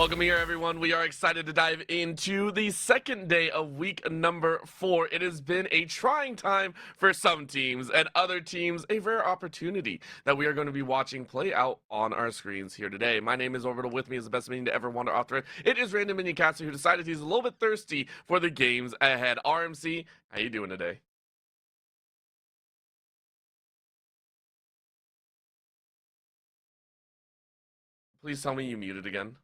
Welcome here, everyone. We are excited to dive into the second day of week number 4. It has been a trying time for some teams, and other teams a rare opportunity that we are going to be watching play out on our screens here today. My name is Orbital. With me is the best minion to ever wander off thread. It is RandomMinionCaster, who decided he's a little bit thirsty for the games ahead. RMC, how you doing today? Please tell me you muted again.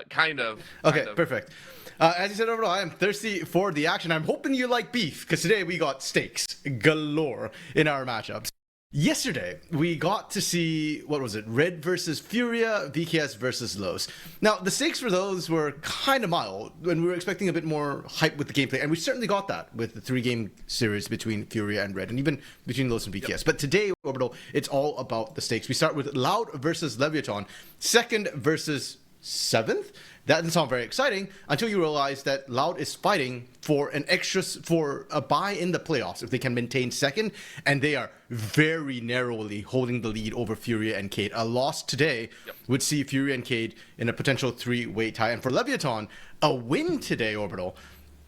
Kind of. Okay, perfect. As you said, overall, I am thirsty for the action. I'm hoping you like beef, because today we got steaks galore in our matchups. Yesterday, we got to see, what was it, Red versus FourY4, VKS versus Los. Now, the stakes for those were kind of mild, when we were expecting a bit more hype with the gameplay, and we certainly got that with the 3-game series between FourY4 and Red, and even between Los and VKS. Yep. But today, Orbital, it's all about the stakes. We start with Loud versus Leviathan, 2nd versus 7th. That doesn't sound very exciting until you realize that Loud is fighting for a bye in the playoffs if they can maintain 2nd, and they are very narrowly holding the lead over FourY4 and Cade. A loss today would see FourY4 and Cade in a potential 3-way tie, and for Leviathan, a win today, Orbital,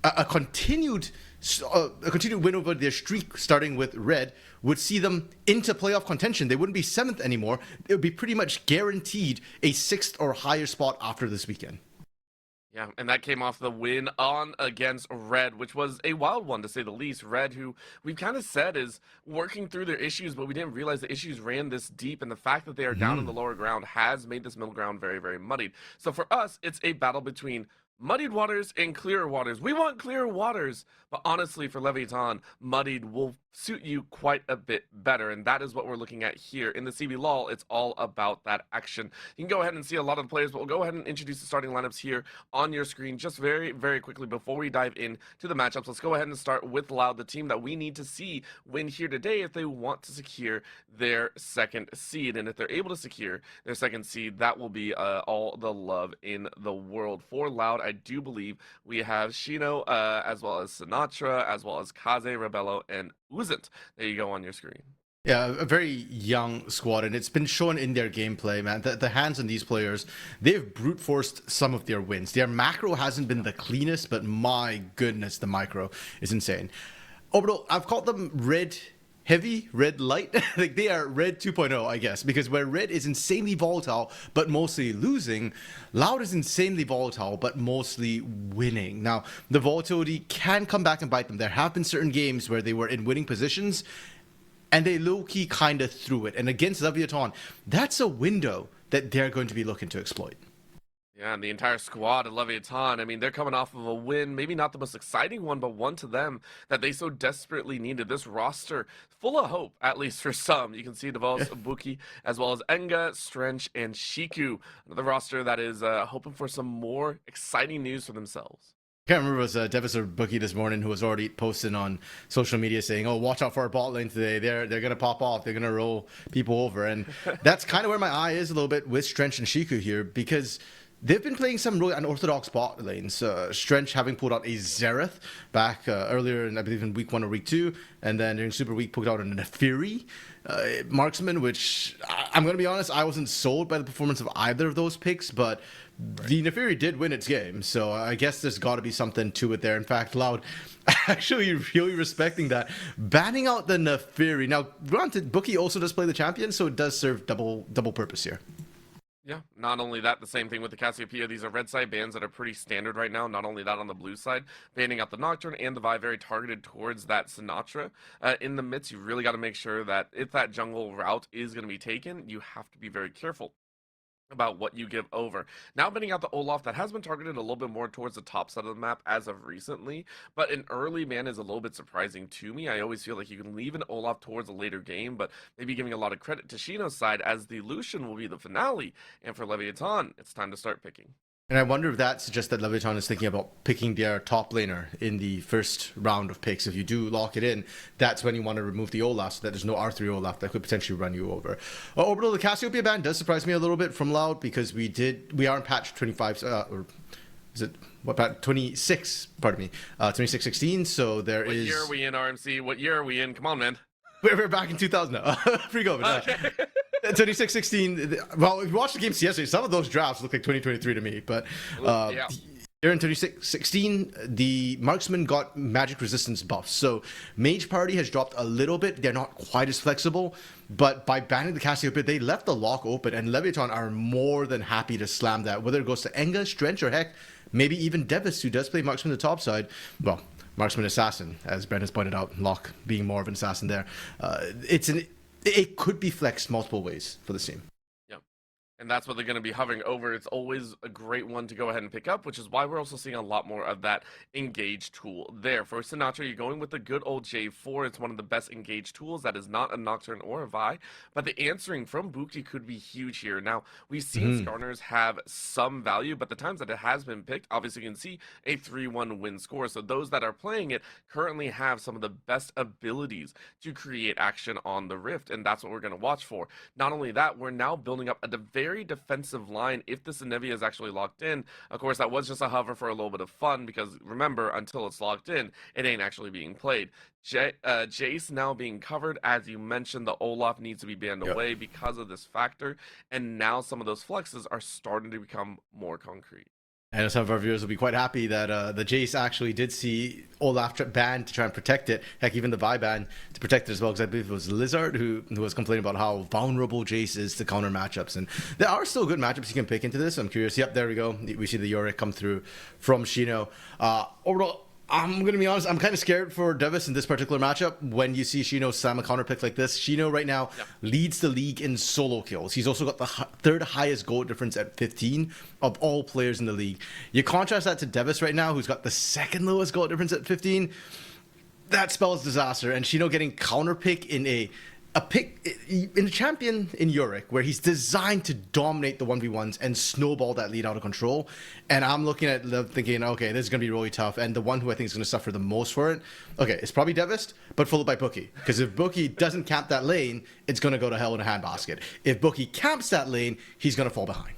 a continued win over their streak starting with Red would see them into playoff contention. They wouldn't be 7th anymore. It would be pretty much guaranteed a 6th or higher spot after this weekend. Yeah, and that came off the win on against Red, which was a wild one to say the least. Red, who we've kind of said is working through their issues, but we didn't realize the issues ran this deep, and the fact that they are down in the lower ground has made this middle ground very, very muddied. So for us, it's a battle between muddied waters and clearer waters. We want clearer waters, but honestly, for Leviathan, muddied will suit you quite a bit better, and that is what we're looking at here. In the CBLOL, it's all about that action. You can go ahead and see a lot of the players, but we'll go ahead and introduce the starting lineups here on your screen just very, very quickly before we dive into the matchups. Let's go ahead and start with Loud, the team that we need to see win here today if they want to secure their 2nd seed. And if they're able to secure their 2nd seed, that will be all the love in the world. For Loud, I do believe we have Shino, as well as Sinatra, as well as Kaze, Rebello, and Uzant. There you go on your screen. Yeah, a very young squad, and it's been shown in their gameplay, man. The hands on these players, they've brute forced some of their wins. Their macro hasn't been the cleanest, but my goodness, the micro is insane. Orbital, I've called them Red Heavy, Red Light. Like, they are Red 2.0, I guess, because where Red is insanely volatile but mostly losing, Loud is insanely volatile but mostly winning. Now, the volatility can come back and bite them. There have been certain games where they were in winning positions and they low-key kind of threw it. And against Leviathan, that's a window that they're going to be looking to exploit. Yeah, and the entire squad of Leviathan, I mean, they're coming off of a win, maybe not the most exciting one, but one to them that they so desperately needed. This roster full of hope, at least for some. You can see Devos, Buki, as well as Enga, Strench, and Shiku. Another roster that is hoping for some more exciting news for themselves. I can't remember if it was Devis or Bookie this morning who was already posting on social media saying, oh, watch out for our bot lane today. They're going to pop off. They're going to roll people over. And that's kind of where my eye is a little bit with Strench and Shiku here, because they've been playing some really unorthodox bot lanes. Strench having pulled out a Xerath back earlier, I believe in week 1 or week 2, and then during Super Week pulled out a Neferi marksman, which I'm going to be honest, I wasn't sold by the performance of either of those picks, but the Neferi did win its game, so I guess there's got to be something to it there. In fact, Loud actually really respecting that, banning out the Neferi. Now, granted, Bookie also does play the champion, so it does serve double purpose here. Yeah, not only that, the same thing with the Cassiopeia. These are red side bans that are pretty standard right now. Not only that, on the blue side, banning out the Nocturne and the Vi, very targeted towards that Sinatra. In the midst, you really got to make sure that if that jungle route is going to be taken, you have to be very careful about what you give over. Now banning out the Olaf, that has been targeted a little bit more towards the top side of the map as of recently, but an early ban is a little bit surprising to me. I always feel like you can leave an Olaf towards a later game, but maybe giving a lot of credit to Shino's side, as the Lucian will be the finale, and for Leviathan, it's time to start picking. And I wonder if that suggests that Leviathan is thinking about picking their top laner in the first round of picks. If you do lock it in, that's when you want to remove the Olaf so that there's no R3 Olaf that could potentially run you over. Orbital, the Cassiopeia ban does surprise me a little bit from Loud, because we are in patch 25, or is it, what patch? 26, pardon me, 2616, so there is... What year are we in, RMC? What year are we in? Come on, man. We're back in 2000 now. Pre-COVID. Okay. 26-16. Well, if you watched the games yesterday, some of those drafts look like 2023 to me. But Yeah. here in 26-16, the marksman got magic resistance buffs. So Mage Party has dropped a little bit. They're not quite as flexible. But by banning the Cassiopeia, they left the lock open. And Leviathan are more than happy to slam that. Whether it goes to Enga, Strench, or heck, maybe even Devis, who does play marksman on the top side. Well, marksman assassin, as Ben has pointed out, Locke being more of an assassin there. It could be flexed multiple ways for the team. And that's what they're going to be hovering over. It's always a great one to go ahead and pick up, which is why we're also seeing a lot more of that engage tool there. For Sinatra, you're going with the good old J4. It's one of the best engage tools that is not a Nocturne or a Vi, but the answering from Buki could be huge here. Now, we've seen Skarners have some value, but the times that it has been picked, obviously you can see a 3-1 win score. So those that are playing it currently have some of the best abilities to create action on the Rift, and that's what we're going to watch for. Not only that, we're now building up a very defensive line if the Zenevia is actually locked in. Of course, that was just a hover for a little bit of fun, because remember, until it's locked in, it ain't actually being played. Jace now being covered, as you mentioned, the Olaf needs to be banned away because of this factor, and now some of those flexes are starting to become more concrete. And some of our viewers will be quite happy that the Jace actually did see Olaf banned to try and protect it. Heck, even the Vi ban to protect it as well, because I believe it was Lizard who was complaining about how vulnerable Jace is to counter matchups. And there are still good matchups you can pick into this. I'm curious. Yep, there we go. We see the Yorick come through from Shino. Overall, I'm going to be honest, I'm kind of scared for Devis in this particular matchup when you see Shino slam a counter pick like this. Shino right now leads the league in solo kills. He's also got the third highest goal difference at 15 of all players in the league. You contrast that to Devis right now, who's got the second lowest goal difference at 15. That spells disaster. And Shino getting counter pick in a champion in Yorick, where he's designed to dominate the 1v1s and snowball that lead out of control. And I'm looking at Lev thinking, okay, this is going to be really tough. And the one who I think is going to suffer the most for it, okay, it's probably Devis, but followed by Bookie. Because if Bookie doesn't camp that lane, it's going to go to hell in a handbasket. If Bookie camps that lane, he's going to fall behind.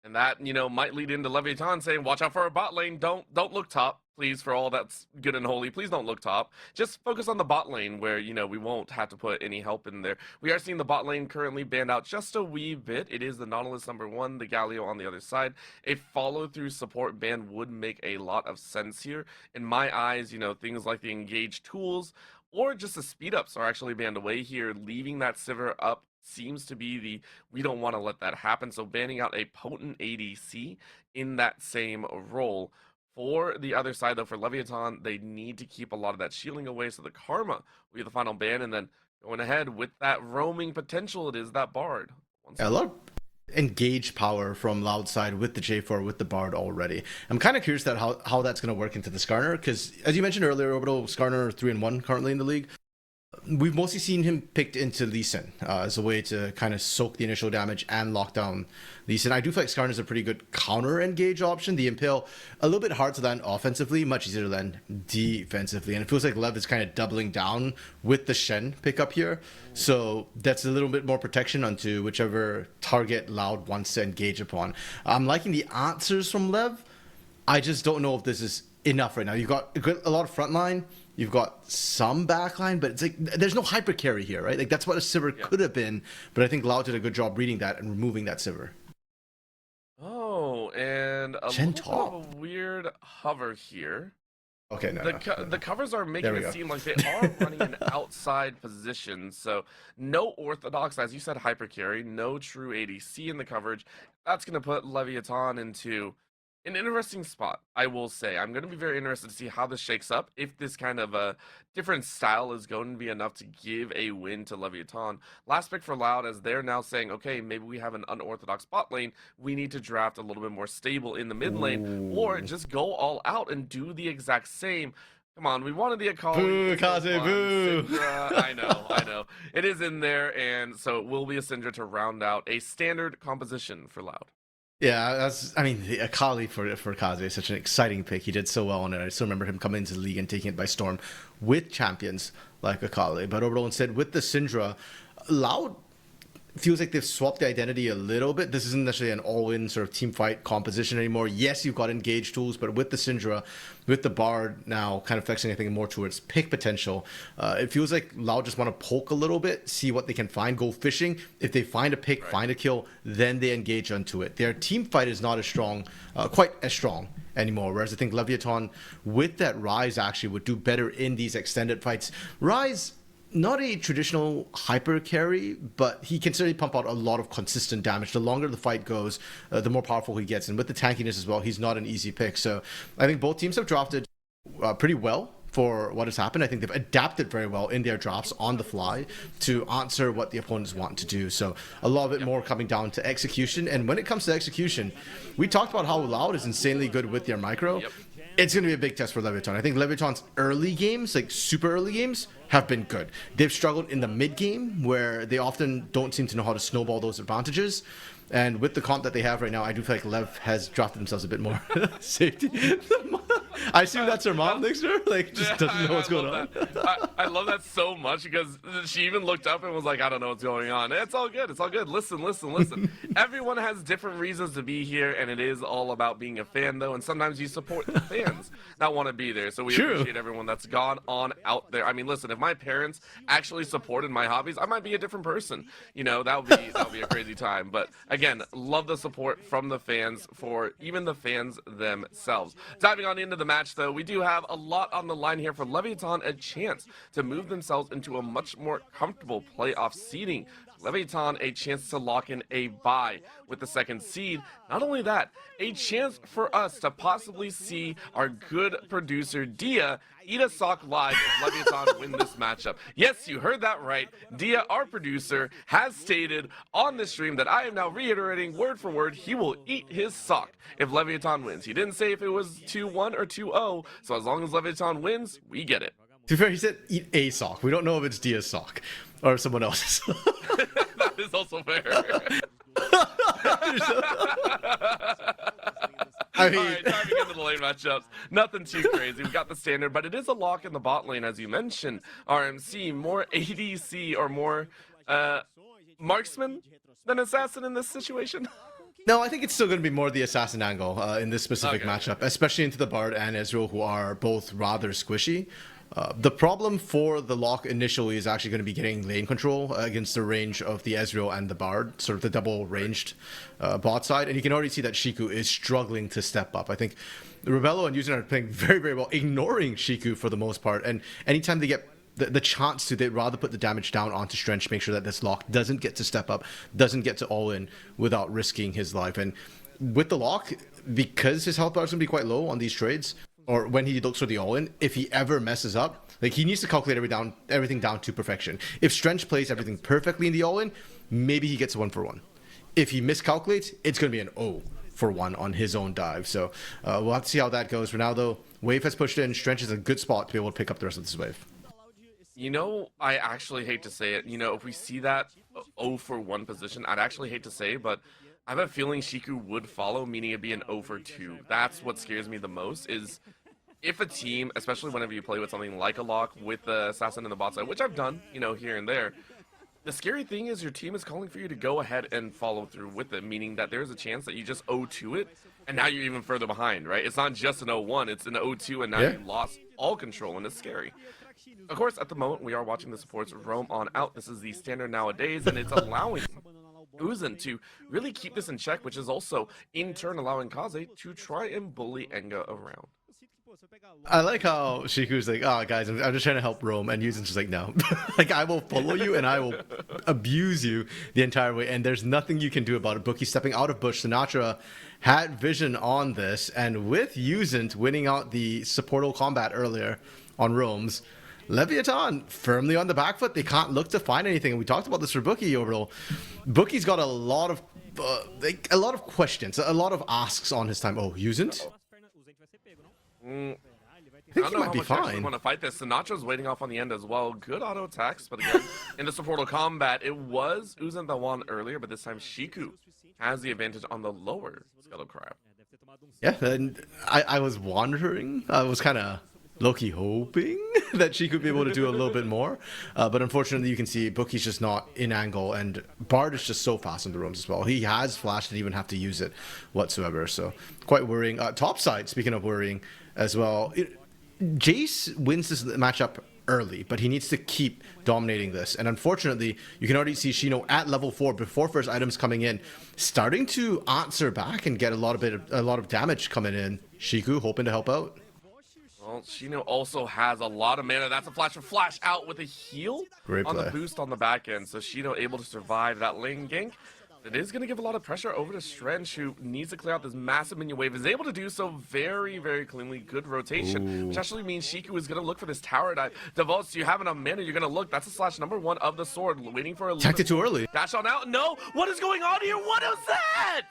And that, might lead into Leviathan saying, watch out for our bot lane. Don't look top, please, for all that's good and holy. Please don't look top. Just focus on the bot lane where, we won't have to put any help in there. We are seeing the bot lane currently banned out just a wee bit. It is the Nautilus #1, the Galio on the other side. A follow-through support ban would make a lot of sense here. In my eyes, things like the engage tools or just the speed-ups are actually banned away here, leaving that Sivir up seems to be we don't want to let that happen. So banning out a potent ADC in that same role. For the other side, though, for Leviathan, they need to keep a lot of that shielding away, so the Karma will be the final ban, and then going ahead with that roaming potential, it is that Bard. A lot of engaged power from Loud side with the J4, with the Bard already. I'm kind of curious that how that's going to work into the Skarner, because as you mentioned earlier, Orbital Skarner 3-1 currently in the league. We've mostly seen him picked into Lee Sin as a way to kind of soak the initial damage and lock down Lee Sin. I do feel like Skarner is a pretty good counter engage option. The Impale, a little bit hard to land offensively, much easier to land defensively. And it feels like Lev is kind of doubling down with the Shen pickup here. So that's a little bit more protection onto whichever target Loud wants to engage upon. I'm liking the answers from Lev. I just don't know if this is enough right now. You've got a lot of frontline. You've got some backline, but it's like there's no hyper carry here, right? Like that's what a Sivir could have been, but I think Loud did a good job reading that and removing that Sivir. Oh, and a little bit of a weird hover here. Okay, the covers are making it seem like they are running an outside position, so no orthodox, as you said, hyper carry, no true ADC in the coverage. That's going to put Leviathan into an interesting spot, I will say. I'm going to be very interested to see how this shakes up, if this kind of a different style is going to be enough to give a win to Leviathan. Last pick for Loud, as they're now saying, okay, maybe we have an unorthodox bot lane, we need to draft a little bit more stable in the mid lane, or just go all out and do the exact same. Come on, we wanted the Akali. Boo, Kaze, boo! Syndra, I know. It is in there, and so it will be a Syndra to round out a standard composition for Loud. Yeah, the Akali for Kaze is such an exciting pick. He did so well on it. I still remember him coming into the league and taking it by storm with champions like Akali. But Orbital instead, with the Syndra, Loud feels like they've swapped the identity a little bit. This isn't necessarily an all-in sort of team fight composition anymore. Yes, you've got engage tools, but with the Syndra, with the Bard now kind of flexing, I think, more towards pick potential, it feels like Loud just want to poke a little bit, see what they can find, go fishing. If they find a pick, find a kill, then they engage onto it. Their team fight is not as strong, quite as strong anymore. Whereas I think Leviathan, with that Rise, actually would do better in these extended fights. Rise, not a traditional hyper carry, but he can certainly pump out a lot of consistent damage. The longer the fight goes, the more powerful he gets. And with the tankiness as well, he's not an easy pick. So I think both teams have drafted pretty well for what has happened. I think they've adapted very well in their drafts on the fly to answer what the opponents want to do. So a lot of it more coming down to execution. And when it comes to execution, we talked about how Loud is insanely good with their micro. It's going to be a big test for Leviathan. I think Leviathan's early games, like super early games, have been good. They've struggled in the mid game where they often don't seem to know how to snowball those advantages. And with the comp that they have right now, I do feel like Lev has drafted themselves a bit more safety. I assume that's her mom next to her, like just doesn't know what's going on. I love that so much because she even looked up and was like, I don't know what's going on. It's all good. It's all good. Listen. Everyone has different reasons to be here, and it is all about being a fan, though. And sometimes you support the fans that want to be there. So we appreciate everyone that's gone on out there. I mean, listen, if my parents actually supported my hobbies, I might be a different person. You know, that would be a crazy time. But again, love the support from the fans for even the fans themselves. Diving on into the match, though, we do have a lot on the line here for Leviathan, a chance to move themselves into a much more comfortable playoff seeding. Leviathan, a chance to lock in a bye with the second seed. Not only that, a chance for us to possibly see our good producer Dia eat a sock live if Leviathan win this matchup. Yes, you heard that right. Dia, our producer, has stated on this stream that I am now reiterating word for word, he will eat his sock if Leviathan wins. He didn't say if it was 2-1 or 2-0, so as long as Leviathan wins, we get it. To be fair, he said eat a sock. We don't know if it's Dia's sock or someone else's. That is also fair. I mean, all right, diving into the lane matchups. Nothing too crazy. We got the standard, but it is a lock in the bot lane, as you mentioned. RMC, more ADC or more marksman than assassin in this situation? No, I think it's still going to be more the assassin angle in this specific matchup, especially into the Bard and Ezreal, who are both rather squishy. The problem for the lock initially is actually going to be getting lane control against the range of the Ezreal and the Bard, sort of the double ranged bot side. And you can already see that Shiku is struggling to step up. I think Rebello and Yuzin are playing very, very well, ignoring Shiku for the most part. And anytime they get the chance to, they'd rather put the damage down onto Strench, make sure that this lock doesn't get to step up, doesn't get to all in without risking his life. And with the lock, because his health bar is going to be quite low on these trades, or when he looks for the all-in, if he ever messes up, like he needs to calculate everything down to perfection. If Strench plays everything perfectly in the all-in, maybe he gets a 1-for-1. If he miscalculates, it's going to be an 0-for-1 on his own dive. So we'll have to see how that goes. For now, though, Wave has pushed in. Strench is a good spot to be able to pick up the rest of this wave. You know, I actually hate to say it. You know, if we see that 0-for-1 position, I'd actually hate to say, but I have a feeling Shiku would follow, meaning it'd be an 0-for-2. That's what scares me the most, is if a team, especially whenever you play with something like a lock with the assassin in the bot side, which I've done, you know, here and there, the scary thing is your team is calling for you to go ahead and follow through with it, meaning that there's a chance that you just 0-2 it, and now you're even further behind, right? It's not just an 0-1, it's an 0-2, and now you lost all control, and it's scary. Of course, at the moment, we are watching the supports roam on out. This is the standard nowadays, and it's allowing Uzin to really keep this in check, which is also, in turn, allowing Kaze to try and bully Enga around. I like how Shiku's like, oh, guys, I'm just trying to help roam, and Yuzin's just like, no. Like, I will follow you, and I will abuse you the entire way, and there's nothing you can do about it. Bookie stepping out of bush. Sinatra had vision on this, and with Yuzin winning out the supportal combat earlier on roams, Leviathan firmly on the back foot. They can't look to find anything. And we talked about this for Bookie Orbital. Bookie's got a lot of questions, a lot of asks on his time. Oh, Yuzin? I think he might be fine. Want to fight this? Sinatra's waiting off on the end as well. Good auto attacks, but again, in the supportal combat, it was Uzin that won earlier, but this time Shiku has the advantage on the lower Scuttle Crab. Yeah, and I was wondering. I was kind of Loki hoping that she could be able to do a little bit more. But unfortunately, you can see Bookie's just not in angle, and Bard is just so fast in the rooms as well. He has flash, didn't even have to use it whatsoever. So quite worrying. Top side, speaking of worrying as well, Jace wins this matchup early, but he needs to keep dominating this. And unfortunately, you can already see Shino at level 4 before first items coming in, starting to answer back and get a lot of damage coming in. Shiku hoping to help out. Well, Shino also has a lot of mana. That's a flash out with a heal on the boost on the back end. So Shino able to survive that lane gank. It is going to give a lot of pressure over to Strench, who needs to clear out this massive minion wave. Is able to do so very, very cleanly. Good rotation, which actually means Shiku is going to look for this tower dive. Devotes, you have enough mana, you're going to look. That's a slash number 1 of the sword, waiting for a little Attacked it too early. Dash on out. No, what is going on here? What is that?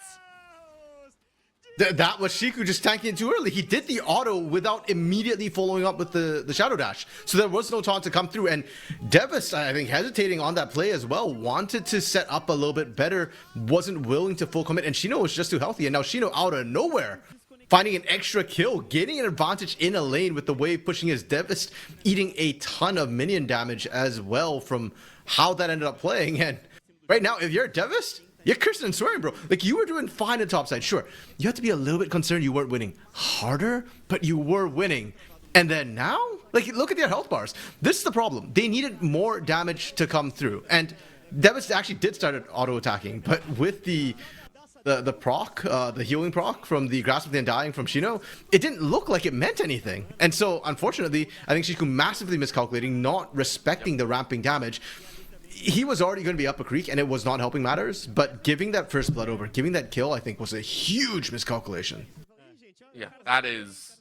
That was Shiku just tanking it too early. He did the auto without immediately following up with the Shadow Dash. So there was no time to come through. And Devis, I think, hesitating on that play as well, wanted to set up a little bit better, wasn't willing to full commit. And Shino was just too healthy. And now Shino out of nowhere, finding an extra kill, getting an advantage in a lane with the wave pushing his Devis, eating a ton of minion damage as well from how that ended up playing. And right now, if you're Devis, you're cursing and swearing, bro. Like, you were doing fine at top side. Sure, you have to be a little bit concerned you weren't winning harder, but you were winning. And then now, like, look at their health bars. This is the problem. They needed more damage to come through. And Devis actually did start auto-attacking, but with the proc, the healing proc from the Grasp of the Undying from Shino, it didn't look like it meant anything. And so, unfortunately, I think Shiku massively miscalculating, not respecting the ramping damage. He was already going to be up a creek, and it was not helping matters, but giving that first blood over, giving that kill, I think was a huge miscalculation. Yeah, that is...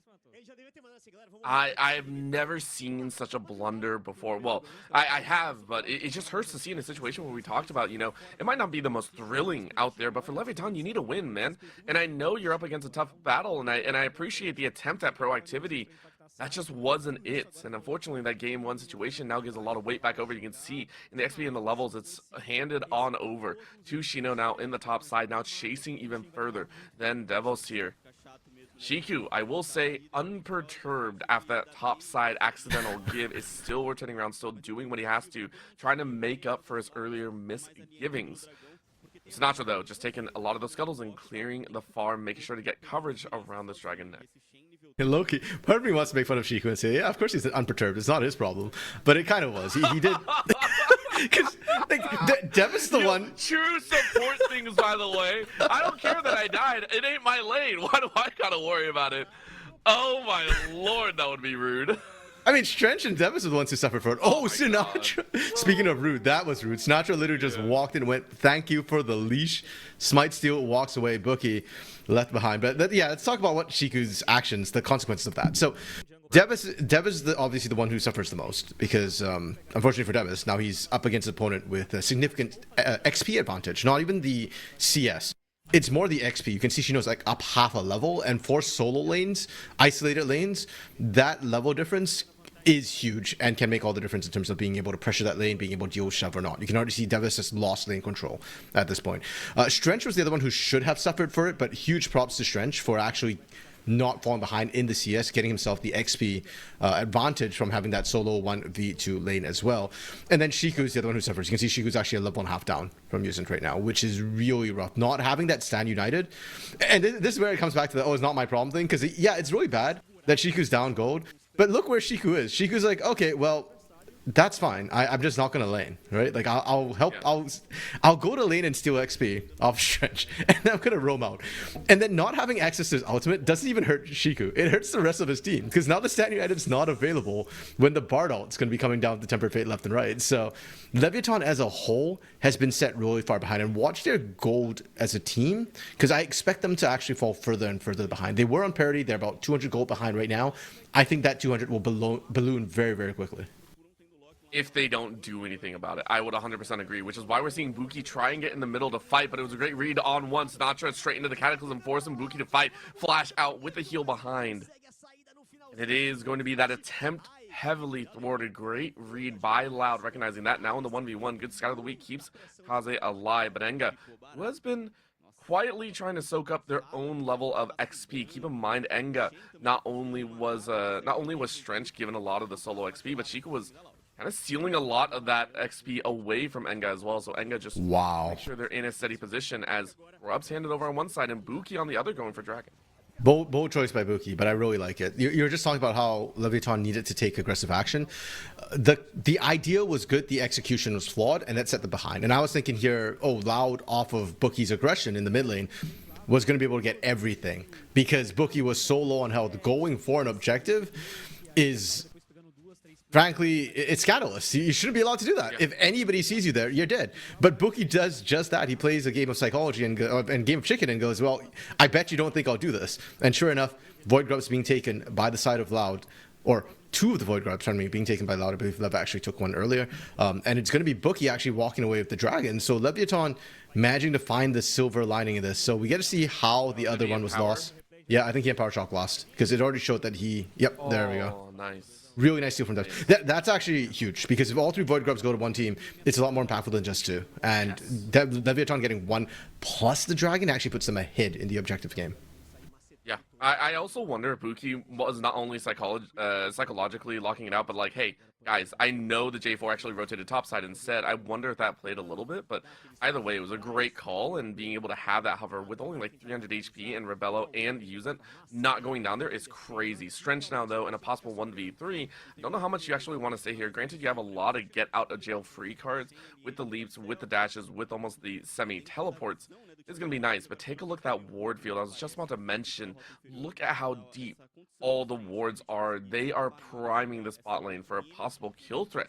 I've never seen such a blunder before. Well, I have, but it just hurts to see in a situation where we talked about, you know, it might not be the most thrilling out there, but for Leviathan, you need a win, man. And I know you're up against a tough battle, and I appreciate the attempt at proactivity. That just wasn't it. And unfortunately, that game 1 situation now gives a lot of weight back over. You can see in the XP and the levels, it's handed on over to Shino now in the top side, now chasing even further than Devos here. Shiku, I will say, unperturbed after that top side accidental give, is still returning around, still doing what he has to, trying to make up for his earlier misgivings. Sinatra, though, just taking a lot of those scuttles and clearing the farm, making sure to get coverage around this dragon neck. And Loki, part of me wants to make fun of Shiku and say, yeah, of course he's unperturbed. It's not his problem. But it kind of was. He did. Because, like, Devis the one. True support things, by the way. I don't care that I died. It ain't my lane. Why do I gotta worry about it? Oh my lord, that would be rude. I mean, Strench and Devis are the ones who suffered for it. Oh, Sinatra. Speaking of rude, that was rude. Sinatra literally just walked in and went, thank you for the leash. Smite Steel walks away, Bookie left behind. But yeah, let's talk about what Shiku's actions, the consequences of that. So Devis is obviously the one who suffers the most because, unfortunately for Devis, now he's up against an opponent with a significant XP advantage, not even the CS. It's more the XP. You can see Shino's like up half a level, and for solo lanes, isolated lanes, that level difference is huge and can make all the difference in terms of being able to pressure that lane, being able to deal shove or not. You can already see Devis has lost lane control at this point. Strench was the other one who should have suffered for it, but huge props to Strench for actually not falling behind in the CS, getting himself the XP advantage from having that solo 1v2 lane as well. And then Shiku's the other one who suffers. You can see Shiku's actually a level and a half down from Yuzin right now, which is really rough. Not having that stand united. And this is where it comes back to the, oh, it's not my problem thing, because yeah, it's really bad that Shiku's down gold. But look where Shiku is. Shiku's like, okay, well, that's fine. I'm just not gonna lane, right? Like I'll help. Yeah. I'll go to lane and steal XP off Stretch, and I'm gonna roam out. And then not having access to his ultimate doesn't even hurt Shiku. It hurts the rest of his team because now the standard item's not available when the Bard ult's gonna be coming down with the Tempered Fate left and right. So Leviathan as a whole has been set really far behind. And watch their gold as a team, because I expect them to actually fall further and further behind. They were on parity. They're about 200 gold behind right now. I think that 200 will balloon very, very quickly. If they don't do anything about it. I would 100% agree, which is why we're seeing Buki try and get in the middle to fight, but it was a great read on one. Sinatra straight into the Cataclysm, forcing Buki to fight, flash out with the heal behind. And it is going to be that attempt heavily thwarted. Great read by Loud, recognizing that now in the 1v1. Good scout of the week keeps Kaze alive, but Enga, who has been quietly trying to soak up their own level of XP. Keep in mind, Enga not only was Strench given a lot of the solo XP, but Sheikah was kind of stealing a lot of that XP away from Enga as well. So Enga just make sure they're in a steady position as Grub's handed over on one side and Buki on the other going for Dragon. Bold choice by Buki, but I really like it. You're just talking about how Leviathan needed to take aggressive action. The idea was good, the execution was flawed, and that set them behind. And I was thinking here, Loud off of Buki's aggression in the mid lane was going to be able to get everything because Buki was so low on health. Going for an objective is, frankly, it's scandalous. You shouldn't be allowed to do that. Yeah. If anybody sees you there, you're dead. But Buki does just that. He plays a game of psychology and game of chicken and goes, well, I bet you don't think I'll do this. And sure enough, Void Grub's being taken by the side of Loud, or two of the Void Grubs, being taken by Loud. I believe Lev actually took one earlier. And it's going to be Buki actually walking away with the Dragon. So Leviathan managing to find the silver lining of this. So we get to see how the other one was lost. Yeah, I think he had Power Shock lost because it already showed that he... Yep, there we go. Nice. Really nice steal from Devs. That's actually huge because if all three Void Grubs go to one team, it's a lot more impactful than just two. And Leviathan getting one plus the Dragon actually puts them ahead in the objective game. Yeah, I also wonder if Buki was not only psychologically locking it out, but like, hey, guys, I know the J4 actually rotated topside instead. I wonder if that played a little bit, but either way, it was a great call, and being able to have that hover with only like 300 HP and Rebello and Uzent not going down there is crazy. Strench now, though, in a possible 1v3. I don't know how much you actually want to stay here. Granted, you have a lot of get out of jail free cards with the leaps, with the dashes, with almost the semi-teleports. It's going to be nice, but take a look at that ward field. I was just about to mention, look at how deep all the wards are. They are priming the spot lane for a possible kill threat.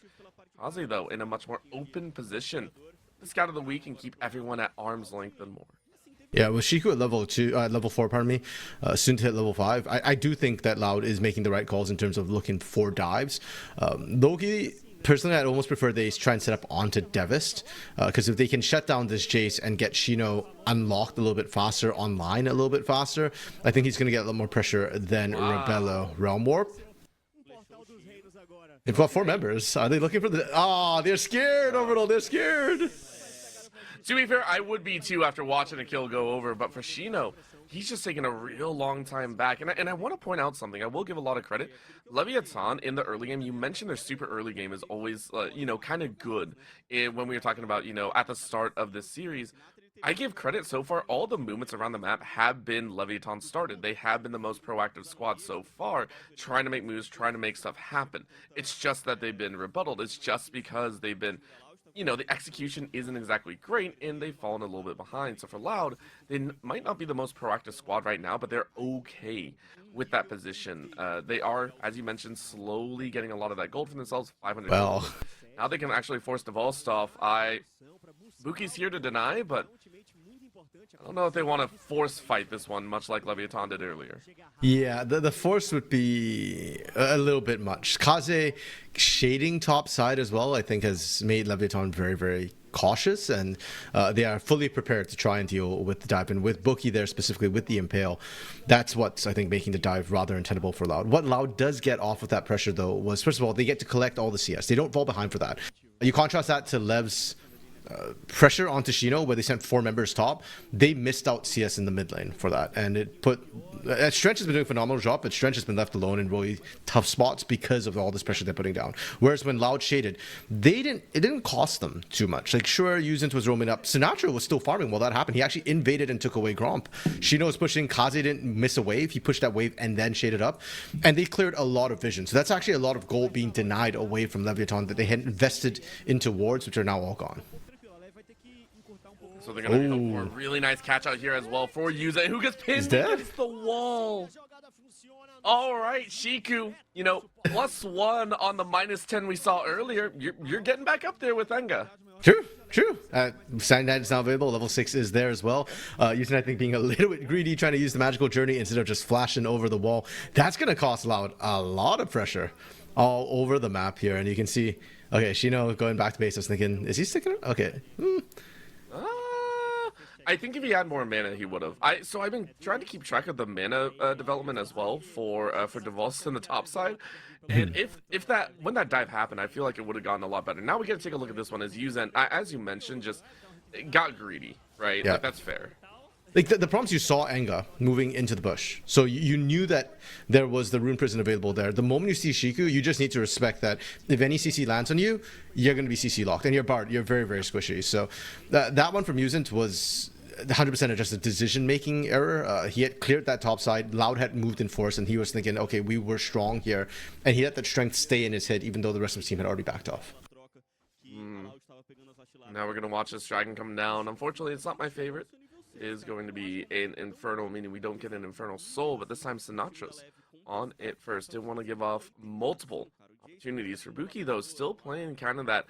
Kaze, though, in a much more open position. The scout of the week and keep everyone at arm's length and more. Yeah, with Shiku at level 4, pardon me, soon to hit level 5, I do think that Loud is making the right calls in terms of looking for dives. Loki, personally, I'd almost prefer they try and set up onto Devist, because if they can shut down this Jace and get Shino unlocked a little bit faster, online a little bit faster, I think he's going to get a lot more pressure than Rebello. Realm Warp. They've got 4 members. Are they looking for the... Oh, they're scared, Orbital. They're scared. To be fair, I would be too after watching a kill go over, but for Shino, he's just taking a real long time back. And I want to point out something. I will give a lot of credit. Leviathan, in the early game, you mentioned their super early game is always, kind of good. When we were talking about, at the start of this series, I give credit so far. All the movements around the map have been Leviathan started. They have been the most proactive squad so far, trying to make moves, trying to make stuff happen. It's just that they've been rebutted. It's just because they've been... the execution isn't exactly great, and they've fallen a little bit behind. So for Loud, they might not be the most proactive squad right now, but they're okay with that position. They are, as you mentioned, slowly getting a lot of that gold for themselves, 500 Well, gold. Now they can actually force the Volstov. Buki's here to deny, but I don't know if they want to force fight this one, much like Leviathan did earlier. Yeah, the force would be a little bit much. Kaze shading top side as well, I think, has made Leviathan very, very cautious, and they are fully prepared to try and deal with the dive. And with Buki there, specifically with the Impale, that's what's, I think, making the dive rather untenable for Loud. What Loud does get off of that pressure, though, was, first of all, they get to collect all the CS. They don't fall behind for that. You contrast that to Lev's pressure onto Shino, where they sent 4 members top. They missed out CS in the mid lane for that, and it put... Strench has been doing a phenomenal job, but Strench has been left alone in really tough spots because of all this pressure they're putting down. Whereas when Loud shaded, it didn't cost them too much. Like, sure, Uzent was roaming up. Sinatra was still farming while that happened. He actually invaded and took away Gromp. Shino was pushing. Kaze didn't miss a wave. He pushed that wave and then shaded up, and they cleared a lot of vision. So that's actually a lot of gold being denied away from Leviathan that they had invested into wards, which are now all gone. So they're going to go for a really nice catch out here as well for Yuza, who gets pinned against the wall. All right, Shiku, +1 on the -10 we saw earlier. You're getting back up there with Enga. True. Sandan is now available. Level 6 is there as well. Yuza, I think, being a little bit greedy, trying to use the magical journey instead of just flashing over the wall. That's going to cost Loud a lot of pressure all over the map here. And you can see, okay, Shino going back to base. I was thinking, is he sticking around? Okay. I think if he had more mana, he would have. So I've been trying to keep track of the mana development as well for Devos in the top side. And when that dive happened, I feel like it would have gotten a lot better. Now we got to take a look at this one as Uzent, as you mentioned, just got greedy, right? Yeah. Like, that's fair. like the problems you saw Enga moving into the bush. So you knew that there was the Rune Prison available there. The moment you see Shiku, you just need to respect that if any CC lands on you, you're going to be CC locked. And you're Bard, you're very, very squishy. So that one from Usint was 100% just a decision-making error. He had cleared that top side. Loud had moved in force, and he was thinking, okay, we were strong here. And he let that strength stay in his head, even though the rest of his team had already backed off. Now we're going to watch this dragon come down. Unfortunately, it's not my favorite. It is going to be an Infernal, meaning we don't get an Infernal Soul, but this time Sinatra's on it first. Didn't want to give off multiple opportunities for Buki, though, still playing kind of that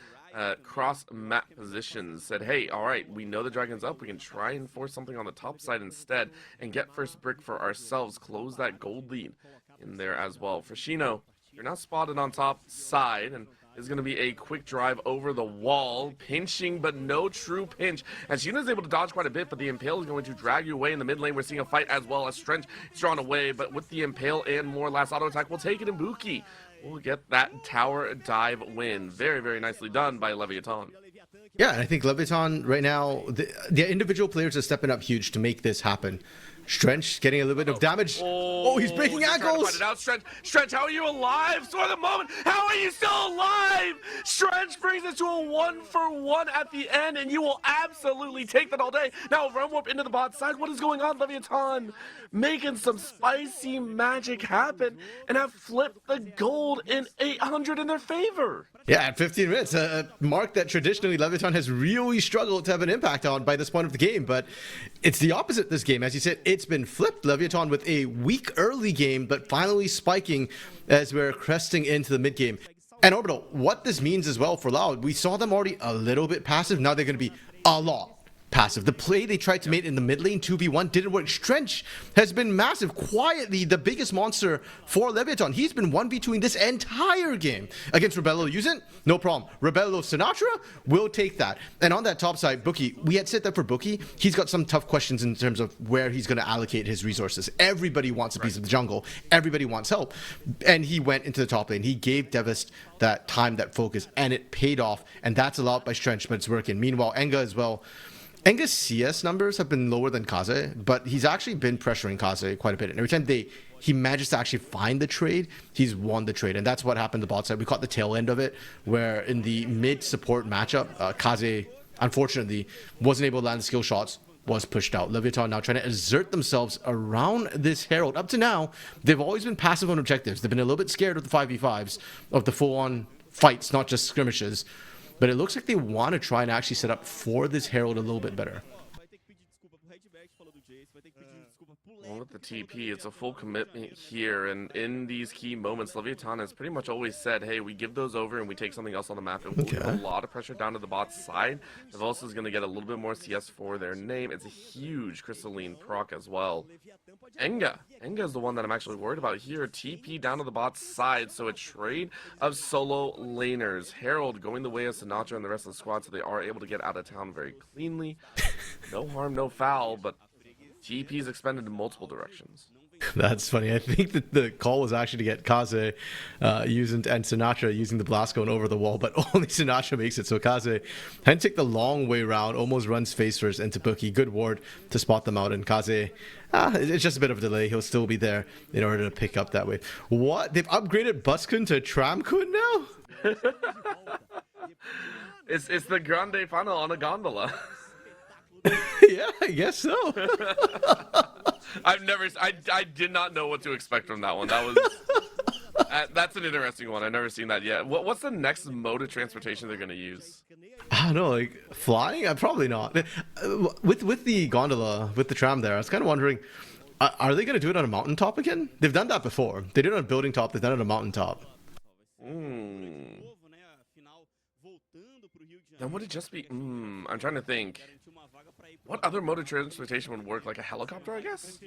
cross-map position. Said, hey, all right, we know the dragon's up. We can try and force something on the top side instead and get first brick for ourselves. Close that gold lead in there as well. For Shino, you're not spotted on top side, and is going to be a quick drive over the wall, pinching, but no true pinch. And Shino's able to dodge quite a bit, but the Impale is going to drag you away in the mid lane. We're seeing a fight as well as Strench is drawn away, but with the Impale and more last auto attack, we'll take it in Buki. We'll get that tower dive win. Very, very nicely done by Leviathan. Yeah, and I think Leviathan right now, the individual players are stepping up huge to make this happen. Strench getting a little bit of damage. Oh, he's breaking ankles. Strench, how are you alive? For the moment, how are you still alive? Strench brings it to a 1-for-1 at the end, and you will absolutely take that all day. Now, run warp into the bot side. What is going on, Leviathan? Making some spicy magic happen and have flipped the gold in 800 in their favor. Yeah, at 15 minutes, a mark that traditionally Leviathan has really struggled to have an impact on by this point of the game, but it's the opposite this game. As you said, it's been flipped. Leviathan with a weak early game, but finally spiking as we're cresting into the mid game. And Orbital, what this means as well for Loud, we saw them already a little bit passive. Now they're going to be a lot passive. The play they tried to make in the mid lane, 2v1, didn't work. Strench has been massive, quietly the biggest monster for Leviathan. He's been 1v2ing this entire game. Against Rebello Usint, no problem. Rebello Sinatra will take that. And on that top side, Buki, we had said that for Buki, he's got some tough questions in terms of where he's going to allocate his resources. Everybody wants a piece of the jungle. Everybody wants help. And he went into the top lane. He gave Devist that time, that focus, and it paid off. And that's allowed by Strench, but it's working. Meanwhile, Enga as well. Enga's CS numbers have been lower than Kaze, but he's actually been pressuring Kaze quite a bit. And every time he manages to actually find the trade, he's won the trade. And that's what happened to the bot side. We caught the tail end of it, where in the mid-support matchup, Kaze, unfortunately, wasn't able to land the skill shots, was pushed out. Leviathan now trying to assert themselves around this Herald. Up to now, they've always been passive on objectives. They've been a little bit scared of the 5v5s, of the full-on fights, not just skirmishes. But it looks like they want to try and actually set up for this Herald a little bit better. Well, with the TP, it's a full commitment here, and in these key moments, Leviathan has pretty much always said, hey, we give those over and we take something else on the map, and we'll give a lot of pressure down to the bot side. Devos is going to get a little bit more CS for their name. It's a huge crystalline proc as well. Enga is the one that I'm actually worried about here. TP down to the bot side, so a trade of solo laners. Herald going the way of Sinatra and the rest of the squad, so they are able to get out of town very cleanly. No harm, no foul, but TP is expended in multiple directions. That's funny. I think that the call was actually to get Kaze using and Sinatra using the blast going over the wall, but only Sinatra makes it. So Kaze had to take the long way around, almost runs face first into Buki. Good ward to spot them out, and Kaze, it's just a bit of a delay. He'll still be there in order to pick up that wave. What? They've upgraded Buskun to Tramkun now? It's the Grande Final on a gondola. Yeah, I guess so. I did not know what to expect from that one. That was that's an interesting one. I've never seen that yet. What's the next mode of transportation they're gonna use? I don't know, like flying? Probably not. With the gondola, with the tram there, I was kind of wondering, are they gonna do it on a mountaintop again? They've done that before. They did it on a building top. They've done it on a mountaintop. Then would it just be? I'm trying to think. What other mode of transportation would work? Like a helicopter, I guess?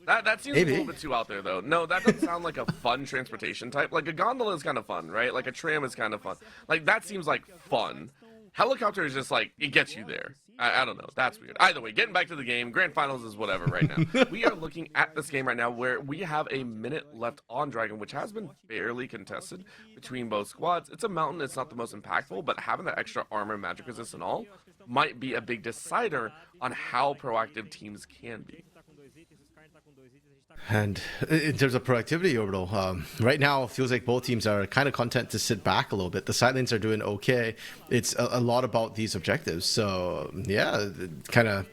That seems Maybe. a little bit too out there, though. No, that doesn't sound like a fun transportation type. Like a gondola is kind of fun, right? Like a tram is kind of fun. Like that seems like fun. Helicopter is just like, it gets you there. I don't know. That's weird. Either way, getting back to the game, Grand Finals is whatever right now. We are looking at this game right now where we have a minute left on Dragon, which has been fairly contested between both squads. It's a mountain. It's not the most impactful, but having that extra armor, magic resist and all, might be a big decider on how proactive teams can be. And in terms of productivity, Orbital, right now it feels like both teams are kind of content to sit back a little bit. The side lanes are doing okay. It's a lot about these objectives. So yeah, kind of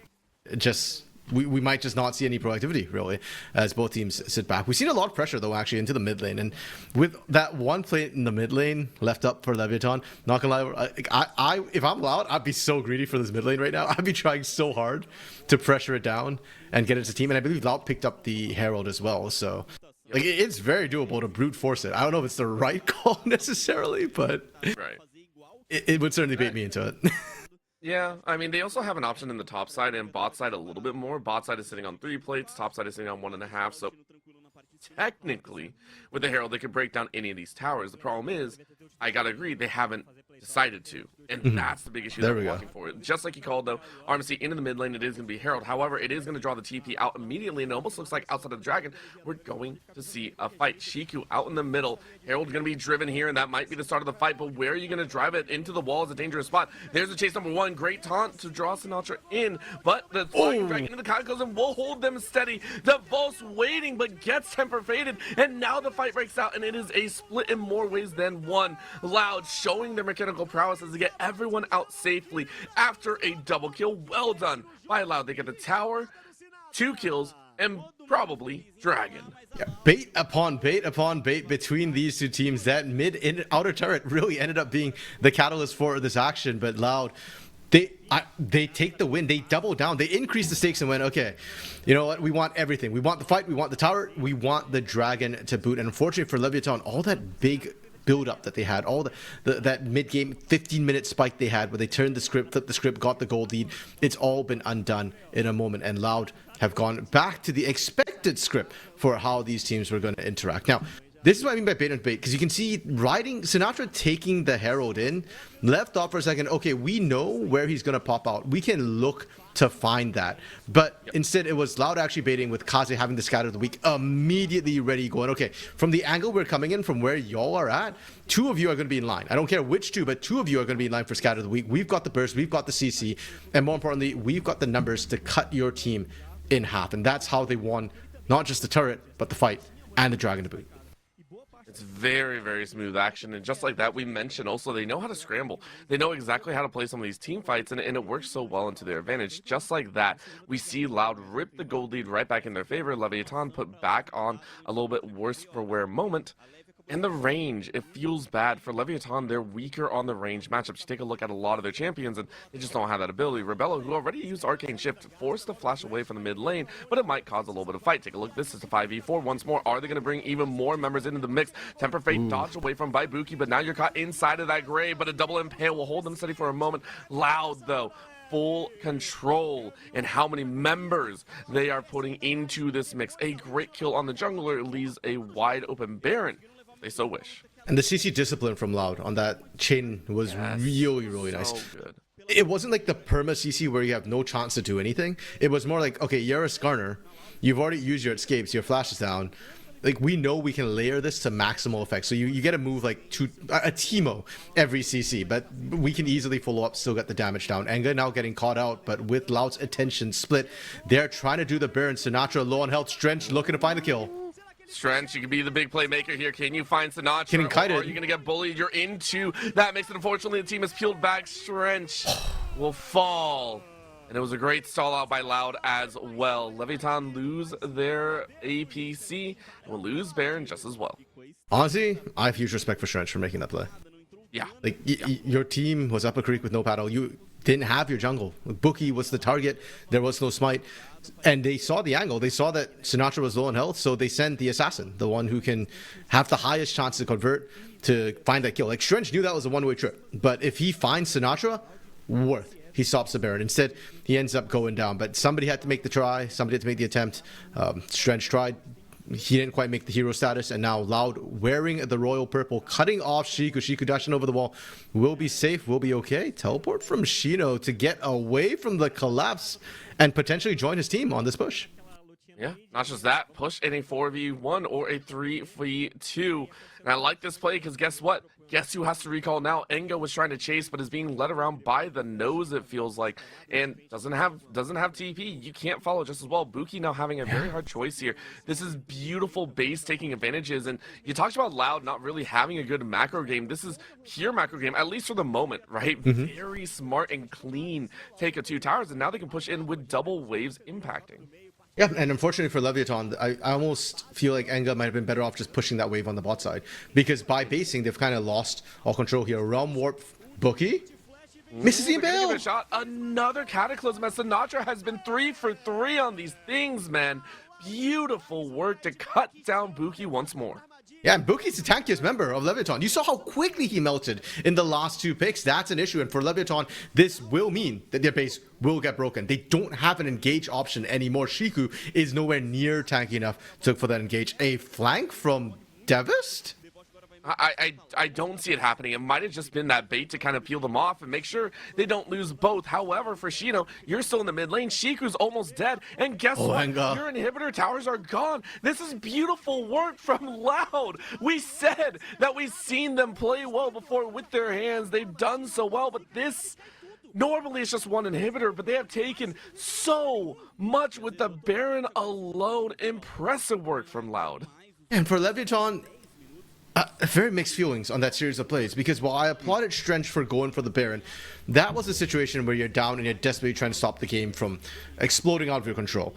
just we might just not see any productivity really as both teams sit back. We've seen a lot of pressure though actually into the mid lane, and with that one plate in the mid lane left up for Leviathan, not gonna lie, I if I'm Loud, I'd be so greedy for this mid lane right now. I'd be trying so hard to pressure it down and get it to team, and I believe Loud picked up the Herald as well, so like it's very doable to brute force it. I don't know if it's the right call necessarily, but Right. it would certainly bait me into it. Yeah, I mean, they also have an option in the top side and bot side a little bit more. Bot side is sitting on 3 plates, top side is sitting on 1.5, so technically, with the Herald, they could break down any of these towers. The problem is, I gotta agree, they haven't decided to, and that's the big issue that we're watching for. Just like you called, though, RMC into the mid lane, it is going to be Herald. However, it is going to draw the TP out immediately, and it almost looks like outside of the Dragon, we're going to see a fight. Shiku out in the middle. Herald's going to be driven here, and that might be the start of the fight, but where are you going to drive it? Into the wall is a dangerous spot. There's a chase number 1. Great taunt to draw Sinatra in, but the Flying Dragon into the Cataclysm will hold them steady. The Vol's waiting, but gets temper faded, and now the fight breaks out, and it is a split in more ways than one. Loud showing their mechanical prowess as they get everyone out safely after a double kill. Well done by Loud. They get the tower, 2 kills, and probably Dragon. Yeah, bait upon bait between these two teams. That mid and outer turret really ended up being the catalyst for this action, but Loud, they take the win. They double down. They increase the stakes and went, okay, you know what? We want everything. We want the fight. We want the tower. We want the Dragon to boot. And unfortunately for Leviathan, all that big build up that they had, all that mid game 15-minute spike they had where they turned the script, flipped the script, got the gold lead, it's all been undone in a moment, and Loud have gone back to the expected script for how these teams were going to interact. Now, this is what I mean by bait and bait, because you can see riding Sinatra taking the Herald in, left off for a second, okay, we know where he's going to pop out. We can look to find that. But instead, it was Loud actually baiting with Kaze having the scatter of the week immediately ready, going, okay, from the angle we're coming in, from where y'all are at, 2 of you are going to be in line. I don't care which 2, but 2 of you are going to be in line for scatter of the week. We've got the burst, we've got the CC, and more importantly, we've got the numbers to cut your team in half. And that's how they won not just the turret, but the fight and the Dragon to boot. It's very, very smooth action, and just like that, we mentioned also they know how to scramble. They know exactly how to play some of these team fights, and it works so well into their advantage. Just like that, we see Loud rip the gold lead right back in their favor. Leviathan put back on a little bit worse for wear moment. And the range, it feels bad for Leviathan. They're weaker on the range matchups. You take a look at a lot of their champions, and they just don't have that ability. Rebello, who already used Arcane Shift, forced the flash away from the mid lane, but it might cause a little bit of fight. Take a look. This is a 5v4 once more. Are they going to bring even more members into the mix? Temper Fate dodged away from Baibuki, but now you're caught inside of that grave, but a double impale will hold them steady for a moment. Loud, though, full control in how many members they are putting into this mix. A great kill on the jungler leaves a wide open Baron. They so wish. And the CC discipline from Loud on that chain was really, really nice. So good. It wasn't like the perma CC where you have no chance to do anything. It was more like, okay, you're a Skarner. You've already used your escapes. Your flash is down. Like, we know we can layer this to maximal effect. So you get to move like a Teemo every CC, but we can easily follow up, still get the damage down. Enga now getting caught out, but with Loud's attention split, they're trying to do the Baron. Sinatra low on health. Strench looking to find the kill. Strench, you can be the big playmaker here. Can you find Sinatra? Can he kite it? Or are you going to get bullied? You're into that mix, and unfortunately, the team has peeled back. Strench will fall. And it was a great stall out by Loud as well. Leviathan lose their APC and will lose Baron just as well. Honestly, I have huge respect for Strench for making that play. Yeah. Like, your team was up a creek with no paddle. You didn't have your jungle. Bookie was the target. There was no smite. And they saw the angle. They saw that Sinatra was low on health, so they sent the assassin, the one who can have the highest chance to convert, to find that kill. Like, Strench knew that was a one-way trip. But if he finds Sinatra, worth. He stops the Baron. Instead, he ends up going down. But somebody had to make the try. Somebody had to make the attempt. Strench tried. He didn't quite make the hero status, and now Loud wearing the royal purple, cutting off Shiku. Shiku dashing over the wall. Will be safe, will be okay. Teleport from Shino to get away from the collapse and potentially join his team on this push. Yeah, not just that, push in a 4v1 or a 3v2. And I like this play because guess what? guess who has to recall now? Enga was trying to chase, but is being led around by the nose, it feels like, and doesn't have TP. You can't follow just as well. Buki now having a very hard choice here. This is beautiful base taking advantages, and you talked about Loud not really having a good macro game. This is pure macro game, at least for the moment, right? Very smart and clean take of 2 towers, and now they can push in with double waves impacting. Yeah, and unfortunately for Leviathan, I almost feel like Enga might have been better off just pushing that wave on the bot side. Because by basing, they've kind of lost all control here. Realm Warp Bookie misses the impale. Give it a shot. Another Cataclysm as Sinatra has been 3 for 3 on these things, man. Beautiful work to cut down Buki once more. Yeah, and Buki's the tankiest member of Leviathan. You saw how quickly he melted in the last 2 picks. That's an issue. And for Leviathan, this will mean that their base will get broken. They don't have an engage option anymore. Shiku is nowhere near tanky enough for that engage. A flank from Devist? I don't see it happening. It might have just been that bait to kind of peel them off and make sure they don't lose both. However, for Shino, you're still in the mid lane. Shiku's almost dead. And guess what? Your inhibitor towers are gone. This is beautiful work from Loud. We said that we've seen them play well before with their hands. They've done so well, but this... Normally it's just one inhibitor, but they have taken so much with the Baron alone. Impressive work from Loud. And for Leviathan... very mixed feelings on that series of plays, because while I applauded Strench for going for the Baron, that was a situation where you're down and you're desperately trying to stop the game from exploding out of your control.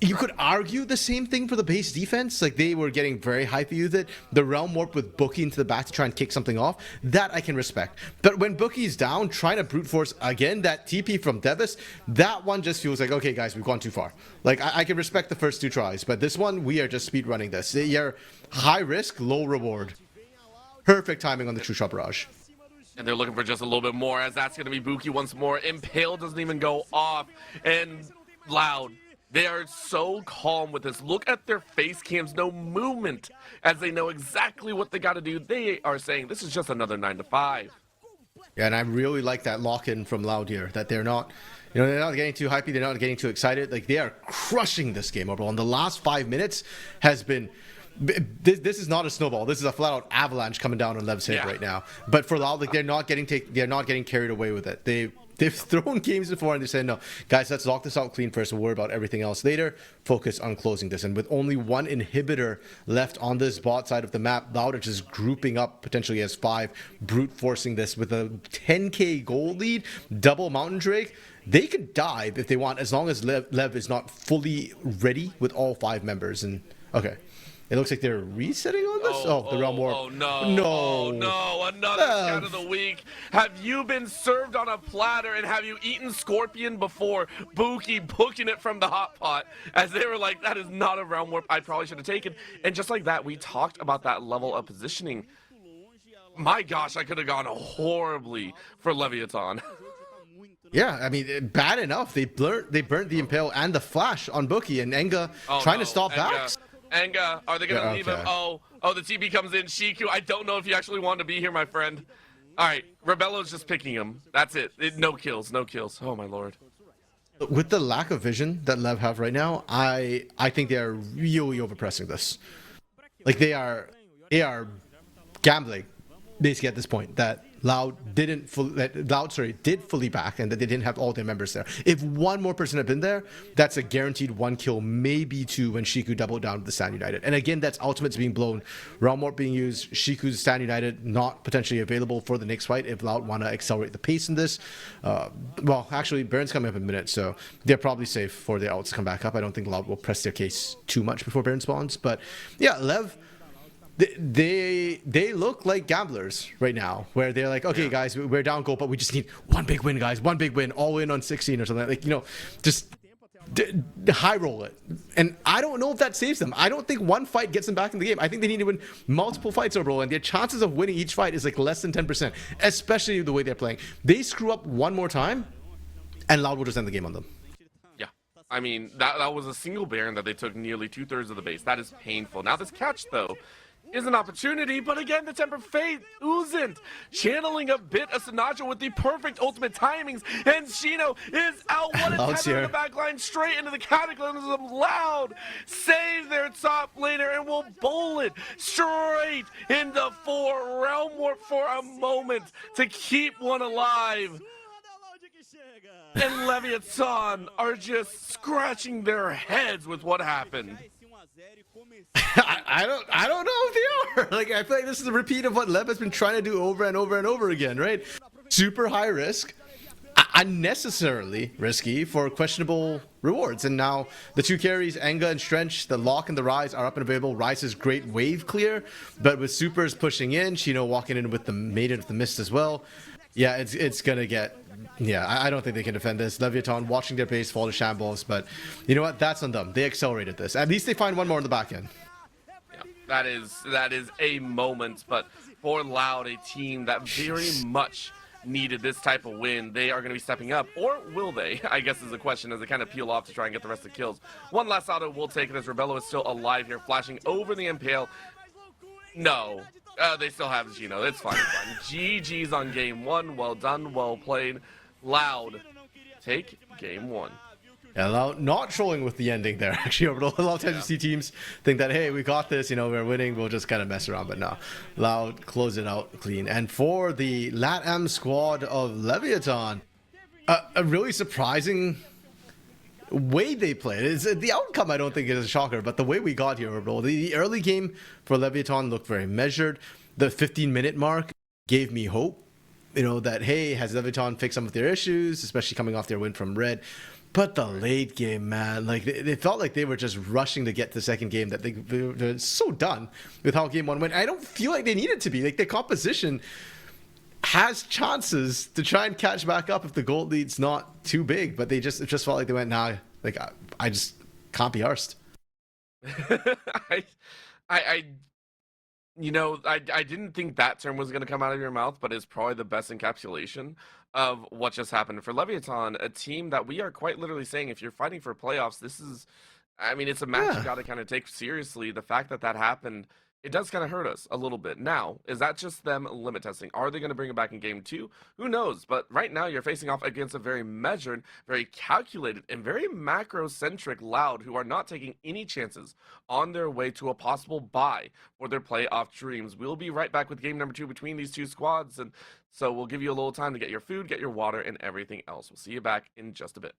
You could argue the same thing for the base defense. Like, they were getting very hypey with it. The Realm Warp with Bookie into the back to try and kick something off, that I can respect. But when Bookie's down, trying to brute force again, that TP from Devis, that one just feels like, okay, guys, we've gone too far. Like, I can respect the first 2 tries, but this one, we are just speed running this. You're high risk, low reward. Perfect timing on the True Shot Barrage. And they're looking for just a little bit more, as that's going to be Buki once more. Impale doesn't even go off. And Loud, they are so calm with this. Look at their face cams, no movement, as they know exactly what they got to do. They are saying this is just another 9 to 5. Yeah, and I really like that lock-in from Loud here, that they're not, they're not getting too hypey, they're not getting too excited. Like, they are crushing this game overall. And the last 5 minutes has been... This is not a snowball. This is a flat-out avalanche coming down on Lev's head right now. But for Loud, like, they're not getting carried away with it. They've thrown games before and they said, no, guys, let's lock this out clean first. We'll worry about everything else later. Focus on closing this. And with only 1 inhibitor left on this bot side of the map, Loud are just grouping up potentially as 5, brute forcing this with a 10k gold lead, double Mountain Drake. They could dive if they want, as long as Lev is not fully ready with all 5 members. And okay. It looks like they're resetting on this. The Realm Warp. Oh no! Another scout of the week. Have you been served on a platter, and have you eaten scorpion before? Buki booking it from the hot pot, as they were like, "That is not a Realm Warp. I probably should have taken." And just like that, we talked about that level of positioning. My gosh, I could have gone horribly for Leviathan. Yeah, I mean, bad enough. They burnt the Impale and the Flash on Buki, and Enga trying to stop backs. Enga, are they going to leave him? Oh, the TP comes in. Shiku, I don't know if you actually want to be here, my friend. All right, Rebello's just picking him. That's it. No kills. Oh, my lord. With the lack of vision that Lev have right now, I think they are really overpressing this. Like, they are gambling, basically, at this point, that Loud did fully back and that they didn't have all their members there. If 1 more person had been there, that's a guaranteed 1 kill, maybe 2 when Shiku doubled down with the Stand United. And again, that's ultimates being blown, Realm Warp being used, Shiku's Stand United not potentially available for the next fight if Loud want to accelerate the pace in this. Well, actually, Baron's coming up in a minute, so they're probably safe for their ults to come back up. I don't think Loud will press their case too much before Baron spawns. But yeah, Lev... They look like gamblers right now, where they're like, okay, guys, we're down goal, but we just need 1 big win, guys, 1 big win, all in on 16 or something. Like, just high roll it. And I don't know if that saves them. I don't think 1 fight gets them back in the game. I think they need to win multiple fights overall, and their chances of winning each fight is like less than 10%, especially the way they're playing. They screw up 1 more time, and Loud will just end the game on them. Yeah. I mean, that was a single Baron that they took nearly 2/3 of the base. That is painful. Now this catch, though, is an opportunity, but again, the Temper Fate oozent, channeling a bit of Sinatra with the perfect ultimate timings, and Shino is out. What a tether in the back line, straight into the Cataclysm. Loud save their top laner and will bowl it straight into 4. Realm Warp for a moment to keep one alive. And Leviathan are just scratching their heads with what happened. I don't know if they are. Like, I feel like this is a repeat of what Lev has been trying to do over and over and over again, right? Super high risk, unnecessarily risky for questionable rewards. And now the two carries, Enga and Strench, the Lock and the Rise are up and available. Rise's great wave clear, but with Supers pushing in, Chino walking in with the Maiden of the Mist as well. Yeah, it's gonna get... Yeah, I don't think they can defend this. Leviathan watching their base fall to shambles, but you know what? That's on them. They accelerated this. At least they find one more in the back end. Yeah, that is a moment, but for Loud, a team that very much needed this type of win, they are going to be stepping up, or will they? I guess is the question as they kind of peel off to try and get the rest of the kills. One last auto will take it as Rebello is still alive here, flashing over the Impale. No. They still have Gino. It's fine. GG's on game 1. Well done. Well played. Loud. Take game 1. Yeah, Loud not trolling with the ending there. Actually, over a lot of times you see teams think that, hey, we got this, you know, we're winning, we'll just kind of mess around. But no, Loud close it out clean. And for the LATAM squad of Leviathan, a really surprising way they played. It's, the outcome I don't think is a shocker, but the way we got here, bro. The early game for Leviathan looked very measured. The 15-minute mark gave me hope, you know, that, hey, has Leviathan fixed some of their issues, especially coming off their win from Red. But the late game, man, like they felt like they were just rushing to get to the second game, that they're so done with how game 1 went. I don't feel like they needed to be. Like, the composition has chances to try and catch back up if the goal lead's not too big, but it just felt like they went, nah, like I just can't be arsed. I didn't think that term was going to come out of your mouth, but it's probably the best encapsulation of what just happened for Leviathan, a team that we are quite literally saying, if you're fighting for playoffs, this is, I mean, it's a match you got to kind of take seriously. The fact that that happened, it does kind of hurt us a little bit. Now, is that just them limit testing? Are they going to bring it back in game 2? Who knows? But right now, you're facing off against a very measured, very calculated, and very macro-centric Loud, who are not taking any chances on their way to a possible bye for their playoff dreams. We'll be right back with game number 2 between these two squads, and so we'll give you a little time to get your food, get your water, and everything else. We'll see you back in just a bit.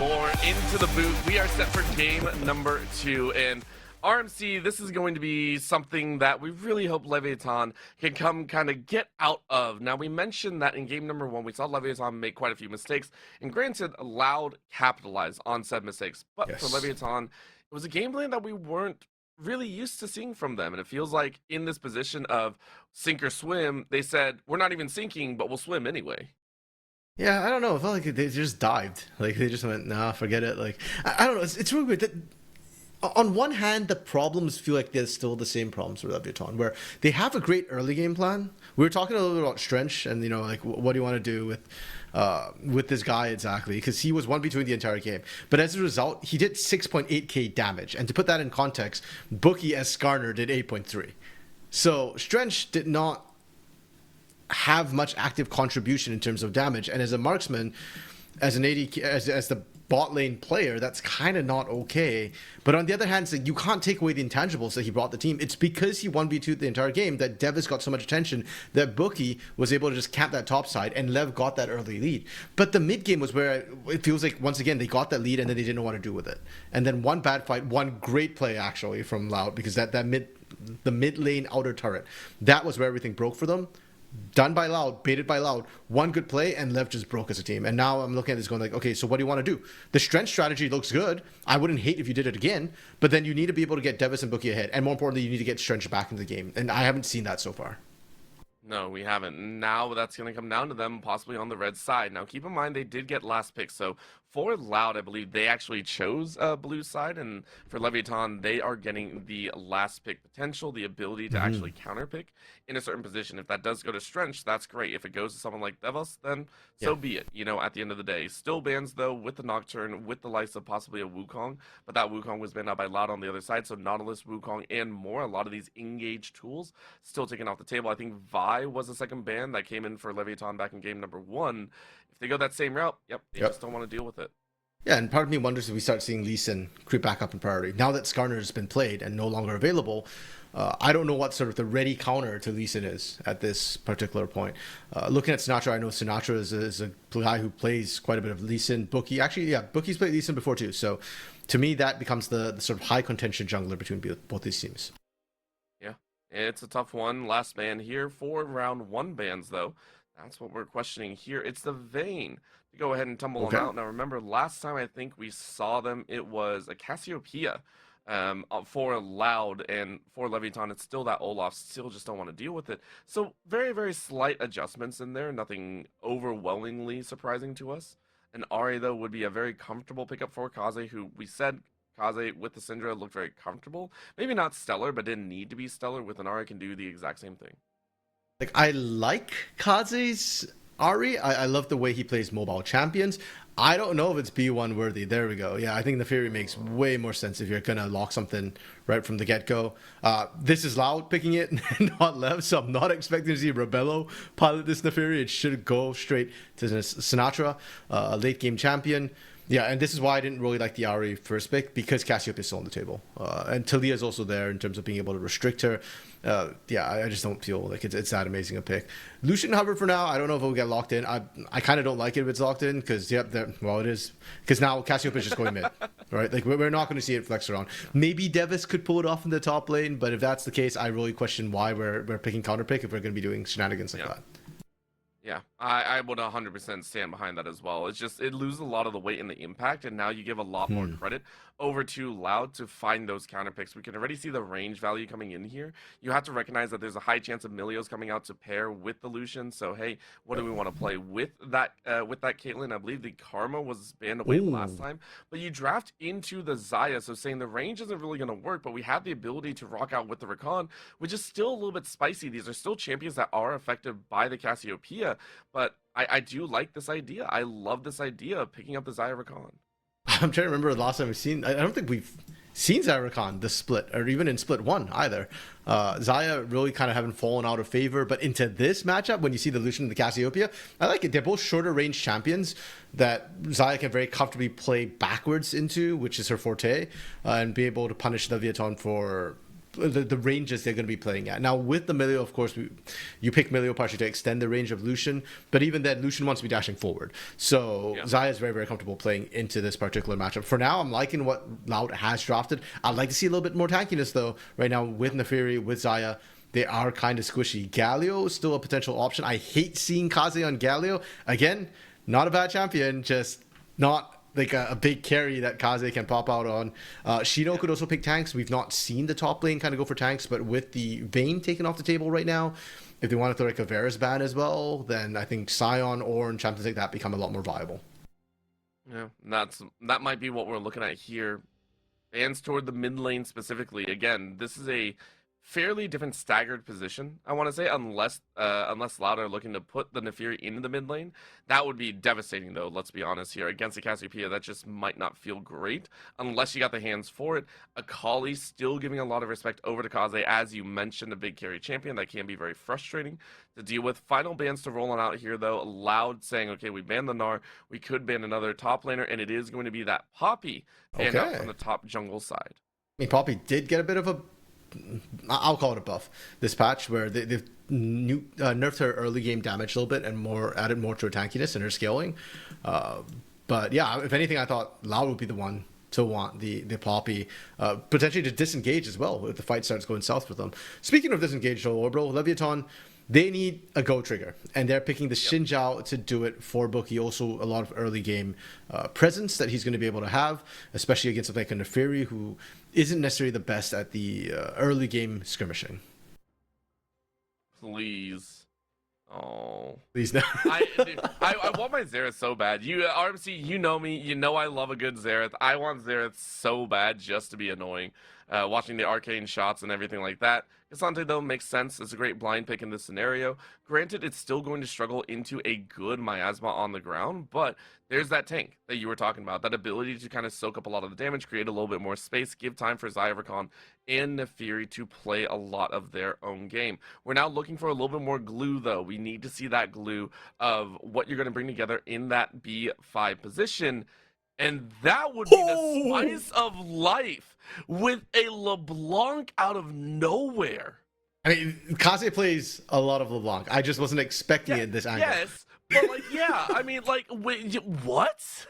more into the booth. We are set for game number 2, and RMC, this is going to be something that we really hope Leviathan can come kind of get out of. Now, we mentioned that in game number 1, we saw Leviathan make quite a few mistakes, and granted, Loud capitalize on said mistakes. But for Leviathan, it was a game plan that we weren't really used to seeing from them, and it feels like in this position of sink or swim, they said, we're not even sinking, but we'll swim anyway. Yeah, I don't know. It felt like they just dived. Like, they just went, nah, forget it. Like, I don't know. It's really weird that on one hand, the problems feel like they're still the same problems with Leviathan, where they have a great early game plan. We were talking a little bit about Strench and, you know, like, what do you want to do with this guy exactly? Because he was 1v2 the entire game. But as a result, he did 6.8k damage. And to put that in context, Bookie as Skarner did 8.3. So Strench did not have much active contribution in terms of damage, and as a marksman, as an AD, as the bot lane player, that's kind of not okay. But on the other hand, it's like you can't take away the intangibles that he brought the team. It's because he 1v2 the entire game that Devis got so much attention that Bookie was able to just camp that top side, and Lev got that early lead. But the mid game was where it feels like once again they got that lead and then they didn't know what to do with it. And then one bad fight, one great play actually from Loud, because the mid lane outer turret, that was where everything broke for them. Done by Loud, baited by Loud, one good play, and Lev just broke as a team. And now I'm looking at this going like, okay, so what do you want to do? The strength strategy looks good. I wouldn't hate if you did it again, but then you need to be able to get Devis and Bookie ahead. And more importantly, you need to get Strench back into the game. And I haven't seen that so far. No, we haven't. Now that's going to come down to them possibly on the red side. Now, keep in mind, they did get last pick. So for Loud, I believe they actually chose blue side. And for Leviathan, they are getting the last pick potential, the ability to actually counter pick in a certain position. If that does go to Strench, that's great. If it goes to someone like Devos, then so be it. You know, at the end of the day. Still bans, though, with the Nocturne, with the likes of possibly a Wukong. But that Wukong was banned out by Loud on the other side. So Nautilus, Wukong, and more. A lot of these engaged tools still taken off the table. I think Vi was the second ban that came in for Leviathan back in game number 1. If they go that same route, they just don't want to deal with it. Yeah, and part of me wonders if we start seeing Lee Sin creep back up in priority. Now that Skarner has been played and no longer available, I don't know what sort of the ready counter to Lee Sin is at this particular point. Looking at Sinatra, I know Sinatra is a guy who plays quite a bit of Lee Sin. Bookie, actually, yeah, Bookie's played Lee Sin before too. So to me, that becomes the sort of high contention jungler between both these teams. Yeah, it's a tough one. Last ban here for round 1 bans, though. That's what we're questioning here. It's the Vayne to go ahead and tumble them out. Now, remember, last time I think we saw them, it was a Cassiopeia for Loud, and for Leviathan, it's still that Olaf. Still just don't want to deal with it. So very, very slight adjustments in there. Nothing overwhelmingly surprising to us. And Ari, though, would be a very comfortable pickup for Kaze, who we said Kaze with the Syndra looked very comfortable. Maybe not stellar, but didn't need to be stellar. With an Ari, can do the exact same thing. Like, I like Kaze's Ari. I love the way he plays mobile champions. I don't know if it's B1 worthy. There we go. Yeah, I think the Fury makes way more sense if you're going to lock something right from the get-go. This is Loud picking it, not Lev, so I'm not expecting to see Rebello pilot this Neferi. It should go straight to Sinatra, late-game champion. Yeah, and this is why I didn't really like the Ari first pick, because Cassiopeia is still on the table. And Talia is also there in terms of being able to restrict her. Yeah, I just don't feel like it's that amazing a pick. Lucian, however, for now, I don't know if it will get locked in. I kind of don't like it if it's locked in, because, well, it is. Because now Cassiopeia is just going mid, right? Like, we're not going to see it flex around. Maybe Devis could pull it off in the top lane, but if that's the case, I really question why we're picking counter pick if we're going to be doing shenanigans like that. Yeah, I would 100% stand behind that as well. It's just, it loses a lot of the weight and the impact, and now you give a lot more credit over to Loud to find those counter picks. We can already see the range value coming in here. You have to recognize that there's a high chance of Milios coming out to pair with the Lucian. So, hey, what do we want to play with that Caitlyn? I believe the Karma was banned away last time. But you draft into the Xayah, so saying the range isn't really going to work, but we have the ability to rock out with the Rakan, which is still a little bit spicy. These are still champions that are affected by the Cassiopeia, but I do like this idea. I love this idea of picking up the Xayah Rakan. I'm trying to remember the last time we've seen. I don't think we've seen Xayah Rakan this split, or even in split 1 either. Xayah really kind of haven't fallen out of favor, but into this matchup, when you see the Lucian and the Cassiopeia, I like it. They're both shorter range champions that Xayah can very comfortably play backwards into, which is her forte, and be able to punish Leviathan for the ranges they're going to be playing at. Now with the Milio, of course, you pick Milio partially to extend the range of Lucian, but even then, Lucian wants to be dashing forward. So Xayah is very, very comfortable playing into this particular matchup. For now, I'm liking what Loud has drafted. I'd like to see a little bit more tankiness though. Right now with Naafiri, with Xayah, they are kind of squishy. Galio is still a potential option. I hate seeing Kaze on Galio. Again, not a bad champion, just not like a big carry that Kaze can pop out on. Shino could also pick tanks. We've not seen the top lane kind of go for tanks, but with the Vayne taken off the table right now, if they want to throw like a Varus ban as well, then I think Sion, Ornn, champions like that become a lot more viable. Yeah, that might be what we're looking at here. Bans toward the mid lane specifically. Again, this is a fairly different staggered position, I want to say, unless Loud are looking to put the Naafiri into the mid lane. That would be devastating, though, let's be honest here. Against a Cassiopeia, that just might not feel great, unless you got the hands for it. Akali still giving a lot of respect over to Kaze, as you mentioned, a big carry champion. That can be very frustrating to deal with. Final bans to roll on out here, though. Loud saying, okay, we banned the Gnar, we could ban another top laner, and it is going to be that Poppy banned out from the top jungle side. I mean, Poppy did get a bit of a, I'll call it a buff this patch, where they've nerfed her early game damage a little bit and added more to her tankiness and her scaling. But yeah, if anything, I thought Loud would be the one to want the Poppy, potentially to disengage as well if the fight starts going south with them. Speaking of disengage, Orbital, Leviathan, they need a go trigger, and they're picking the Xin Zhao to do it for Bookie. Also, a lot of early game presence that he's going to be able to have, especially against something like a Naafiri, who isn't necessarily the best at the early game skirmishing. Please. Oh. Please no. I want my Xerath so bad. RMC, you know me. You know I love a good Xerath. I want Xerath so bad just to be annoying. Watching the arcane shots and everything like that. K'Sante, though, makes sense. It's a great blind pick in this scenario. Granted, it's still going to struggle into a good miasma on the ground, but there's that tank that you were talking about. That ability to kind of soak up a lot of the damage, create a little bit more space, give time for Xayah and Naafiri to play a lot of their own game. We're now looking for a little bit more glue, though. We need to see that glue of what you're going to bring together in that B5 position. And that would be the spice of life with a LeBlanc out of nowhere. I mean, Kaze plays a lot of LeBlanc. I just wasn't expecting it this angle. Yes, but like, yeah, I mean, like, wait, what?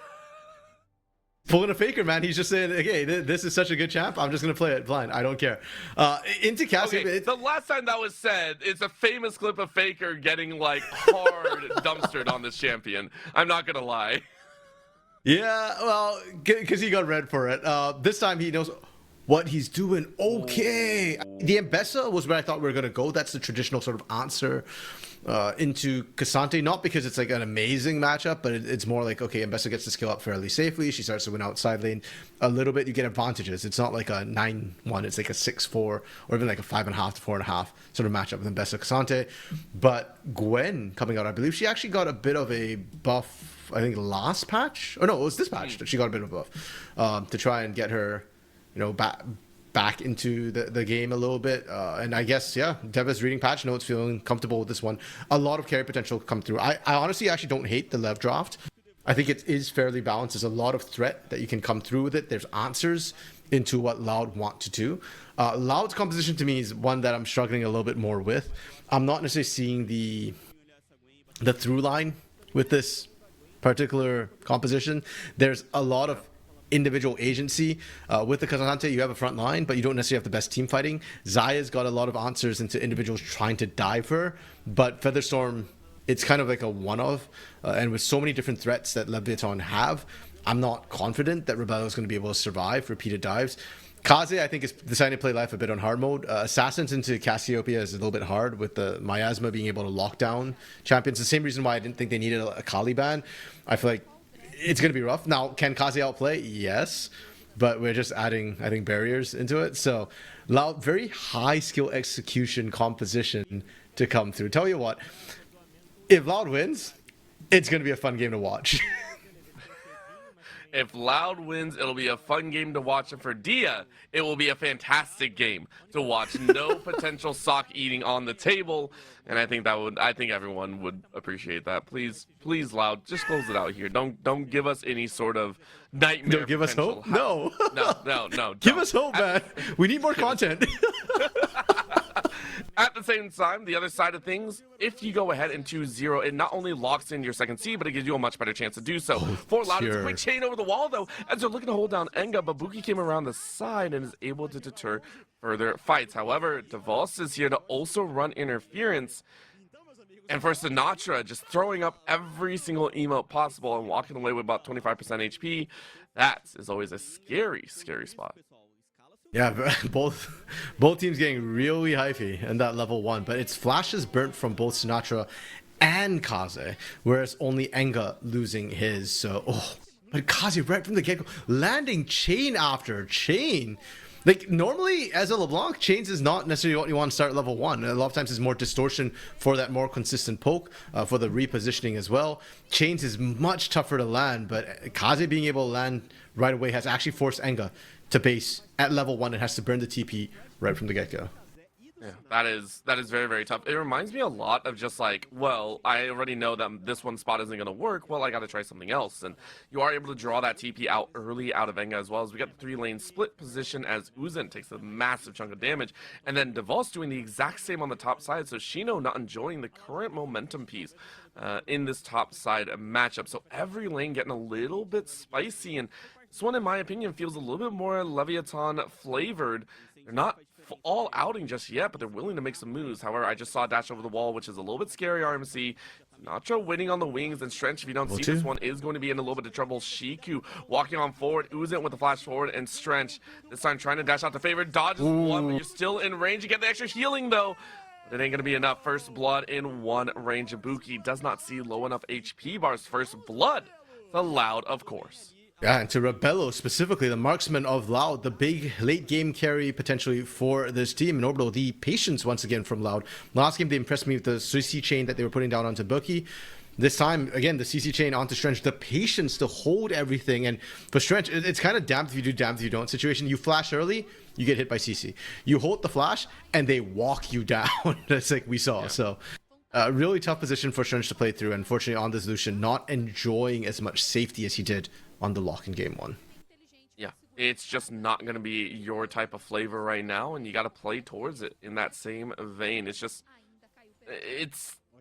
Pulling a faker, man. He's just saying, okay, this is such a good champ. I'm just going to play it blind. I don't care. Into Cassie. Okay, the last time that was said, it's a famous clip of Faker getting, like, hard dumpstered on this champion. I'm not going to lie. Yeah, well, because he got red for it. This time he knows what he's doing. Okay. The Mbessa was where I thought we were going to go. That's the traditional sort of answer into K'Sante. Not because it's like an amazing matchup, but it's more like, okay, Mbessa gets to scale up fairly safely. She starts to win outside lane a little bit. You get advantages. It's not like a 9-1. It's like a 6-4 or even like a 5.5 to 4.5 sort of matchup with Mbessa K'Sante. But Gwen coming out, I believe she actually got a bit of a buff, I think last patch, or no, it was this patch that she got a bit of a buff to try and get her, back into the game a little bit. And I guess, yeah, Deva's reading patch notes, feeling comfortable with this one. A lot of carry potential come through. I honestly actually don't hate the Lev draft. I think it is fairly balanced. There's a lot of threat that you can come through with it. There's answers into what Loud want to do. Loud's composition to me is one that I'm struggling a little bit more with. I'm not necessarily seeing the through line with this particular composition. There's a lot of individual agency with the K'Sante. You have a front line, but you don't necessarily have the best team fighting. Xayah's got a lot of answers into individuals trying to dive her, but Featherstorm, it's kind of like a one-off, and with so many different threats that Leviathan have, I'm not confident that Rebello is going to be able to survive repeated dives. Kaze, I think, is deciding to play life a bit on hard mode. Assassins into Cassiopeia is a little bit hard with the Miasma being able to lock down champions. The same reason why I didn't think they needed a Kali ban. I feel like it's going to be rough. Now, can Kaze outplay? Yes. But we're just adding, I think, barriers into it. So, Loud, very high skill execution composition to come through. Tell you what, if Loud wins, it's going to be a fun game to watch. If Loud wins, it'll be a fun game to watch, and for Dia, it will be a fantastic game to watch. No potential sock eating on the table, and I think everyone would appreciate that. Please, Loud, just close it out here. Don't give us any sort of nightmare. Don't give us hope. No. No. Give us hope, man. We need more content. At the same time, the other side of things, if you go ahead and choose 0, it not only locks in your second C, but it gives you a much better chance to do so. For Loud, it's a quick chain over the wall, though, as they're looking to hold down Enga, but Buki came around the side and is able to deter further fights. However, DeVos is here to also run interference. And for Sinatra, just throwing up every single emote possible and walking away with about 25% HP, that is always a scary, scary spot. Yeah, both teams getting really hypey in that level 1, but it's flashes burnt from both Sinatra and Kaze, whereas only Enga losing his. So, but Kaze right from the get-go, landing chain after chain. Like, normally, as a LeBlanc, chains is not necessarily what you want to start at level 1. A lot of times it's more distortion for that more consistent poke, for the repositioning as well. Chains is much tougher to land, but Kaze being able to land right away has actually forced Enga to base at level 1 and has to burn the TP right from the get-go. Yeah, that is very, very tough. It reminds me a lot of just like, well, I already know that this one spot isn't going to work. Well, I got to try something else. And you are able to draw that TP out early out of Enga, as well as we got the 3-lane split position as Uzen takes a massive chunk of damage. And then DeVos doing the exact same on the top side. So Shino not enjoying the current momentum piece in this top side matchup. So every lane getting a little bit spicy. And this one, in my opinion, feels a little bit more Leviathan flavored. They're not all outing just yet, but they're willing to make some moves. However, I just saw a dash over the wall, which is a little bit scary, RMC. Nacho winning on the wings, and Strench, if you don't see this one, is going to be in a little bit of trouble. Shiku walking on forward, Uzent with the flash forward, and Strench this time trying to dash out to favor. Dodges one, but you're still in range. You get the extra healing, though. But it ain't going to be enough. First blood in one range. Ibuki does not see low enough HP bars. First blood. The Loud, of course. Yeah, and to Rebello specifically, the marksman of Loud, the big late game carry potentially for this team. And Orbital, the patience once again from Loud. Last game, they impressed me with the CC chain that they were putting down onto Buki. This time, again, the CC chain onto Strench, the patience to hold everything. And for Strench, it's kind of damned if you do, damned if you don't situation. You flash early, you get hit by CC. You hold the flash, and they walk you down. That's like we saw. Yeah. So, really tough position for Strench to play through. Unfortunately, on this Lucian, not enjoying as much safety as he did on the lock in game 1. Yeah, it's just not going to be your type of flavor right now, and you got to play towards it in that same vein.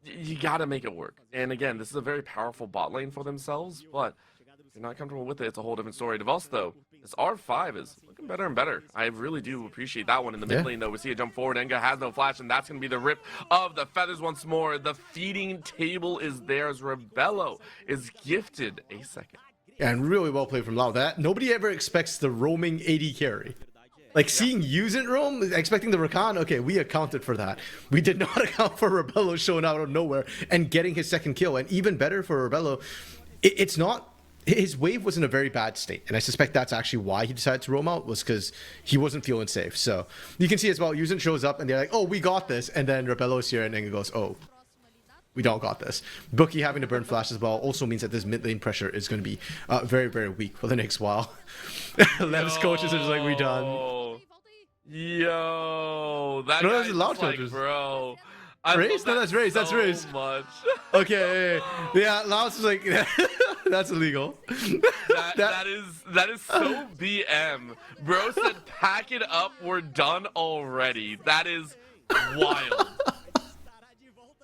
You got to make it work. And again, this is a very powerful bot lane for themselves, but if you're not comfortable with it, it's a whole different story. DeVos, though, this R5 is looking better and better. I really do appreciate that one. In the mid lane, though, we see a jump forward. Enga has no flash, and that's going to be the rip of the feathers once more. The feeding table is there as Rebello is gifted a second. And really well played from Loud. That nobody ever expects the roaming AD carry. Like seeing Uzent roam, expecting the Rakan, okay, we accounted for that. We did not account for Rebello showing out of nowhere and getting his second kill. And even better for Rebello, it's not, his wave was in a very bad state. And I suspect that's actually why he decided to roam out, was because he wasn't feeling safe. So you can see as well, Uzent shows up and they're like, oh, we got this. And then Rebello's here and then goes, oh, we don't got this. Buki having to burn flash as well also means that this mid lane pressure is going to be very, very weak for the next while. Lev's coaches are just like, we done. Yo, that no, guy's that's Loud like, coaches. bro. Race? No, that's Race. That's Race. Much. Okay. Yeah, Loud's is like, that's illegal. That is so BM. Bro said, pack it up. We're done already. That is wild.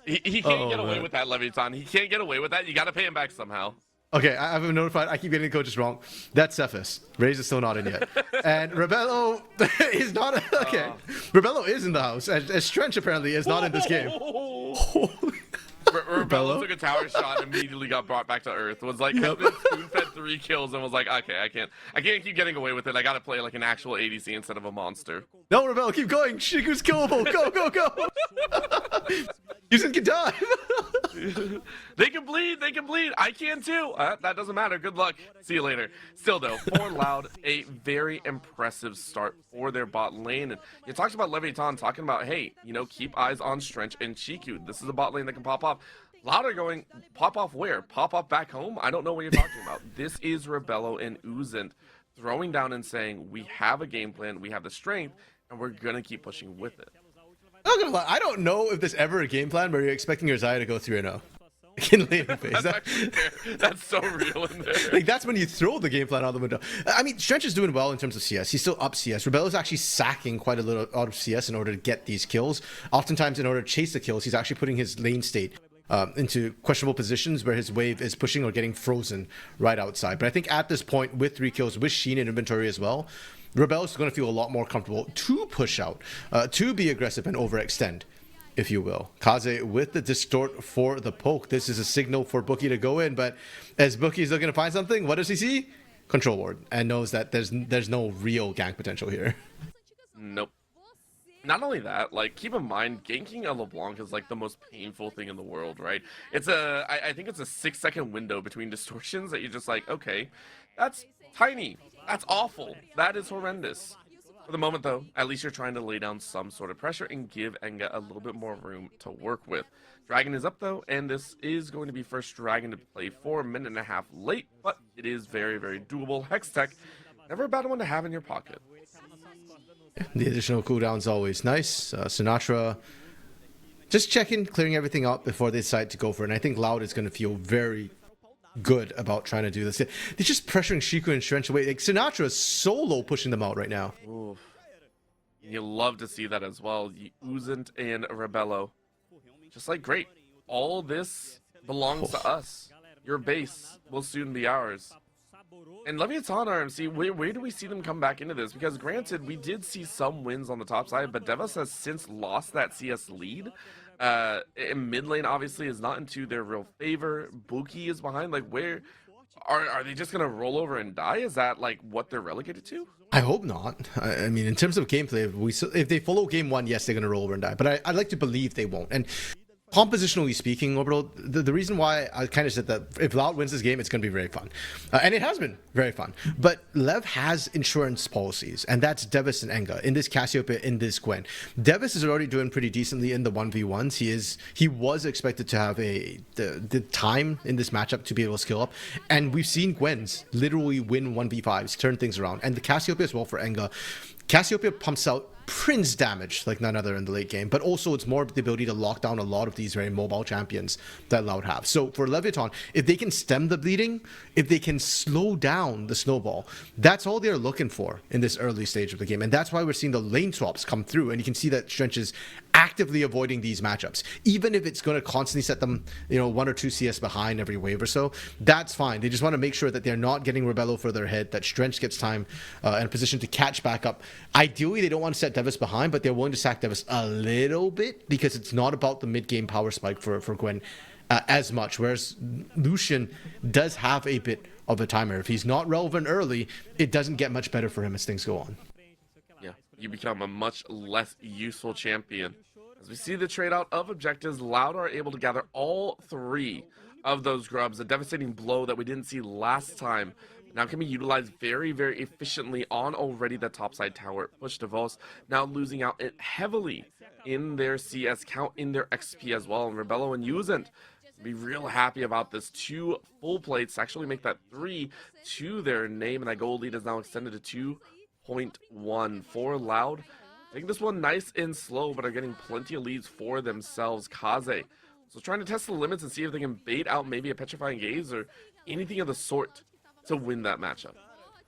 He can't get away with that, Leviathan. He can't get away with that. You got to pay him back somehow. Okay, I've been notified. I keep getting the coaches wrong. That's Cephas. Raze is still not in yet. And Rebello is not. Okay. Rebello is in the house. As Strench apparently is not in this game. Rebello took a tower shot and immediately got brought back to Earth. Was like, spoon-fed 3 kills and was like, okay, I can't keep getting away with it. I got to play like an actual ADC instead of a monster. No, Rebello, keep going. Shiku's killable. Go, go, go. Uzent can die. They can bleed. I can too. That doesn't matter. Good luck. See you later. Still though, for Loud, a very impressive start for their bot lane. And you talked about Leviathan talking about, hey, keep eyes on Strench and Chiku. This is a bot lane that can pop off. Loud are going, pop off where? Pop off back home? I don't know what you're talking about. This is Rebello and Uzent throwing down and saying, we have a game plan, we have the strength, and we're going to keep pushing with it. Not gonna lie, I don't know if there's ever a game plan where you're expecting your Xayah to go 3-0 in later phase. That's actually fair. That's so real in there. Like, that's when you throw the game plan out the window. I mean, Strench is doing well in terms of CS. He's still up CS. Rebello's actually sacking quite a little out of CS in order to get these kills. Oftentimes, in order to chase the kills, he's actually putting his lane state into questionable positions where his wave is pushing or getting frozen right outside. But I think at this point, with 3 kills, with Sheen in inventory as well, Rebello's going to feel a lot more comfortable to push out, to be aggressive and overextend, if you will. Kaze with the distort for the poke. This is a signal for Bookie to go in, but as Bookie's looking to find something, what does he see? Control ward, and knows that there's no real gank potential here. Nope. Not only that, like, keep in mind, ganking a LeBlanc is like the most painful thing in the world, right? It's I think it's a 6-second window between distortions that you're just like, okay, that's tiny. That's awful. That is horrendous. For the moment, though, at least you're trying to lay down some sort of pressure and give Enga a little bit more room to work with. Dragon is up, though, and this is going to be first Dragon to play for a minute and a half late, but it is very, very doable. Hextech, never a bad one to have in your pocket. The additional cooldown's always nice. Sinatra just checking, clearing everything up before they decide to go for it. And I think Loud is going to feel very good about trying to do this. They're just pressuring Shiku and Strench away. Like, Sinatra is solo pushing them out right now. Oof. You love to see that as well. Uzent and Rebello. Just like, great. All this belongs to us. Your base will soon be ours. And Leviathan RMC, where do we see them come back into this? Because granted, we did see some wins on the top side, but Devas has since lost that CS lead. In mid lane, obviously, is not into their real favor. Buki is behind. Like, where are they just gonna roll over and die? Is that like what they're relegated to? I hope not. I mean, in terms of gameplay, if they follow game 1, yes, they're gonna roll over and die. But I'd like to believe they won't. And compositionally speaking, Orbital, the reason why I kind of said that if Loud wins this game, it's going to be very fun. And it has been very fun. But Lev has insurance policies, and that's Devis and Enga, in this Cassiopeia, in this Gwen. Devis is already doing pretty decently in the 1v1s. He was expected to have the time in this matchup to be able to skill up. And we've seen Gwens literally win 1v5s, turn things around. And the Cassiopeia as well for Enga. Cassiopeia pumps out Prince damage like none other in the late game, but also it's more the ability to lock down a lot of these very mobile champions that Loud have. So for Leviathan, if they can stem the bleeding, if they can slow down the snowball, that's all they're looking for in this early stage of the game. And that's why we're seeing the lane swaps come through, and you can see that Strench is actively avoiding these matchups. Even if it's going to constantly set them, 1 or 2 CS behind every wave or so, that's fine. They just want to make sure that they're not getting Rebello further ahead, that Strench gets time and position to catch back up. Ideally, they don't want to set Devis behind, but they're willing to sack Devis a little bit because it's not about the mid-game power spike for Gwen as much, whereas Lucian does have a bit of a timer. If he's not relevant early, it doesn't get much better for him as things go on. Yeah, you become a much less useful champion. As we see the trade out of objectives, Loud are able to gather all 3 of those grubs. A devastating blow that we didn't see last time now can be utilized very, very efficiently on already the topside tower. Push Devos now losing out heavily in their CS count, in their XP as well. And Rebello and Uzent be real happy about this. 2 full plates to actually make that 3 to their name. And that gold lead is now extended to 2.1 for Loud. Taking this one nice and slow, but are getting plenty of leads for themselves. Kaze, so trying to test the limits and see if they can bait out maybe a Petrifying Gaze or anything of the sort to win that matchup.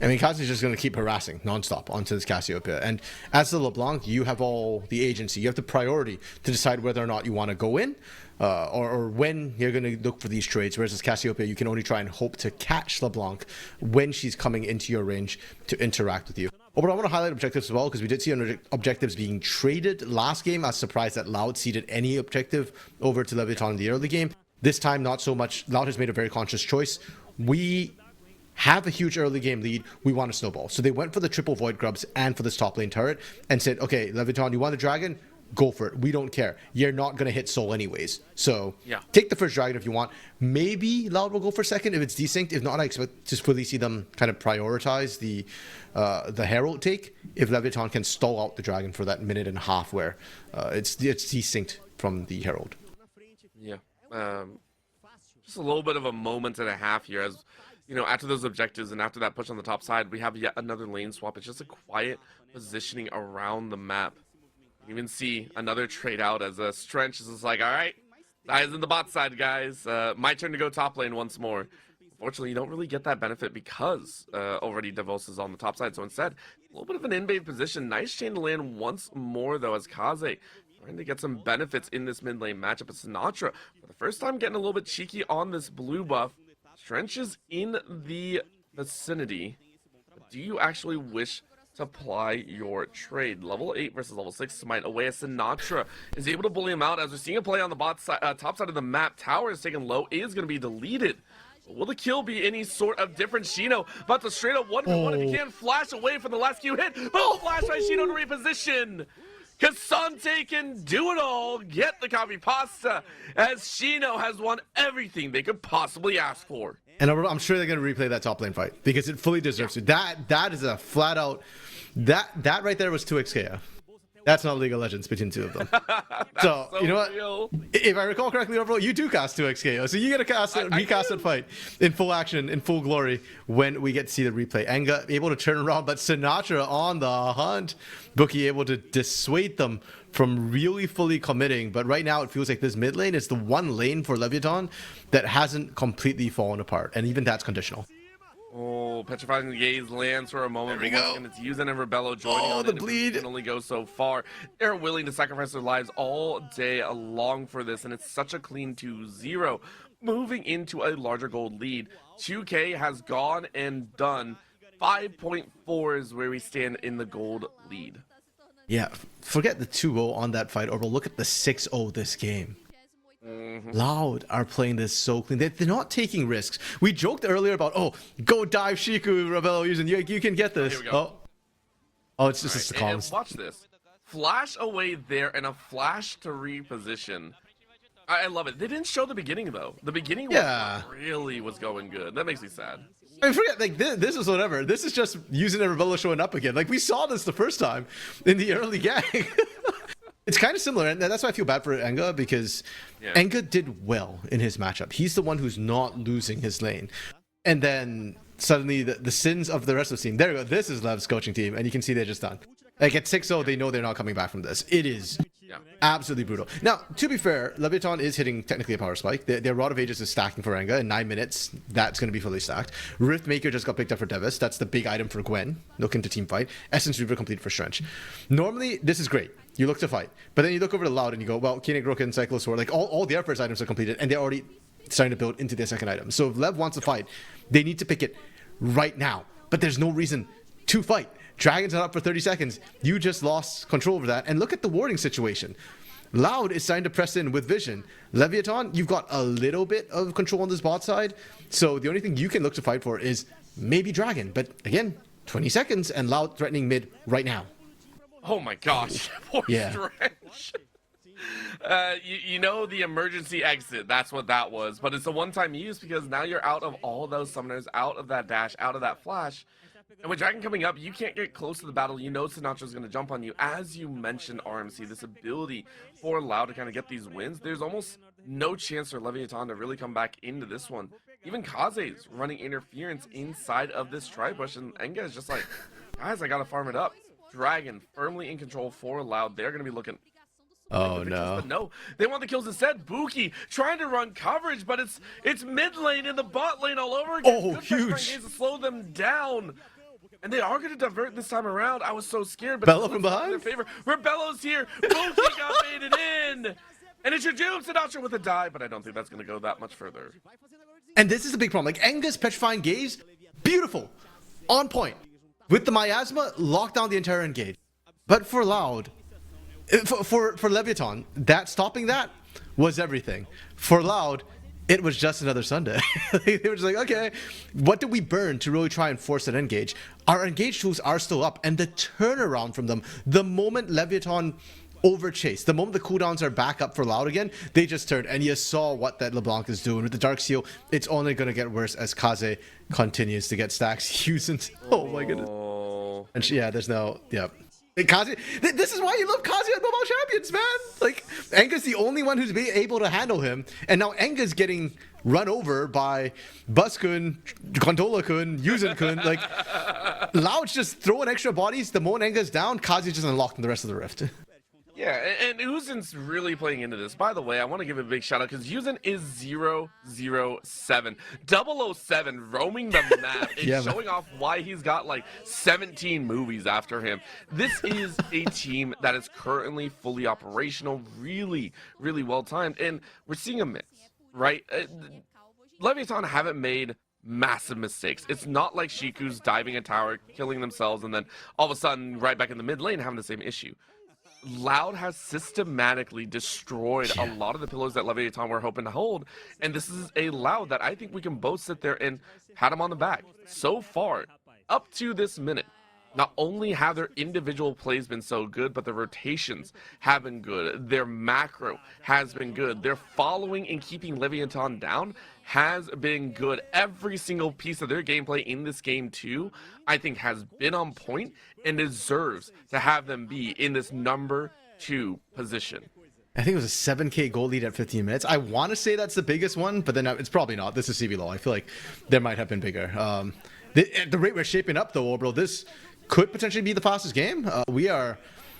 I mean, Kaze is just going to keep harassing nonstop onto this Cassiopeia. And as the LeBlanc, you have all the agency. You have the priority to decide whether or not you want to go in or when you're going to look for these trades. Whereas as Cassiopeia, you can only try and hope to catch LeBlanc when she's coming into your range to interact with you. But I want to highlight objectives as well, because we did see objectives being traded last game. I was surprised that Loud ceded any objective over to Leviathan in the early game. This time, not so much. Loud has made a very conscious choice. We have a huge early game lead. We want a snowball. So they went for the triple void grubs and for this top lane turret and said, okay, Leviathan, you want the dragon? Go for it. We don't care. You're not going to hit soul anyways. So yeah, take the first dragon if you want. Maybe Loud will go for second if it's desynced. If not, I expect to fully see them kind of prioritize the Herald take if Leviathan can stall out the dragon for that minute and a half where it's desynced from the Herald. Yeah. just a little bit of a moment and a half here as, you know, after those objectives and after that push on the top side, we have yet another lane swap. It's just a quiet positioning around the map. You even see another trade out as Strench is just like, all right, eyes in the bot side, guys. My turn to go top lane once more. Unfortunately, you don't really get that benefit because already Davos is on the top side. So instead, a little bit of an in-bait position. Nice chain to land once more, though, as Kaze trying to get some benefits in this mid lane matchup. But Sinatra, for the first time, getting a little bit cheeky on this blue buff. Strench is in the vicinity. But do you actually wish to apply your trade? Level 8 versus level 6 Smite away as Sinatra is able to bully him out as we're seeing a play on the bot side, top side of the map. Tower is taken low, is going to be deleted. Will the kill be any sort of different? Shino about to straight up 1v1 if he can flash away from the last Q hit. Oh, flash by Shino to reposition. Kasante can do it all. Get the copy pasta as Shino has won everything they could possibly ask for. And I'm sure they're going to replay that top lane fight because it fully deserves it. That is a flat out, that right there was 2xk. That's not League of Legends between two of them. so you know what? Real. If I recall correctly, overall, you do cast 2xk. So you get to recast that fight in full action, in full glory when we get to see the replay. Enga able to turn around, but Sinatra on the hunt. Bookie able to dissuade them from really fully committing. But right now, it feels like this mid lane is the one lane for Leviathan that hasn't completely fallen apart. And even that's conditional. Oh, Petrifying Gaze lands for a moment. There we go. And it's Yuzen and Rebello joining on the it. bleed. It can only go so far. They're willing to sacrifice their lives all day long for this, and it's such a clean 2-0. Moving into a larger gold lead. 2K has gone and done. 5.4 is where we stand in the gold lead. Yeah, forget the 2-0 on that fight, or look at the 6-0 this game. Loud are playing this so clean. They're not taking risks. We joked earlier about, oh, go dive Shiku, Rebello using you can get this. Here we go. Oh, it's just the comms. Watch this. Flash away there and a flash to reposition. I love it. They didn't show the beginning though. The beginning really was going good. That makes me sad. I mean, forget, like, this is whatever. This is just using Rebello showing up again. Like, we saw this the first time in the early gang. It's kind of similar, and that's why I feel bad for Enga, because Enga did well in his matchup. He's the one who's not losing his lane. And then suddenly the sins of the rest of the team. There we go. This is Lev's coaching team, and you can see they're just done. Like, at 6-0, they know they're not coming back from this. It is absolutely brutal. Now, to be fair, Leviathan is hitting technically a power spike. Their Rod of Ages is stacking for Enga. In 9 minutes, that's going to be fully stacked. Riftmaker just got picked up for Devis. That's the big item for Gwen. Look into team fight. Essence Reaver complete for Strench. Normally, this is great. You look to fight. But then you look over to Loud and you go, well, Kinetic Roken, Cyclosaur, like all their first items are completed, and they're already starting to build into their second item. So if Lev wants to fight, they need to pick it right now. But there's no reason to fight. Dragon's not up for 30 seconds. You just lost control over that. And look at the warding situation. Loud is starting to press in with Vision. Leviathan, you've got a little bit of control on this bot side. So the only thing you can look to fight for is maybe Dragon. But again, 20 seconds and Loud threatening mid right now. Oh my gosh. Poor Stretch. You know, the emergency exit, that's what that was. But it's a one-time use because now you're out of all those summoners, out of that dash, out of that flash. And with Dragon coming up, you can't get close to the battle. You know Sinatra's going to jump on you. As you mentioned, RMC, this ability for Loud to kind of get these wins, there's almost no chance for Leviathan to really come back into this one. Even Kaze's running interference inside of this tri-push, and Enga is just like, guys, I got to farm it up. Dragon firmly in control for Loud. They're going to be looking... Oh no. But no, they want the kills instead. Buki trying to run coverage, but it's mid lane and the bot lane all over again. Oh, huge. To slow them down. And they are going to divert this time around. I was so scared. But Bella from behind? In their favor. Rebello's here. Buki got baited in. And it's your doom, Sinatra with a die, but I don't think that's going to go that much further. And this is the big problem. Like, Enga's Petrifying Gaze, beautiful. On point. With the Miasma, lock down the entire engage. But for Loud... For Leviathan, stopping that was everything. For Loud, it was just another Sunday. They were just like, okay, what did we burn to really try and force an engage? Our engage tools are still up, and the turnaround from them, the moment Leviathan overchased, the moment the cooldowns are back up for Loud again, they just turned, and you saw what that LeBlanc is doing. With the Dark Seal, it's only going to get worse as Kaze continues to get stacks. Houston, oh my goodness. And there's no, Kazi, this is why you love Kazi at Mobile Champions, man. Like, Enga's the only one who's being able to handle him, and now Enga's getting run over by Bus-kun, Gondola-kun, Yuzin-kun. Like, Loud's just throwing extra bodies. The moment Enga's down, Kazi's just unlocked in the rest of the rift. Yeah, and Uzin's really playing into this. By the way, I want to give a big shout out because Uzin is 007. 007 roaming the map and Yeah, showing off why he's got like 17 movies after him. This is a team that is currently fully operational, really, really well timed, and we're seeing a mix, right? Leviathan haven't made massive mistakes. It's not like Shiku's diving a tower, killing themselves, and then all of a sudden, right back in the mid lane, having the same issue. Loud has systematically destroyed a lot of the pillars that Leviathan were hoping to hold, and this is a Loud that I think we can both sit there and pat him on the back. So far, up to this minute, not only have their individual plays been so good, but their rotations have been good. Their macro has been good. Their following and keeping Leviathan down has been good. Every single piece of their gameplay in this game too, I think has been on point and deserves to have them be in this number 2 position. I think it was a 7k goal lead at 15 minutes. I want to say that's the biggest one, but then it's probably not. This is CBLOL. I feel like there might have been bigger. The rate we're shaping up though, Orbital, this could potentially be the fastest game. We are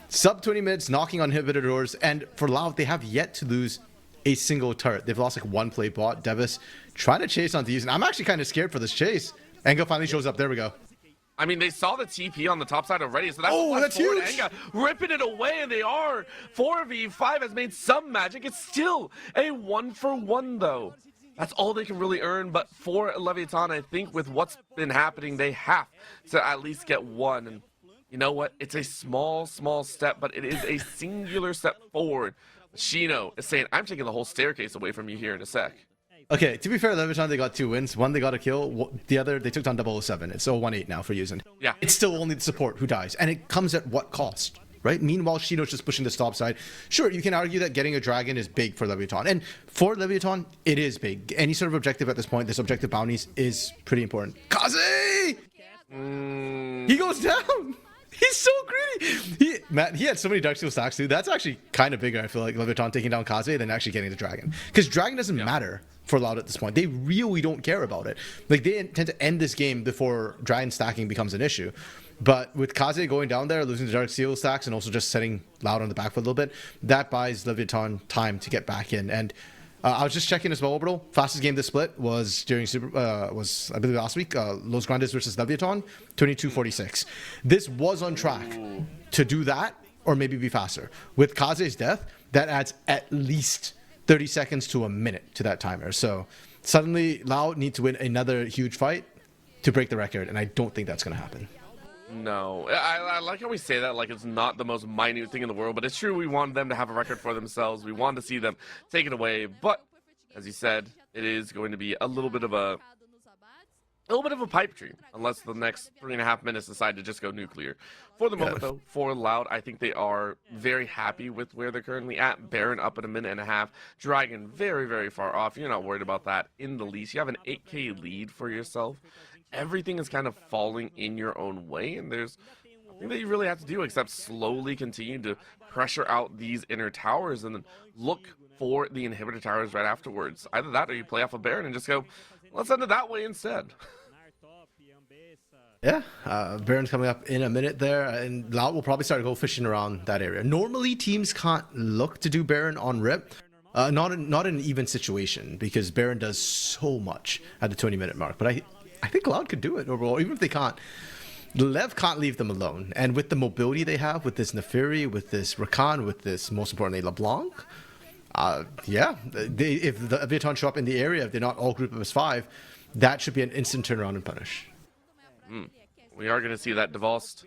sub 20 minutes knocking on inhibitor doors, and for Loud, they have yet to lose a single turret. They've lost like one play bot. Devis trying to chase onto Yuzin. I'm actually kind of scared for this chase. Enga finally shows up. There we go. I mean, they saw the TP on the top side already, so that's that's huge. Enga ripping it away, and they are. 4v5 has made some magic. It's still a 1-for-1 though. That's all they can really earn, but for Leviathan, I think with what's been happening, they have to at least get one. And you know what? It's a small step, but it is a singular step forward. Shino is saying, I'm taking the whole staircase away from you here in a sec. Okay, to be fair, Leviathan, they got 2 wins. One, they got a kill. The other, they took down 007. It's 0-1-8 now for Yuzin. Yeah. It's still only the support who dies, and it comes at what cost, right? Meanwhile, Shino's just pushing the stop side. Sure, you can argue that getting a dragon is big for Leviathan, and for Leviathan, it is big. Any sort of objective at this point, this objective bounties is pretty important. Kaze! He goes down! He's so greedy. He had so many Dark Steel stacks too. That's actually kind of bigger, I feel like, Leviathan taking down Kaze than actually getting the dragon. Because dragon doesn't matter for Loud at this point. They really don't care about it. Like, they tend to end this game before dragon stacking becomes an issue. But with Kaze going down there, losing the Dark Steel stacks, and also just setting Loud on the back foot a little bit, that buys Leviathan time to get back in. And I was just checking as well, Orbital. Fastest game this split was during was I believe last week. Los Grandes versus Leviathan, 22:46. This was on track to do that, or maybe be faster. With Kaze's death, that adds at least 30 seconds to a minute to that timer. So suddenly, Loud need to win another huge fight to break the record, and I don't think that's going to happen. No, I like how we say that like it's not the most minute thing in the world, but it's true. We want them to have a record for themselves. We want to see them take it away, but as you said, it is going to be a little bit of a pipe dream, unless the next 3.5 minutes decide to just go nuclear. For the moment, though, for Loud, I think they are very happy with where they're currently at. Baron up in 1.5 minutes. Dragon very, very far off. You're not worried about that in the least. You have an 8k lead for yourself. Everything is kind of falling in your own way, and there's nothing that you really have to do except slowly continue to pressure out these inner towers and then look for the inhibitor towers right afterwards. Either that or you play off a Baron and just go, let's end it that way instead. Yeah, Baron's coming up in a minute there, and Loud will probably start to go fishing around that area. Normally, teams can't look to do Baron on rip. Not in an even situation, because Baron does so much at the 20-minute mark, but I think Loud could do it overall, even if they can't. Lev can't leave them alone. And with the mobility they have, with this Neferi, with this Rakan, with this, most importantly, LeBlanc, if the Leviathan show up in the area, if they're not all grouped up as 5, that should be an instant turnaround and punish. We are going to see that Devalst.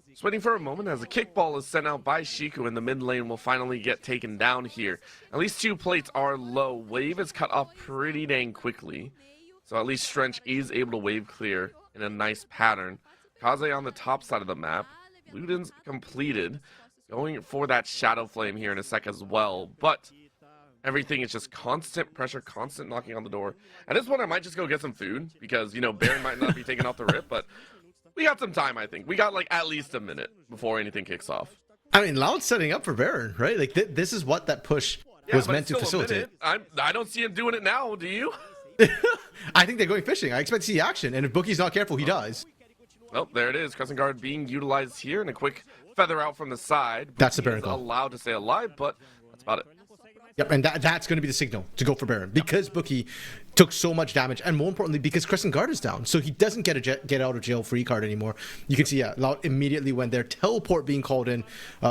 Just waiting for a moment as a kickball is sent out by Shiku, and the mid lane will finally get taken down here. At least 2 plates are low. Wave is cut off pretty dang quickly. So at least Strench is able to wave clear in a nice pattern. Kaze on the top side of the map. Luden's completed. Going for that Shadow Flame here in a sec as well. But everything is just constant pressure, constant knocking on the door. At this point, I might just go get some food because, you know, Baron might not be taken off the rip, but we got some time, I think. We got like at least a minute before anything kicks off. I mean, Loud's setting up for Baron, right? Like this is what that push was meant to facilitate. I don't see him doing it now, do you? I think they're going fishing. I expect to see action, and if Bookie's not careful, he dies. Well, there it is. Crescent Guard being utilized here, and a quick feather out from the side. That's the Baron call. Allowed to stay alive, but that's about it. Yep, and that's going to be the signal to go for Baron because Bookie took so much damage, and more importantly, because Crescent Guard is down, so he doesn't get a get out of jail free card anymore. You can see, yeah, Loud immediately when their teleport being called in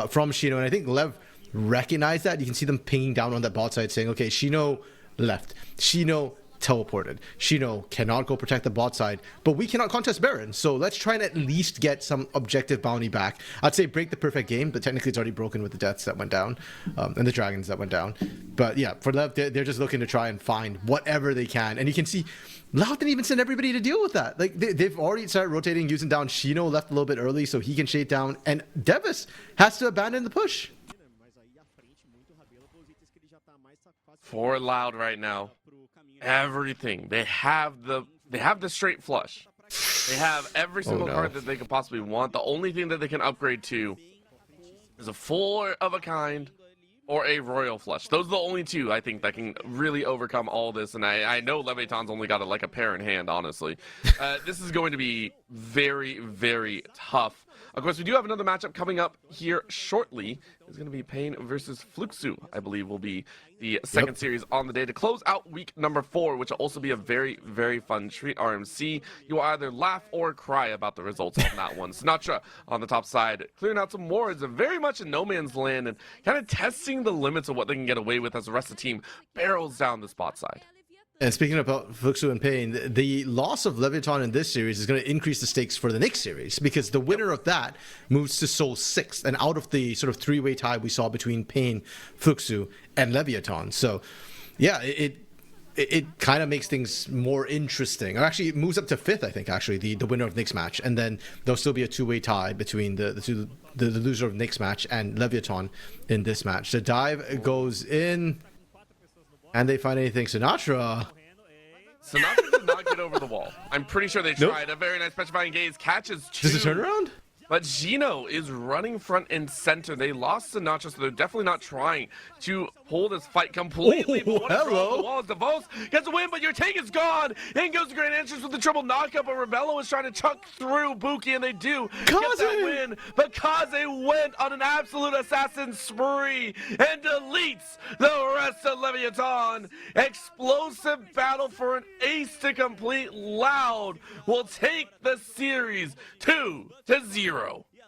from Shino, and I think Lev recognized that. You can see them pinging down on that bot side saying, okay, Shino left, Shino teleported, Shino cannot go protect the bot side, but we cannot contest Baron, so let's try and at least get some objective bounty back. I'd say break the perfect game, but technically it's already broken with the deaths that went down and the dragons that went down. But yeah, for Lev, they're just looking to try and find whatever they can, and you can see Loud didn't even send everybody to deal with that. Like they've already started rotating, using down. Shino left a little bit early so he can shade down, and Devis has to abandon the push. For Loud right now, everything they have the straight flush. They have every single card that they could possibly want. The only thing that they can upgrade to is a 4 of a kind or a royal flush. Those are the only two I think that can really overcome all this. And I know Leviaton's only got like a pair in hand, honestly. This is going to be very, very tough. Of course, we do have another matchup coming up here shortly. It's going to be Pain versus Fluxu, I believe, will be the second series on the day to close out week number 4, which will also be a very, very fun treat. RMC, you will either laugh or cry about the results on that one. Sinatra on the top side, clearing out some wards, very much in no man's land, and kind of testing the limits of what they can get away with as the rest of the team barrels down the spot side. And speaking about Fluxu and Pain, the loss of Leviathan in this series is going to increase the stakes for the next series because the winner of that moves to Seoul 6th and out of the sort of three-way tie we saw between Pain, Fluxu, and Leviathan. So, yeah, it kind of makes things more interesting. Or actually, it moves up to 5th, I think, actually, the winner of next match. And then there'll still be a two-way tie between the loser of next match and Leviathan in this match. The dive goes in. And they find anything. Sinatra did not get over the wall. I'm pretty sure they tried. A very nice petrifying gaze catches 2. Does it turn around? But Gino is running front and center. They lost Sinatra, so they're definitely not trying to pull this fight completely. Oh, hello. The wall. DeVos gets a win, but your take is gone. In goes the Grand Entrance with the triple knockup, but Rebello is trying to chuck through Buki, and they do get that win. But Kaze went on an absolute assassin spree and deletes the rest of Leviathan. Explosive battle for an ace to complete. Loud will take the series 2-0.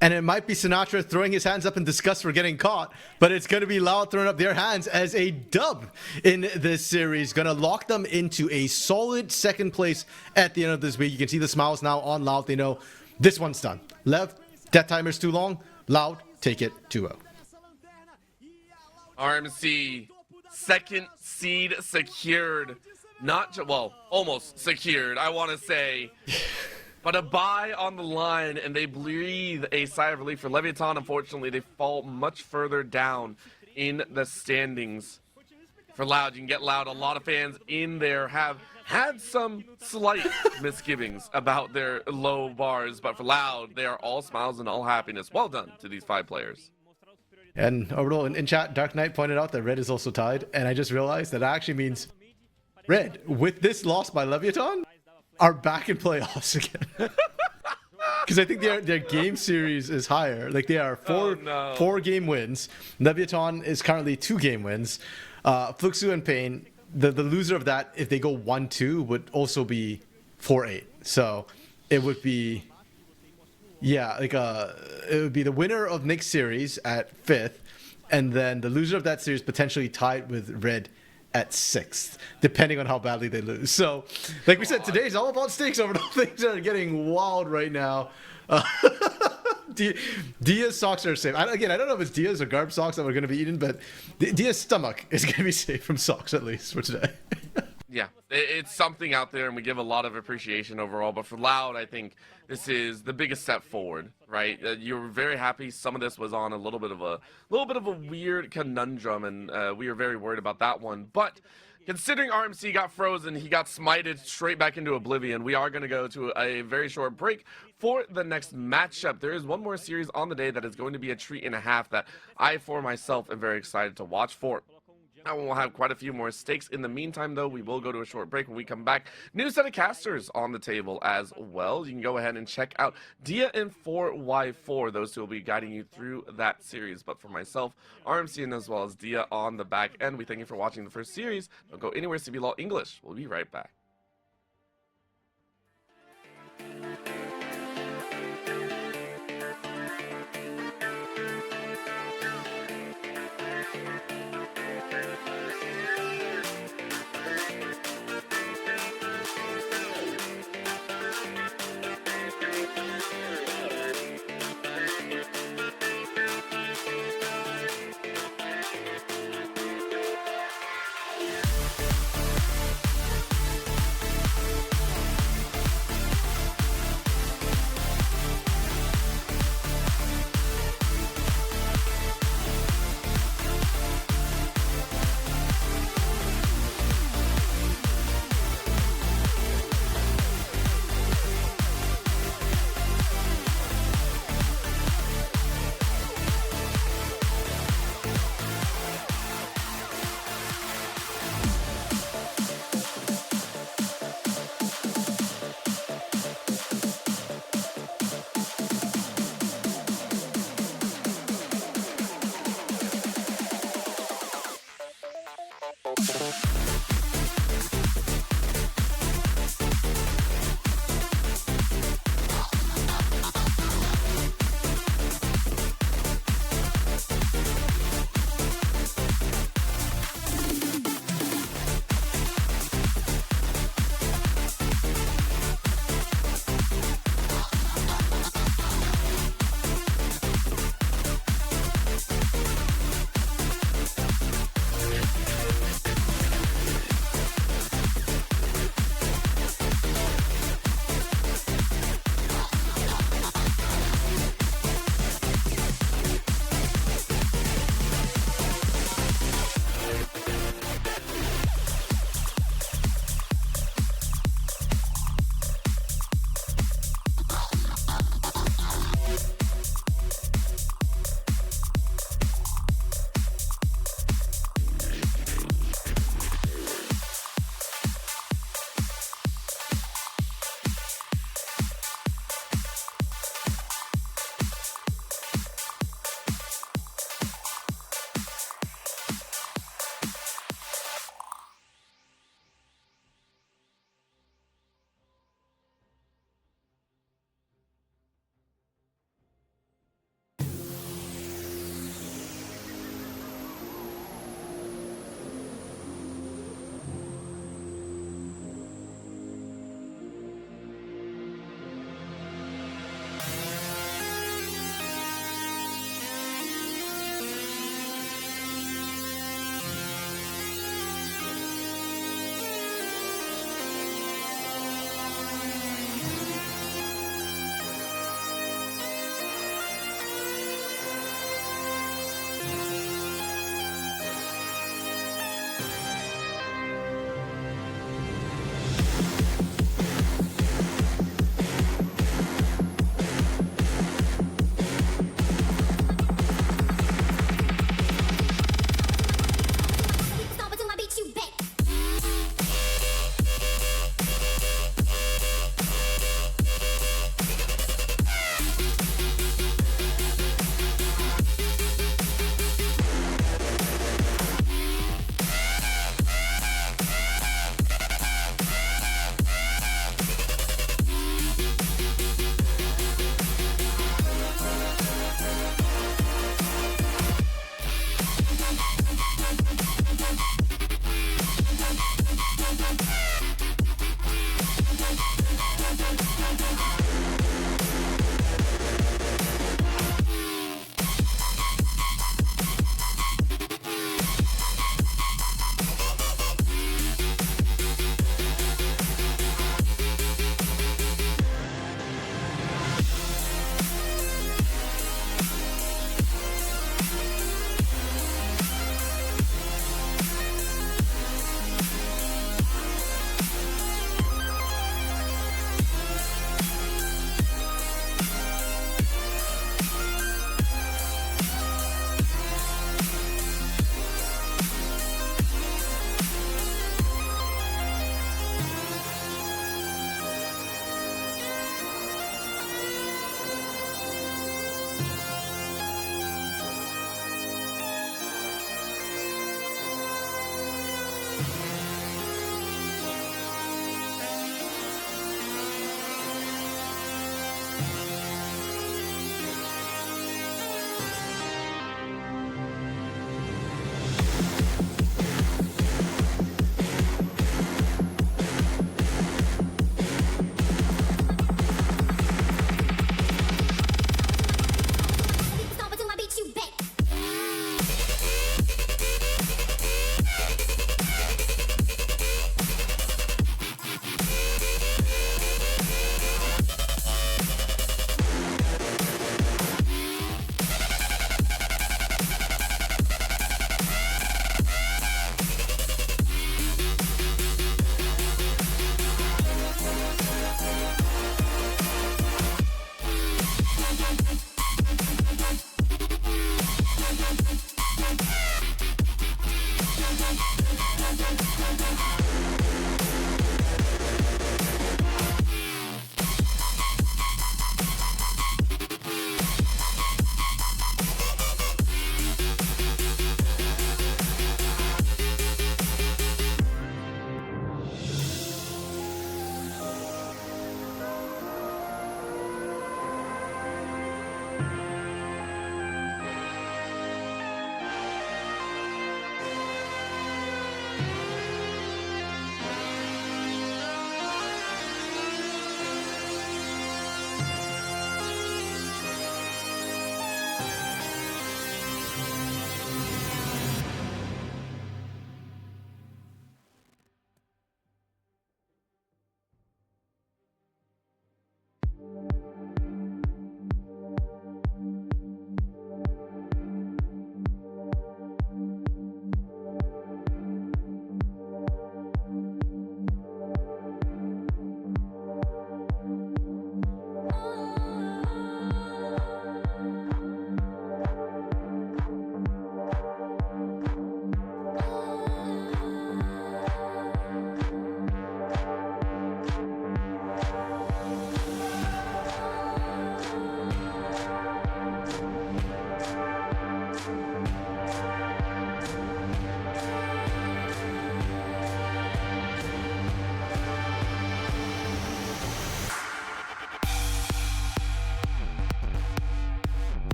And it might be Sinatra throwing his hands up in disgust for getting caught, but it's going to be Loud throwing up their hands as a dub in this series. Going to lock them into a solid second place at the end of this week. You can see the smiles now on Loud. They know this one's done. Lev, death timer's too long. Loud, take it 2-0. RMC, second seed secured. Almost secured, I want to say. But a bye on the line, and they breathe a sigh of relief for Leviathan. Unfortunately, they fall much further down in the standings. For Loud, you can get Loud. A lot of fans in there have had some slight misgivings about their low bars, but for Loud, they are all smiles and all happiness. Well done to these 5 players. And Orbital in chat, Dark Knight pointed out that Red is also tied, and I just realized that actually means Red, with this loss by Leviathan, are back in playoffs again. Because I think their game series is higher. Like they are 4 game wins. Leviathan is currently 2 game wins. Fluxu and Pain, the loser of that, if they go 1-2, would also be 4-8. So it would be, it would be the winner of next series at 5th, and then the loser of that series potentially tied with Red at 6th, depending on how badly they lose. So, like we said, today's all about stakes. Over things are getting wild right now. Dia's socks are safe. I don't know if it's Dia's or Garb socks that we're going to be eating, but Dia's stomach is going to be safe from socks, at least for today. Yeah, it's something out there, and we give a lot of appreciation overall. But for Loud, I think this is the biggest step forward, right? You're very happy. Some of this was on a little bit of a weird conundrum, and we were very worried about that one. But considering RMC got frozen, he got smited straight back into oblivion. We are going to go to a very short break for the next matchup. There is one more series on the day that is going to be a treat and a half that I, for myself, am very excited to watch for. Now we'll have quite a few more stakes. In the meantime, though, we will go to a short break. When we come back, new set of casters on the table as well. You can go ahead and check out DiA and FourY4. Those two will be guiding you through that series. But for myself, RMC, and as well as DiA on the back end, we thank you for watching the first series. Don't go anywhere. CBLOL English. We'll be right back.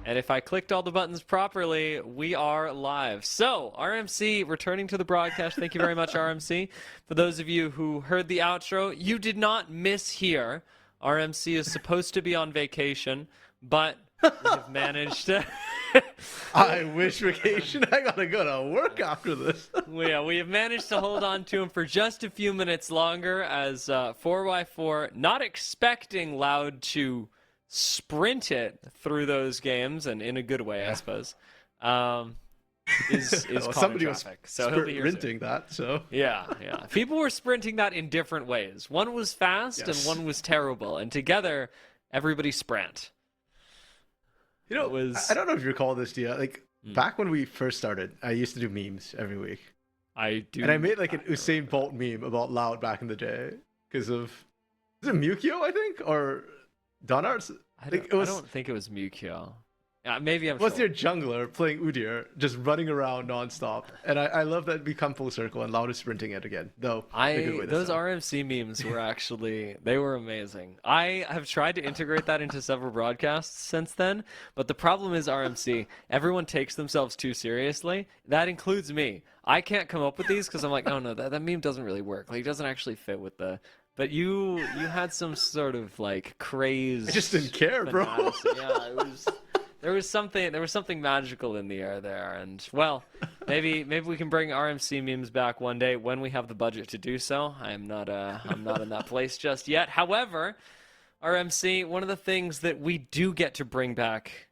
And if I clicked all the buttons properly, we are live. So, RMC returning to the broadcast. Thank you very much, RMC. For those of you who heard the outro, you did not miss here. RMC is supposed to be on vacation, but we have managed to... I wish vacation. I gotta go to work after this. we have managed to hold on to him for just a few minutes longer as FourY4, not expecting Loud to sprint it through those games, and in a good way, I suppose, is Well, caught somebody in was traffic. So he'll be here soon. sprinting that, so... Yeah. People were sprinting that in different ways. One was fast and one was terrible, and together, everybody sprint. You know, I don't know if you recall this, Dia. Like, back when we first started, I used to do memes every week. I do. And I made like an Usain Bolt meme about Loud back in the day because of... Is it Mukio, I think? Or Donards? I don't think it was Mukio. Maybe I'm What's sure. your jungler playing Udyr, just running around nonstop? And I love that we come full circle and Loud is sprinting it again. Though Those RMC memes were actually they were amazing. I have tried to integrate that into several broadcasts since then, but the problem is RMC. Everyone takes themselves too seriously. That includes me. I can't come up with these because I'm like, oh no, that meme doesn't really work. Like, it doesn't actually fit with the. But you had some sort of like craze. I just didn't care, bro. Yeah, it was. There was something magical in the air there, and well, maybe we can bring RMC memes back one day when we have the budget to do so. I'm not in that place just yet. However, RMC, one of the things that we do get to bring back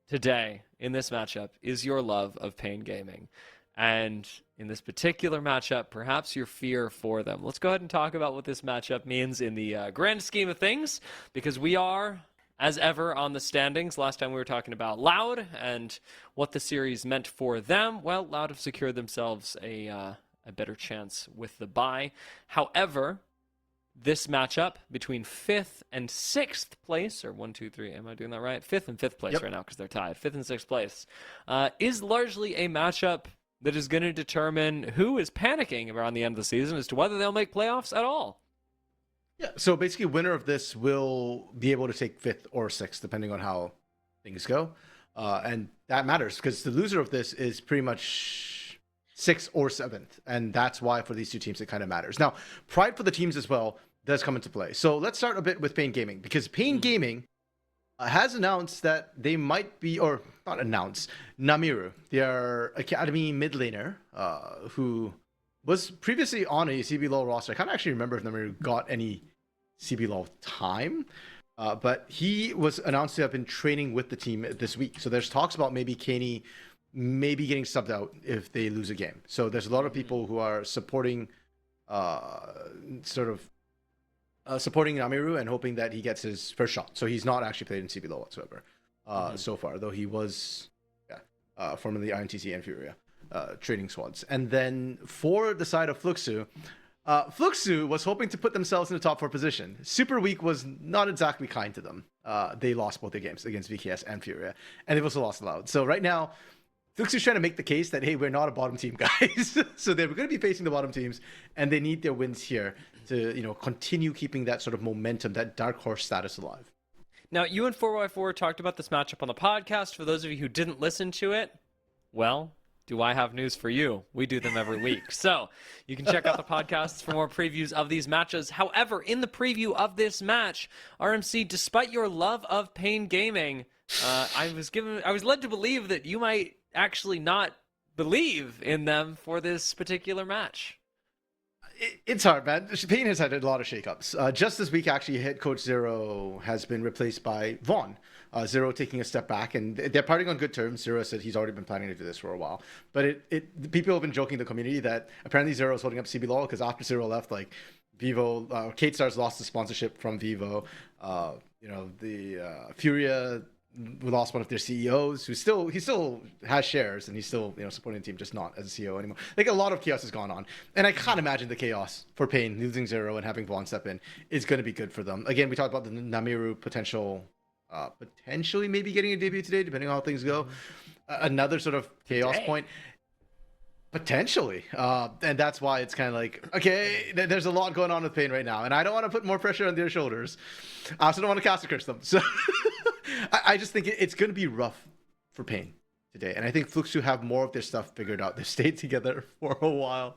today in this matchup is your love of Pain Gaming. And in this particular matchup, perhaps your fear for them. Let's go ahead and talk about what this matchup means in the grand scheme of things, because we are, as ever, on the standings. Last time we were talking about Loud and what the series meant for them. Well, Loud have secured themselves a better chance with the bye. However, this matchup between 5th and 6th place, or 1, 2, 3, am I doing that right? 5th and 5th place right now because they're tied. 5th and 6th place is largely a matchup that is going to determine who is panicking around the end of the season as to whether they'll make playoffs at all. Yeah, so basically, winner of this will be able to take 5th or 6th, depending on how things go. And that matters, because the loser of this is pretty much 6th or 7th. And that's why for these two teams, it kind of matters. Now, pride for the teams as well does come into play. So let's start a bit with Pain Gaming, because Pain Gaming has announced that they might be, or not announced, Namiru, their academy mid laner, who was previously on a CBLOL roster. I can't actually remember if Namiru got any CBLOL time, but he was announced to have been training with the team this week. So there's talks about maybe Kaney maybe getting subbed out if they lose a game. So there's a lot of people who are supporting supporting Namiru and hoping that he gets his first shot. So he's not actually played in CBLOL whatsoever so far, though he was formerly INTC and Furia training squads. And then for the side of Fluxu, Fluxu was hoping to put themselves in the top 4 position. Super Week was not exactly kind to them. They lost both their games against VKS and Furia, and they also lost Loud. So right now, Fluxu's trying to make the case that, hey, we're not a bottom team, guys. So they're going to be facing the bottom teams, and they need their wins here to, continue keeping that sort of momentum, that dark horse status alive. Now, you and FourY4 talked about this matchup on the podcast. For those of you who didn't listen to it, well, do I have news for you? We do them every week. So you can check out the podcasts for more previews of these matches. However, in the preview of this match, RMC, despite your love of Pain Gaming, I was led to believe that you might actually not believe in them for this particular match. It's hard, man. Pain has had a lot of shakeups. Just this week, actually, head coach Zero has been replaced by Vaughn. Zero taking a step back, and they're parting on good terms. Zero said he's already been planning to do this for a while. But people have been joking in the community that apparently Zero is holding up CBLOL because after Zero left, like Vivo, Kate Stars lost the sponsorship from Vivo. Furia lost one of their CEOs he still has shares and he's still supporting the team, just not as a CEO anymore. Like, a lot of chaos has gone on, and I can't imagine the chaos for Pain losing Zero and having Vaughn step in is going to be good for them. Again, we talked about the Namiru potentially maybe getting a debut today, depending on how things go. Another sort of chaos point. Potentially. And that's why it's kind of like, okay, there's a lot going on with Pain right now, and I don't want to put more pressure on their shoulders. I also don't want to caster curse them. So I just think it's going to be rough for Pain today. And I think Fluxu have more of their stuff figured out. They've stayed together for a while.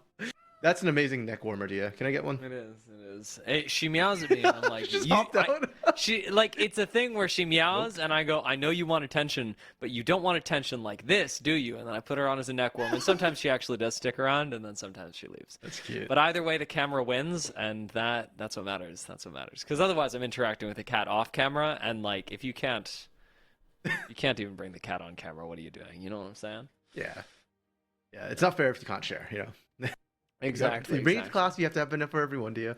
That's an amazing neck warmer, Dia. Can I get one? It is. Hey, she meows at me, and I'm like, Just hopped out. she like it's a thing where she meows, and I go, I know you want attention, but you don't want attention like this, do you? And then I put her on as a neck warm, and sometimes she actually does stick around, and then sometimes she leaves. That's cute. But either way, the camera wins, and that's what matters. That's what matters. Because otherwise, I'm interacting with the cat off camera, and like, if you can't even bring the cat on camera, what are you doing? You know what I'm saying? Yeah. Yeah, it's not fair if you can't share, you know. Exactly. Bring it to class, you have to have enough for everyone, Dia.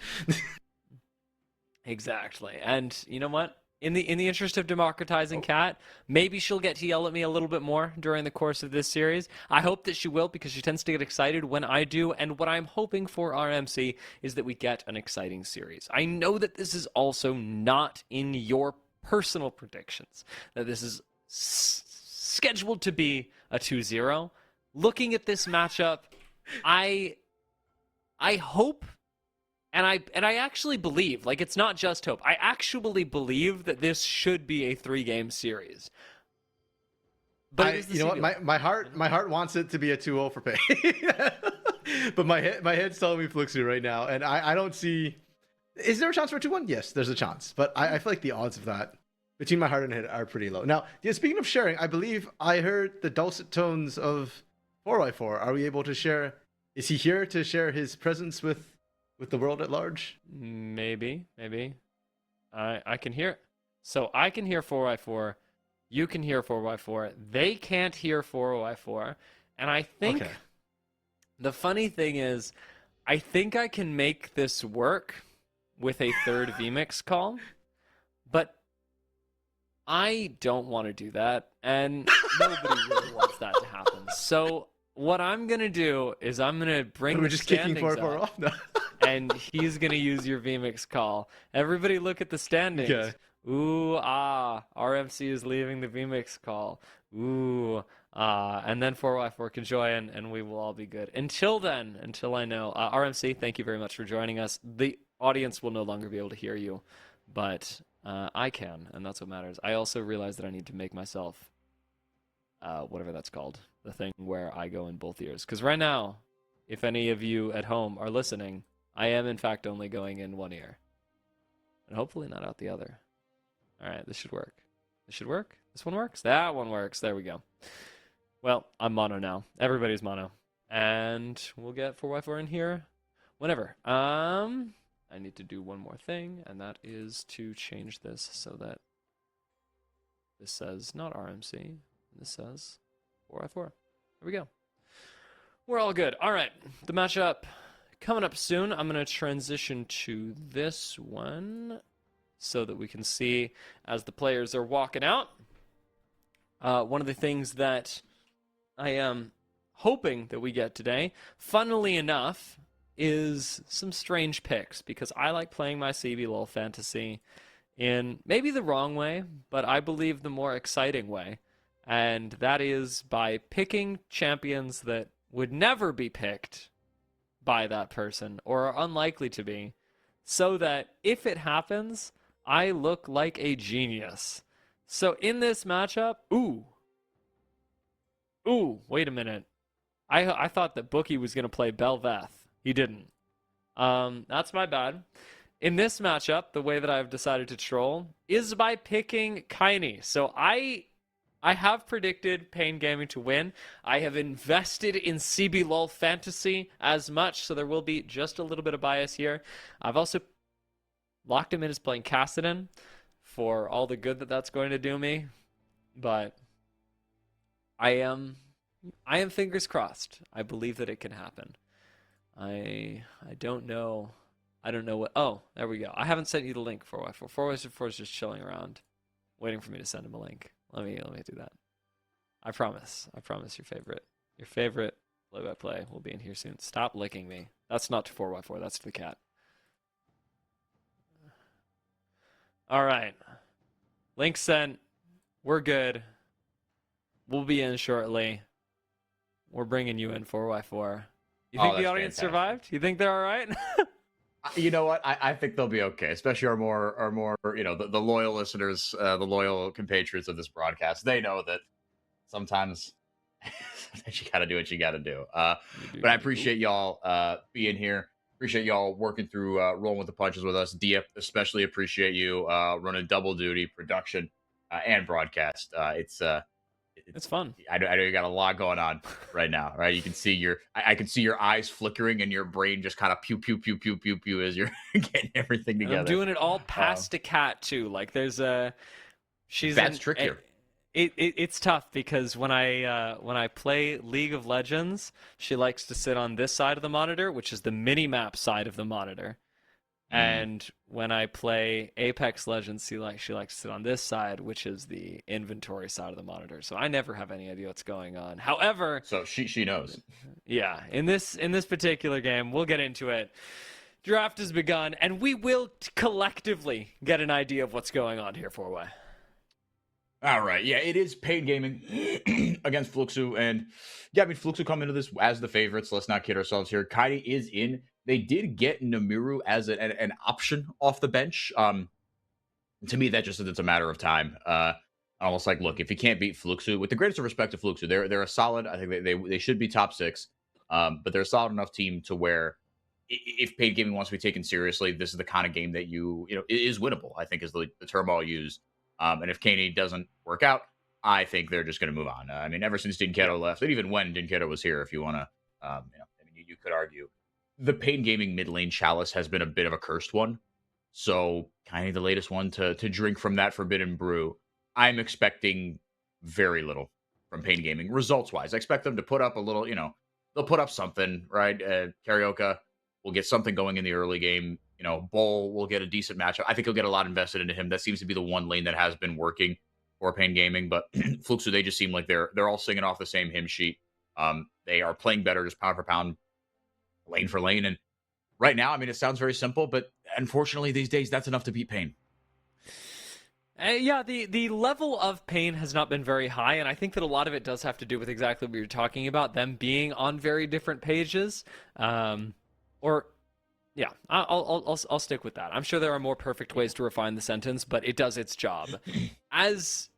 Exactly. And you know what? In the interest of democratizing Kat, maybe she'll get to yell at me a little bit more during the course of this series. I hope that she will, because she tends to get excited when I do. And what I'm hoping for RMC is that we get an exciting series. I know that this is also not in your personal predictions, that this is scheduled to be a 2-0. Looking at this matchup, I hope, and I actually believe, like, it's not just hope. I actually believe that this should be a 3-game series. But it is the you know CBLOL. what? My heart wants it to be a 2-0 for Pain. But my head's telling me Fluxu right now, and I don't see. Is there a chance for a 2-1? Yes, there's a chance, but I feel like the odds of that between my heart and head are pretty low. Now, yeah, speaking of sharing, I believe I heard the dulcet tones of 4x4. Are we able to share? Is he here to share his presence with the world at large? Maybe. I can hear. So I can hear 4x4. You can hear 4x4. They can't hear 4x4. And I think the funny thing is, I think I can make this work with a third vMix call, but I don't want to do that, and nobody really wants that to happen. So what I'm gonna do is I'm gonna bring the standings up, No. and he's gonna use your vMix call. Everybody look at the standings. Okay. Ooh, RMC is leaving the vMix call. Ooh, and then 4x4 can join, and we will all be good. Until then, until I know, RMC, thank you very much for joining us. The audience will no longer be able to hear you, but I can, and that's what matters. I also realize that I need to make myself, whatever that's called, the thing where I go in both ears. Because right now, if any of you at home are listening, I am in fact only going in one ear. And hopefully not out the other. All right, this should work. This should work. This one works. That one works. There we go. Well, I'm mono now. Everybody's mono. And we'll get 4x4 in here whenever. I need to do one more thing, and that is to change this so that this says not RMC. This says 4x4. There we go. We're all good. All right, the matchup coming up soon. I'm going to transition to this one so that we can see as the players are walking out. One of the things that I am hoping that we get today, funnily enough, is some strange picks, because I like playing my CBLOL fantasy in maybe the wrong way, but I believe the more exciting way. And that is by picking champions that would never be picked by that person, or are unlikely to be, so that if it happens, I look like a genius. So in this matchup, ooh, wait a minute. I thought that Bookie was going to play Belveth. He didn't. That's my bad. In this matchup, the way that I've decided to troll is by picking Kaini. So I have predicted Pain Gaming to win. I have invested in CBLOL fantasy as much, so there will be just a little bit of bias here. I've also locked him in as playing Kassadin for all the good that that's going to do me. But I am fingers crossed. I believe that it can happen. I don't know. I don't know what. Oh, there we go. I haven't sent you the link for 4x4. 4x4 is just chilling around, waiting for me to send him a link. Let me do that. I promise. Your favorite play-by-play will be in here soon. Stop licking me. That's not to 4x4. That's to the cat. All right. Link sent. We're good. We'll be in shortly. We're bringing you in 4x4. You think the audience survived? You think they're all right? You know what? I think they'll be okay, especially our more the loyal listeners, the loyal compatriots of this broadcast. They know that sometimes you got to do what you got to do. But I appreciate y'all being here. Appreciate y'all working through, rolling with the punches with us. Dia, especially appreciate you running double duty, production and broadcast. It's fun. I know you got a lot going on right now, right? You can see I can see your eyes flickering and your brain just kind of pew pew pew pew pew pew as you're getting everything together. And I'm doing it all past a cat too. Like there's that's trickier. It's tough because when I play League of Legends, she likes to sit on this side of the monitor, which is the mini map side of the monitor. And when I play Apex Legends, she likes to sit on this side, which is the inventory side of the monitor. So I never have any idea what's going on. However, so she knows. Yeah, in this particular game, we'll get into it. Draft has begun, and we will collectively get an idea of what's going on here, FourY. All right, yeah, it is Pain Gaming against Fluxu, and yeah, I mean Fluxu come into this as the favorites. Let's not kid ourselves here. Kaidi is in. They did get Namiru as an option off the bench. To me, that just it's a matter of time. Almost like, look, if you can't beat Fluxu, with the greatest of respect to Fluxu, they're a solid. I think they should be top 6, but they're a solid enough team to where if Paid Gaming wants to be taken seriously, this is the kind of game that is winnable. I think is the term I'll use. And if Kaney doesn't work out, I think they're just going to move on. I mean, ever since Dinketo left, and even when Dinketo was here, if you want to, I mean, you could argue the Pain Gaming mid lane chalice has been a bit of a cursed one. So kind of the latest one to drink from that forbidden brew. I'm expecting very little from Pain Gaming results wise. I expect them to put up a little, they'll put up something, right? Karaoke will get something going in the early game. Bull will get a decent matchup. I think he'll get a lot invested into him. That seems to be the one lane that has been working for Pain Gaming. But Fluxu, they just seem like they're all singing off the same hymn sheet. They are playing better, just pound for pound, lane for lane. And right now, I mean, it sounds very simple, but unfortunately these days, that's enough to beat Pain. Yeah, the level of Pain has not been very high, and I think that a lot of it does have to do with exactly what you're talking about, them being on very different pages. Yeah, I'll stick with that. I'm sure there are more perfect ways to refine the sentence, but it does its job. As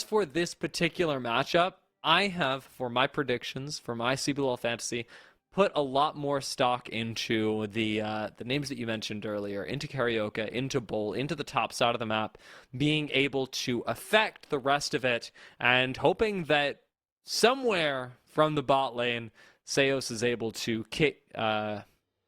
for this particular matchup, I have, for my predictions, for my CBLOL fantasy, put a lot more stock into the names that you mentioned earlier, into Karaoke, into Bull, into the top side of the map, being able to affect the rest of it, and hoping that somewhere from the bot lane, Seos is able to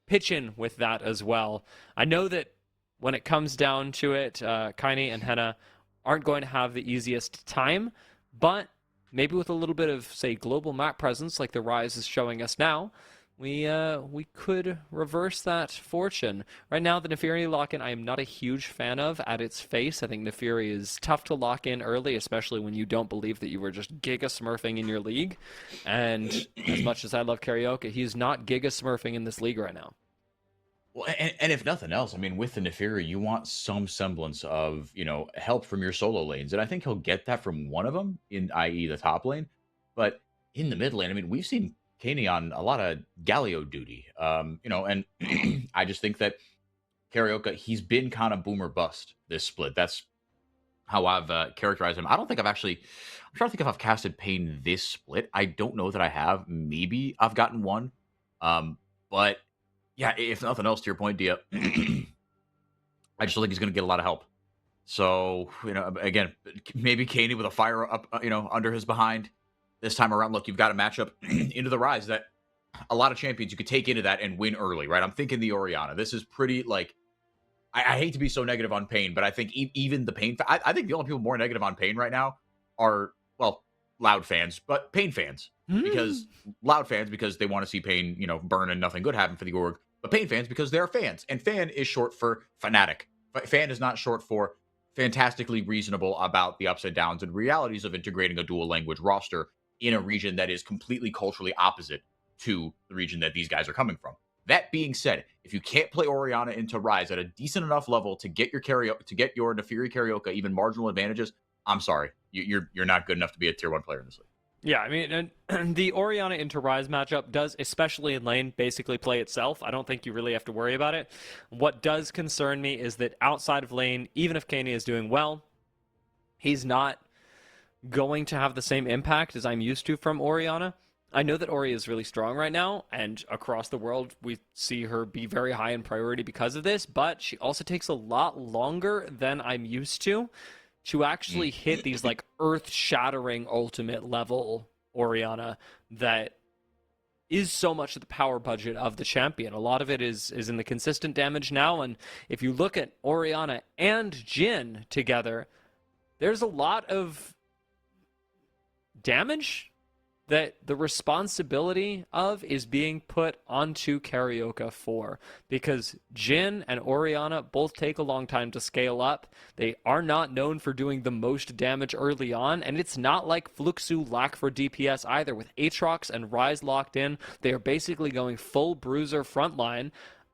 pitch in with that as well. I know that when it comes down to it, Kaini and Henna aren't going to have the easiest time, but maybe with a little bit of, say, global map presence like the Rise is showing us now, we could reverse that fortune. Right now, the Nefiri lock-in I am not a huge fan of at its face. I think Nefiri is tough to lock in early, especially when you don't believe that you were just giga smurfing in your league. And as much as I love Karaoke, he's not giga smurfing in this league right now. Well, and if nothing else, I mean, with the Nefiri, you want some semblance of, help from your solo lanes. And I think he'll get that from one of them, i.e. the top lane. But in the mid lane, I mean, we've seen Kaney on a lot of Galio duty, and I just think that Karaoke, he's been kind of boomer bust this split. That's how I've characterized him. I'm trying to think if I've casted Pain this split. I don't know that I have. Maybe I've gotten one. But yeah, if nothing else, to your point, Dia, I just don't think he's going to get a lot of help. So, again, maybe Kaney with a fire up, under his behind this time around. Look, you've got a matchup into the Rise that a lot of champions you could take into that and win early, right? I'm thinking the Orianna. This is pretty, I hate to be so negative on Pain, but I think even the Pain, I think the only people more negative on Pain right now are, well, Loud fans, but Pain fans. Because Loud fans, because they want to see Pain, burn and nothing good happen for the org. But Pain fans, because they're fans. And fan is short for fanatic. Fan is not short for fantastically reasonable about the ups and downs and realities of integrating a dual language roster in a region that is completely culturally opposite to the region that these guys are coming from. That being said, if you can't play Orianna into Rise at a decent enough level to get your Nefiri Karaoke even marginal advantages, I'm sorry. You're not good enough to be a tier 1 player in this league. Yeah, I mean, and the Orianna into Ryze matchup does, especially in lane, basically play itself. I don't think you really have to worry about it. What does concern me is that outside of lane, even if Kanye is doing well, he's not going to have the same impact as I'm used to from Orianna. I know that Ori is really strong right now, and across the world, we see her be very high in priority because of this, but she also takes a lot longer than I'm used to actually hit these like earth-shattering ultimate level Orianna that is so much of the power budget of the champion. A lot of it is in the consistent damage now, and if you look at Orianna and Jhin together, there's a lot of damage that the responsibility of is being put onto CBLOL because Jhin and Orianna both take a long time to scale up. They are not known for doing the most damage early on, and it's not like Fluxu lack for DPS either. With Aatrox and Ryze locked in, they are basically going full bruiser frontline.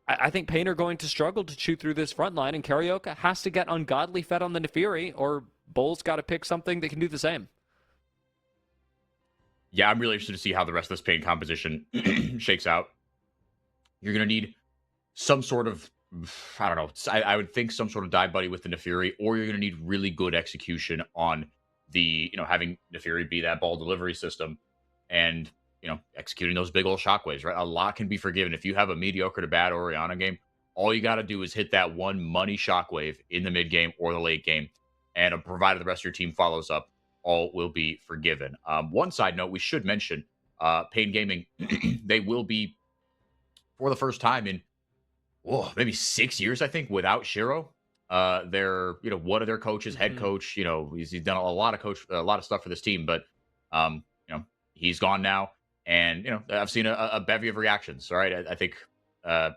I think Pain are going to struggle to chew through this frontline, and CBLOL has to get ungodly fed on the Nefiri, or Bull's got to pick something that can do the same. Yeah, I'm really interested to see how the rest of this Pain composition shakes out. You're going to need some sort of, I don't know, I would think some sort of dive buddy with the Nefiri, or you're going to need really good execution on the, having Nefiri be that ball delivery system and, executing those big old shockwaves, right? A lot can be forgiven. If you have a mediocre to bad Orianna game, all you got to do is hit that one money shockwave in the mid game or the late game, and provided the rest of your team follows up, all will be forgiven. One side note, we should mention, Pain Gaming, they will be, for the first time in, maybe 6 years, I think, without Shiro. They're, one of their coaches, head coach, he's done a lot of stuff for this team, but, he's gone now. And, I've seen a bevy of reactions, all right? I think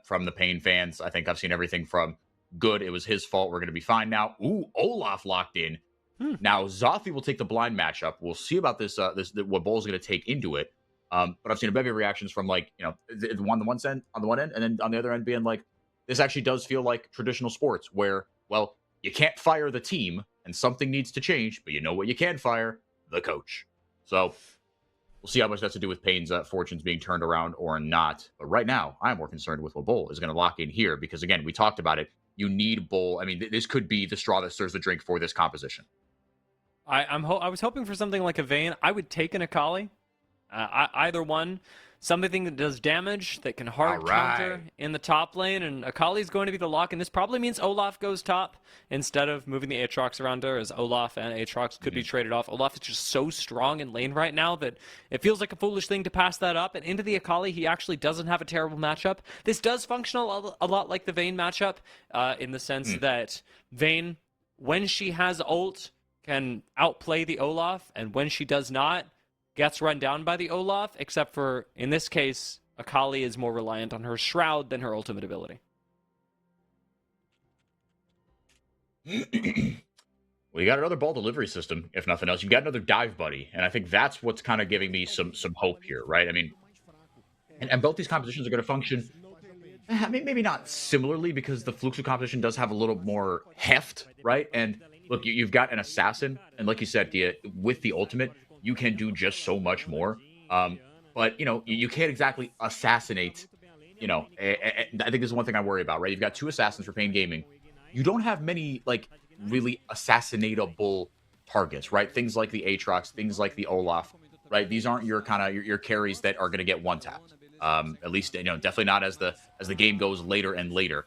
from the Pain fans, I think I've seen everything from good, it was his fault, we're going to be fine now. Ooh, Olaf locked in. Now, Zothi will take the blind matchup. We'll see about this, what Bull's going to take into it. But I've seen a bevy of reactions from, like, the one end, and then on the other end being like, this actually does feel like traditional sports where, well, you can't fire the team and something needs to change, but you know what you can fire? The coach. So we'll see how much that's to do with Pain's fortunes being turned around or not. But right now, I'm more concerned with what Bull is going to lock in here because, again, we talked about it. You need Bull. I mean, this could be the straw that stirs the drink for this composition. I was hoping for something like a Vayne. I would take an Akali, either one, something that does damage that can hard counter in the top lane, and Akali's going to be the lock. And this probably means Olaf goes top instead of moving the Aatrox around her, as Olaf and Aatrox could be traded off. Olaf is just so strong in lane right now that it feels like a foolish thing to pass that up. And into the Akali, he actually doesn't have a terrible matchup. This does function a lot like the Vayne matchup, in the sense that Vayne, when she has ult, can outplay the Olaf, and when she does not, gets run down by the Olaf, except for, in this case, Akali is more reliant on her Shroud than her ultimate ability. Well, you got another ball delivery system, if nothing else. You got another dive buddy, and I think that's what's kind of giving me some hope here, right? I mean, and both these compositions are going to function, I mean, maybe not similarly, because the Fluxu composition does have a little more heft, right? And look, you've got an assassin, and like you said, Dia, with the ultimate, you can do just so much more. But, you can't exactly assassinate, I think this is one thing I worry about, right? You've got two assassins for Pain Gaming. You don't have many, like, really assassinatable targets, right? Things like the Aatrox, things like the Olaf, right? These aren't your kind of your carries that are going to get one-tapped. At least, definitely not as the game goes later and later.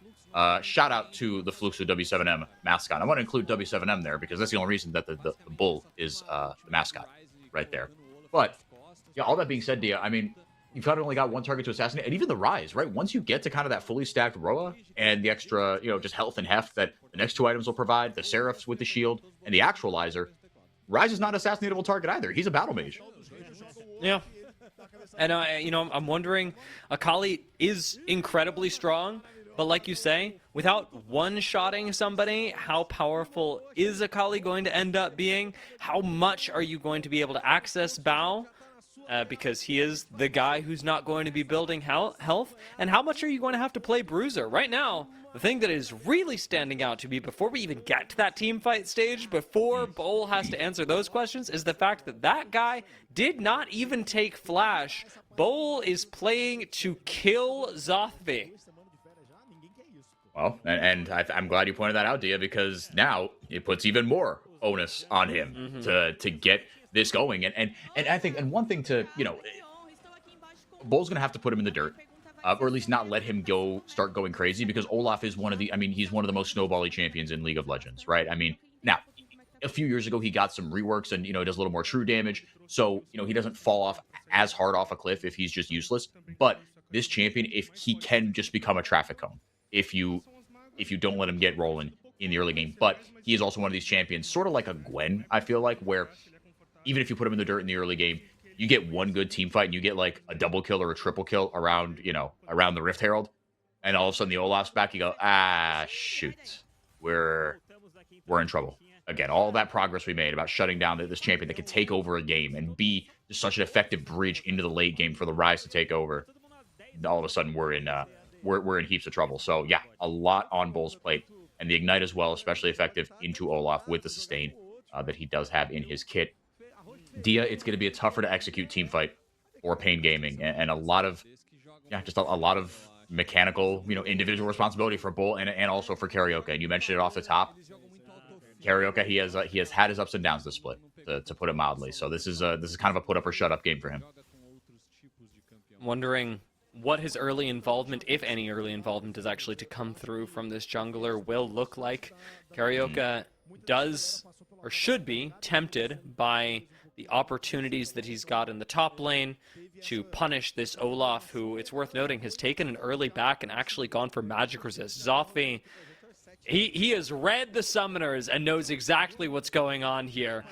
Shout out to the Fluxu W7M mascot. I want to include W7M there because that's the only reason that the bull is the mascot right there. But yeah, all that being said, Dia, I mean, you've kind of only got one target to assassinate, and even the Ryze, right? Once you get to kind of that fully stacked Roa and the extra, just health and heft that the next two items will provide, the Seraphs with the shield and the Actualizer, Ryze is not an assassinatable target either. He's a battle mage. Yeah. And, I'm wondering, Akali is incredibly strong, but like you say, without one-shotting somebody, how powerful is Akali going to end up being? How much are you going to be able to access Bao? because he is the guy who's not going to be building health. And how much are you going to have to play Bruiser? Right now, the thing that is really standing out to me before we even get to that team fight stage, before Bowl has to answer those questions, is the fact that that guy did not even take Flash. Bowl is playing to kill Zothvi. Well, and I'm glad you pointed that out, Dia, because now it puts even more onus on him to get this going. And I think, and one thing to, Bull's going to have to put him in the dirt, or at least not let him start going crazy, because Olaf is he's one of the most snowbally champions in League of Legends, right? I mean, now, a few years ago, he got some reworks and, does a little more true damage. So, he doesn't fall off as hard off a cliff if he's just useless. But this champion, if he can just become a traffic cone, if you don't let him get rolling in the early game. But he is also one of these champions, sort of like a Gwen, I feel like, where even if you put him in the dirt in the early game, you get one good team fight and you get like a double kill or a triple kill around the Rift Herald, and all of a sudden the Olaf's back, you go, shoot, we're in trouble. Again, all that progress we made about shutting down this champion that could take over a game and be just such an effective bridge into the late game for the Rise to take over. All of a sudden we're in heaps of trouble. So yeah, a lot on Bull's plate, and the Ignite as well, especially effective into Olaf with the sustain that he does have in his kit. Dia, it's going to be a tougher to execute team fight for Pain Gaming, and a lot of mechanical, individual responsibility for Bull and also for Karaoke. And you mentioned it off the top. Karaoke, he has had his ups and downs this split, to put it mildly. So this is kind of a put up or shut up game for him. I'm wondering what his early involvement, if any early involvement, is actually to come through from this jungler will look like. Karaoke does, or should be, tempted by the opportunities that he's got in the top lane to punish this Olaf, who, it's worth noting, has taken an early back and actually gone for magic resist. Zothvi, he has read the summoners and knows exactly what's going on here.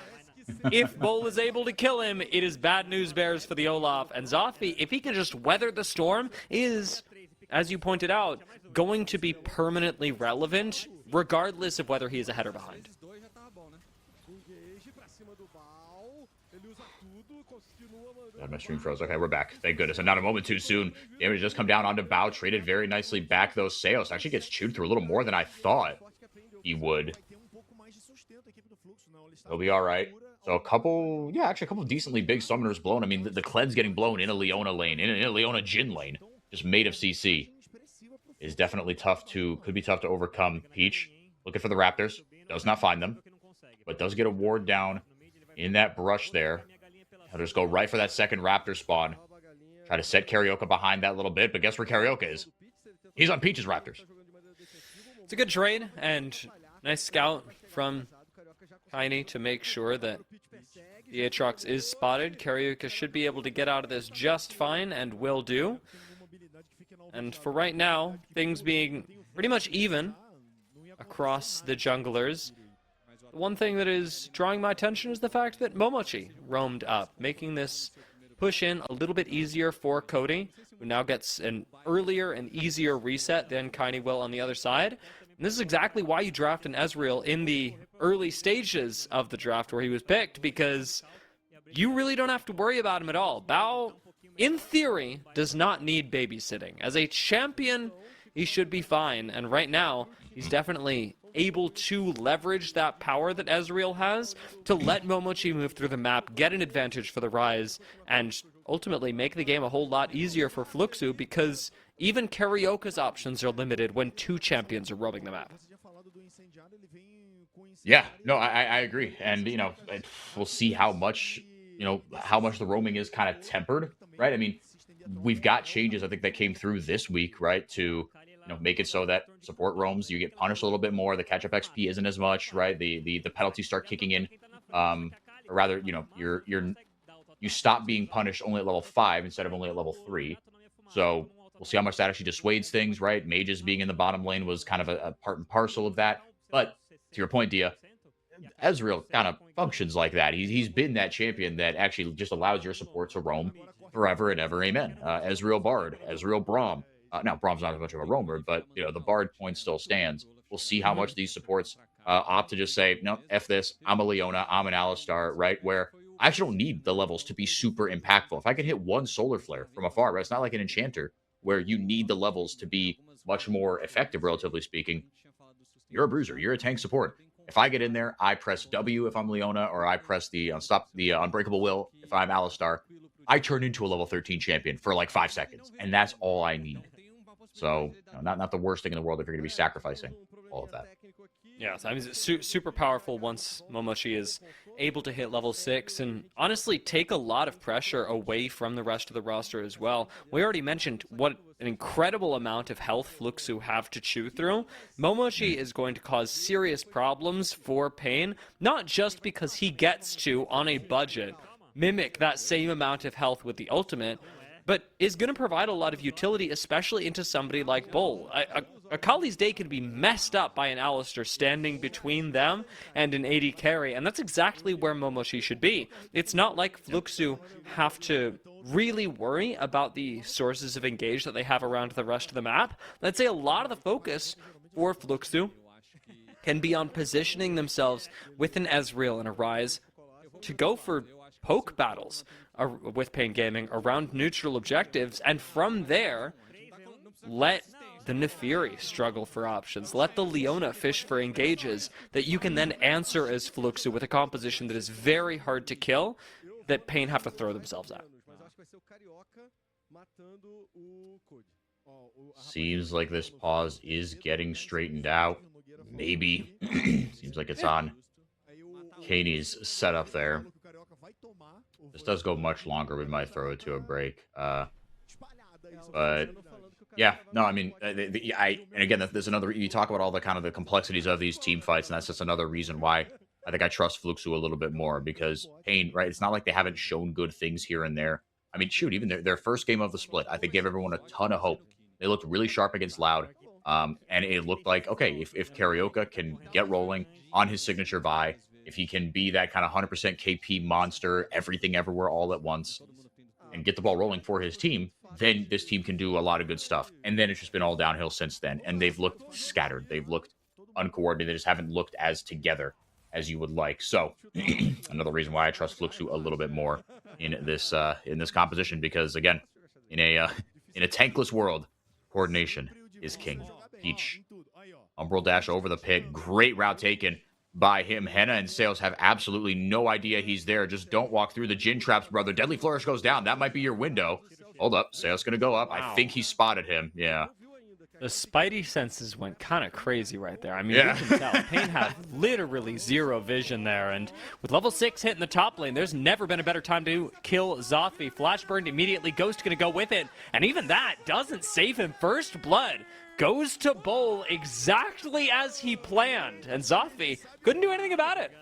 If Bull is able to kill him, it is bad news bears for the Olaf. And Zothvi, if he can just weather the storm, is, as you pointed out, going to be permanently relevant, regardless of whether he is ahead or behind. God, my stream froze. Okay, we're back. Thank goodness. And not a moment too soon. Damage just come down onto Bao. Traded very nicely back, though. Seos actually gets chewed through a little more than I thought he would. He'll be all right. So a couple decently big summoners blown. I mean, the Kled's getting blown in a Leona lane, in a Leona Jhin lane, just made of CC, is definitely could be tough to overcome. Peach, looking for the Raptors. Does not find them, but does get a ward down in that brush there. He'll just go right for that second Raptor spawn. Try to set Karaoke behind that little bit, but guess where Karaoke is? He's on Peach's Raptors. It's a good trade, and nice scout from Tiny to make sure that the Aatrox is spotted. Karaoke should be able to get out of this just fine, and will do. And for right now, things being pretty much even across the junglers, the one thing that is drawing my attention is the fact that Momochi roamed up, making this push in a little bit easier for Cody, who now gets an earlier and easier reset than Kaini will on the other side. And this is exactly why you draft an Ezreal in the early stages of the draft where he was picked, because you really don't have to worry about him at all. Bao, in theory, does not need babysitting. As a champion, he should be fine, and right now, he's definitely able to leverage that power that Ezreal has to let Momochi move through the map, get an advantage for the Rise, and ultimately make the game a whole lot easier for Fluxu, because even Karaoke's options are limited when two champions are roaming the map. Yeah, no, I agree. And, we'll see how much the roaming is kind of tempered, right? I mean, we've got changes, I think, that came through this week, right, to make it so that support roams, you get punished a little bit more. The catch-up XP isn't as much, right? The penalties start kicking in. Or rather, you stop being punished only at level 5 instead of only at level 3. So we'll see how much that actually dissuades things, right? Mages being in the bottom lane was kind of a part and parcel of that. But to your point, Dia, Ezreal kind of functions like that. He's been that champion that actually just allows your support to roam forever and ever. Amen. Ezreal Bard, Ezreal Braum. Now, Braum's not as much of a roamer, but, the Bard point still stands. We'll see how much these supports opt to just say, no, F this, I'm a Leona, I'm an Alistar, right? Where I actually don't need the levels to be super impactful. If I can hit one solar flare from afar, right? It's not like an enchanter where you need the levels to be much more effective, relatively speaking. You're a bruiser. You're a tank support. If I get in there, I press W if I'm Leona, or I press the Unbreakable Will if I'm Alistar. I turn into a level 13 champion for like 5 seconds, and that's all I need. So, not the worst thing in the world if you're going to be sacrificing all of that. Yeah, so I mean, it's super powerful once Momoshi is able to hit level 6 and honestly take a lot of pressure away from the rest of the roster as well. We already mentioned what an incredible amount of health Fluxu have to chew through. Momoshi is going to cause serious problems for Pain, not just because he gets to, on a budget, mimic that same amount of health with the ultimate, but is going to provide a lot of utility, especially into somebody like Bull. Akali's day can be messed up by an Alistar standing between them and an AD carry, and that's exactly where Momoshi should be. It's not like Fluxu have to really worry about the sources of engage that they have around the rest of the map. I'd say a lot of the focus for Fluxu can be on positioning themselves with an Ezreal and a Ryze to go for poke battles with Pain Gaming around neutral objectives, and from there, let the Nefiri struggle for options. Let the Leona fish for engages that you can then answer as Fluxu with a composition that is very hard to kill, that Pain have to throw themselves at. Seems like this pause is getting straightened out. Maybe. Seems like it's on Kaney's setup there. This does go much longer. We might throw it to a break. But yeah, no, I mean, and again, there's another. You talk about all the kind of the complexities of these team fights, and that's just another reason why I think I trust Fluxu a little bit more, because Pain, right? It's not like they haven't shown good things here and there. I mean, shoot, even their first game of the split, I think gave everyone a ton of hope. They looked really sharp against Loud, and it looked like, okay, if Carioca can get rolling on his signature Vi, if he can be that kind of 100% KP monster, everything everywhere all at once, and get the ball rolling for his team, then this team can do a lot of good stuff. And then it's just been all downhill since then. And they've looked scattered. They've looked uncoordinated. They just haven't looked as together as you would like. So another reason why I trust Fluxu a little bit more in this composition, because again, in a tankless world, coordination is king. Peach, Umbral dash over the pit. Great route taken by him. Henna and Sales have absolutely no idea he's there. Just don't walk through the Jin traps, brother. Deadly Flourish goes down. That might be your window. Hold up. Sales going to go up. Wow. I think he spotted him. Yeah. The spidey senses went kind of crazy right there. I mean, Yeah. you can tell. Pain had literally zero vision there, and with level 6 hitting the top lane, there's never been a better time to kill Zothvi. Flash burned immediately. Ghost going to go with it, and even that doesn't save him. First blood goes to Bull exactly as he planned, and Zothvi couldn't do anything about it.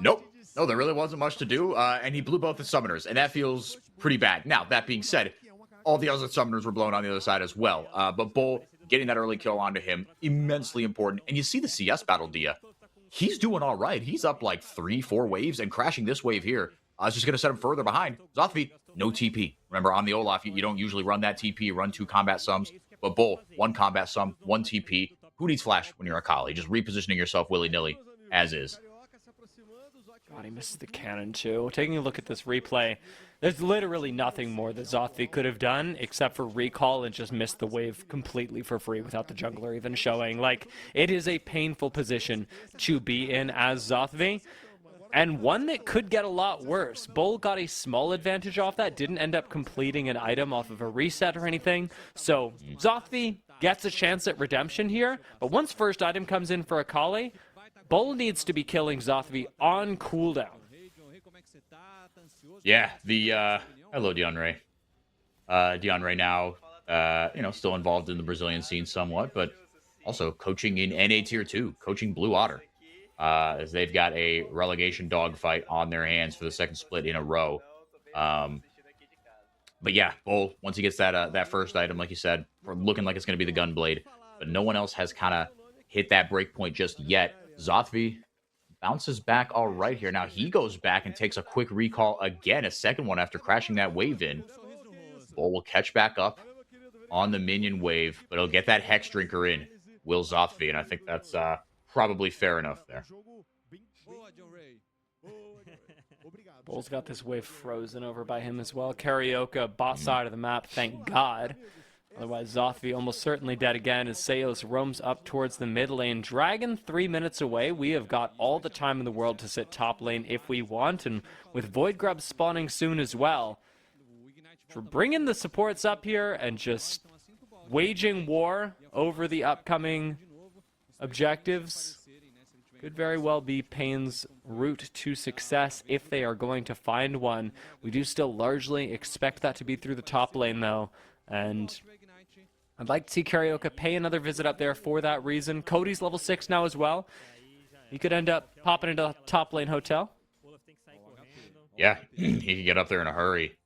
Nope. No, there really wasn't much to do, and he blew both the summoners, and that feels pretty bad. Now, that being said, all the other summoners were blown on the other side as well, but Bull getting that early kill onto him, immensely important. And you see the CS battle, Dia. He's doing all right. He's up like 3-4 waves, and crashing this wave here is just going to set him further behind. Zothvi, no TP. Remember, on the Olaf, you don't usually run that TP, you run 2 combat sums, but Bull, 1 combat sum, 1 TP. Who needs flash when you're a Kali? Just repositioning yourself willy-nilly, as is. God, he misses the cannon too. Taking a look at this replay, there's literally nothing more that Zothvi could have done except for recall and just miss the wave completely for free without the jungler even showing. Like, it is a painful position to be in as Zothvi, and one that could get a lot worse. Bull got a small advantage off that, didn't end up completing an item off of a reset or anything, so Zothvi gets a chance at redemption here, but once first item comes in for Akali, Bull needs to be killing Zothvi on cooldown. Yeah, hello, Dion Ray. Dion Ray now, still involved in the Brazilian scene somewhat, but also coaching in NA Tier 2, coaching Blue Otter, as they've got a relegation dogfight on their hands for the second split in a row. But yeah, Bull, once he gets that first item, like you said, looking like it's going to be the Gunblade, but no one else has kind of hit that break point just yet. Zothvi bounces back all right here. Now he goes back and takes a quick recall again, a second one after crashing that wave in. Bull will catch back up on the minion wave, but he'll get that Hex Drinker in, will Zothvi, and I think that's probably fair enough there. Bull's got this wave frozen over by him as well. Karaoke, bot side of the map, thank God. Otherwise, Zothvi almost certainly dead again as Seos roams up towards the mid lane. Dragon 3 minutes away. We have got all the time in the world to sit top lane if we want, and with Void Grub spawning soon as well. We're bringing the supports up here and just waging war over the upcoming objectives. Could very well be Pain's route to success if they are going to find one. We do still largely expect that to be through the top lane, though. And I'd like to see Karaoke pay another visit up there for that reason. Cody's level 6 now as well. He could end up popping into a top lane hotel. Yeah, he could get up there in a hurry.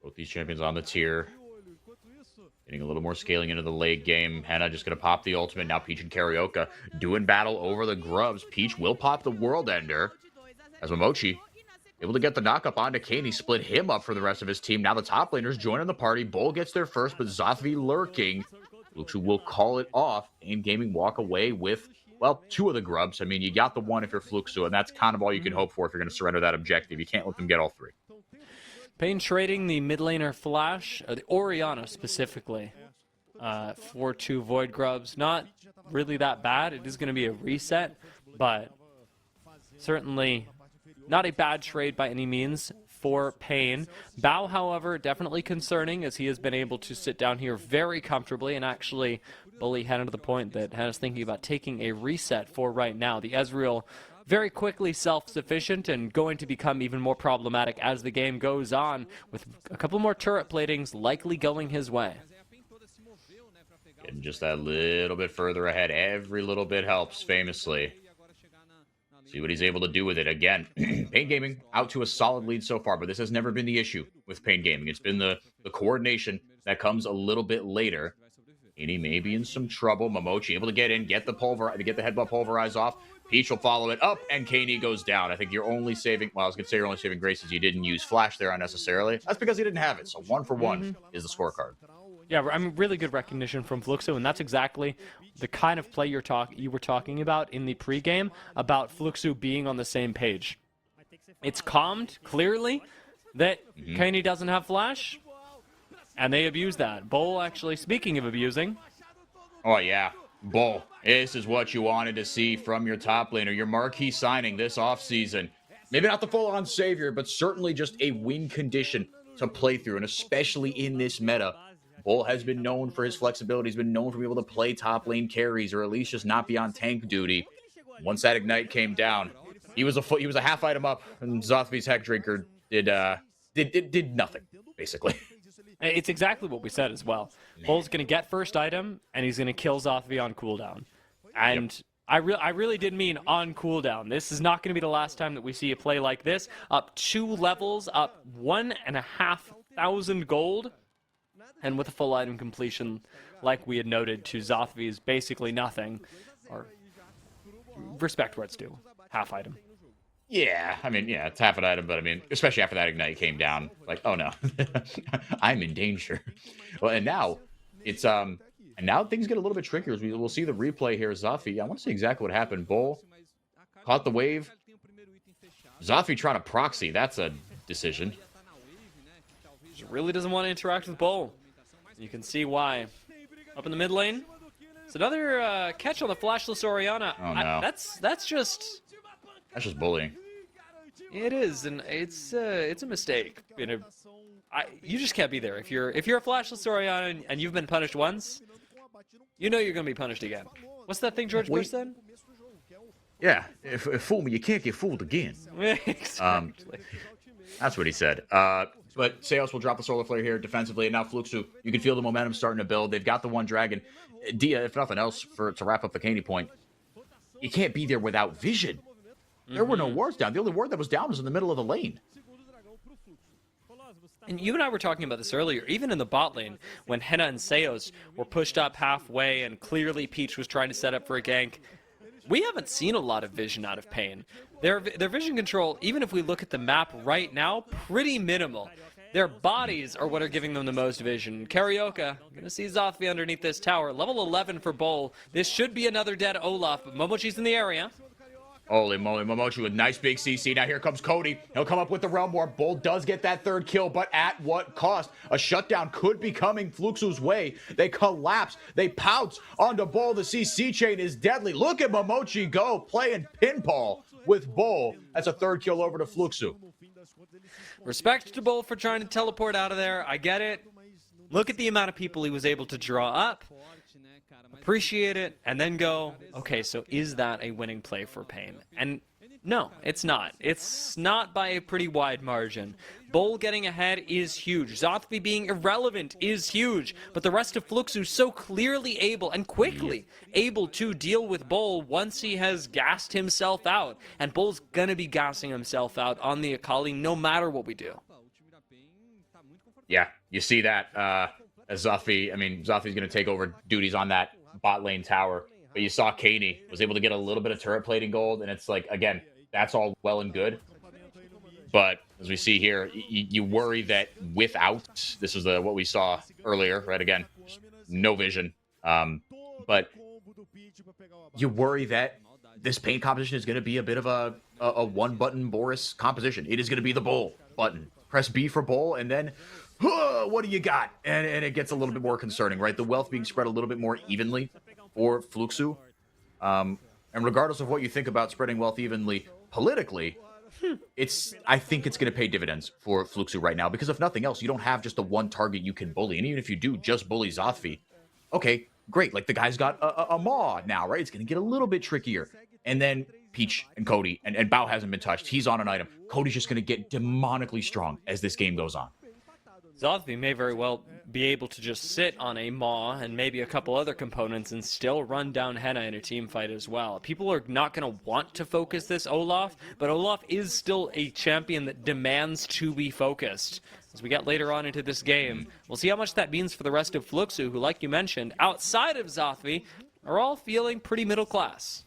Both these champions on the tier. Getting a little more scaling into the late game. Henna just going to pop the ultimate. Now Peach and Karaoke doing battle over the grubs. Peach will pop the World Ender. As Momochi able to get the knock-up onto Kane. He split him up for the rest of his team. Now the top laners joining the party. Bull gets there first, but Zothvi lurking. Luxu will call it off. Pain Gaming walk away with, well, 2 of the grubs. I mean, you got the one if you're Fluxu, and that's kind of all you can hope for if you're going to surrender that objective. You can't let them get all 3. Pain trading the mid laner Flash, the Orianna specifically, for 2 Void Grubs. Not really that bad. It is going to be a reset, but certainly not a bad trade by any means for Pain. Bao, however, definitely concerning as he has been able to sit down here very comfortably and actually bully Henna to the point that Henna's thinking about taking a reset for right now. The Ezreal very quickly self-sufficient and going to become even more problematic as the game goes on, with a couple more turret platings likely going his way. Getting just that little bit further ahead. Every little bit helps, famously. See what he's able to do with it. Again, Pain Gaming out to a solid lead so far, but this has never been the issue with Pain Gaming. It's been the coordination that comes a little bit later. And he may be in some trouble. Momochi able to get in, get the headbutt pulverize off. Peach will follow it up, and Kaney goes down. I think you're only saving, well, I was going to say you're only saving grace as you didn't use Flash there unnecessarily. That's because he didn't have it. So 1 for 1 is the scorecard. Yeah, I mean, really good recognition from Fluxo, and that's exactly the kind of play you were talking about in the pregame, about Fluxo being on the same page. It's calmed, clearly, that Kaney doesn't have Flash, and they abuse that. Bull, actually, speaking of abusing. Oh, yeah. Bull, this is what you wanted to see from your top laner, your marquee signing this offseason. Maybe not the full-on savior, but certainly just a win condition to play through, and especially in this meta. Bull has been known for his flexibility. He's been known for being able to play top lane carries, or at least just not be on tank duty. Once that Ignite came down, he was a half item up, and Zothvi's Heck Drinker did nothing, basically. It's exactly what we said as well. Bull's going to get first item, and he's going to kill Zothvi on cooldown. And yep. I really did mean on cooldown. This is not going to be the last time that we see a play like this. Up 2 levels, up 1,500 gold, and with a full item completion, like we had noted, to Zothvi's basically nothing. Or respect where it's due. Half item. Yeah, I mean, yeah, it's half an item, but I mean, especially after that Ignite came down, like, oh no, I'm in danger. Well, and now it's and now things get a little bit trickier as we'll see the replay here. Zothvi, I want to see exactly what happened. Bull caught the wave. Zothvi trying to proxy. That's a decision. He really doesn't want to interact with Bull. You can see why. Up in the mid lane, it's another catch on the flashless Orianna. Oh no, that's just bullying. It is, and it's a mistake. You just can't be there if you're a flashless Orianna and you've been punished once. You know you're gonna be punished again. What's that thing George Bush said? Yeah, if fool me, you can't get fooled again. Exactly. That's what he said. But Seos will drop the Solar Flare here defensively, and now Fluxu, you can feel the momentum starting to build. They've got the one dragon. Dia, if nothing else, to wrap up the Kaney point, you can't be there without vision. There were no wards down. The only ward that was down was in the middle of the lane. And you and I were talking about this earlier, even in the bot lane, when Henna and Seos were pushed up halfway and clearly Peach was trying to set up for a gank. We haven't seen a lot of vision out of Pain. Their vision control, even if we look at the map right now, pretty minimal. Their bodies are what are giving them the most vision. Karaoke, gonna see Zothvi underneath this tower. Level 11 for Bull. This should be another dead Olaf, but Momochi's in the area. Holy moly, Momochi with nice big CC. Now here comes Cody. He'll come up with the Realm War. Bull does get that third kill, but at what cost? A shutdown could be coming Fluxu's way. They collapse. They pounce onto Bull. The CC chain is deadly. Look at Momochi go, playing pinball with Bull. That's a third kill over to Fluxu. Respect to Bull for trying to teleport out of there. I get it. Look at the amount of people he was able to draw up. Appreciate it, and then go, okay, so is that a winning play for Pain? And no, it's not. It's not by a pretty wide margin. Bull getting ahead is huge. Zothby being irrelevant is huge. But the rest of Fluxu so clearly able and quickly able to deal with Bull once he has gassed himself out. And Bull's gonna be gassing himself out on the Akali no matter what we do. Yeah, you see that as Zothby's going to take over duties on that bot lane tower. But you saw Kaney was able to get a little bit of turret plating gold, and it's like, again, that's all well and good. But as we see here, you worry that without, this is what we saw earlier, right? Again, no vision. But you worry that this Pain composition is going to be a bit of a one-button Boris composition. It is going to be the Bull button. Press B for Bull, and then what do you got? And it gets a little bit more concerning, right? The wealth being spread a little bit more evenly for Fluxu. And regardless of what you think about spreading wealth evenly politically, I think it's going to pay dividends for Fluxu right now, because if nothing else, you don't have just the one target you can bully. And even if you do just bully Zothby, okay, great. Like, the guy's got a Maw now, right? It's going to get a little bit trickier. And then Peach and Cody, and Bao hasn't been touched. He's on an item. Cody's just going to get demonically strong as this game goes on. Zothby may very well be able to just sit on a Maw and maybe a couple other components and still run down Henna in a team fight as well. People are not going to want to focus this Olaf, but Olaf is still a champion that demands to be focused. As we get later on into this game, we'll see how much that means for the rest of Fluxu, who, like you mentioned, outside of Zothby, are all feeling pretty middle class.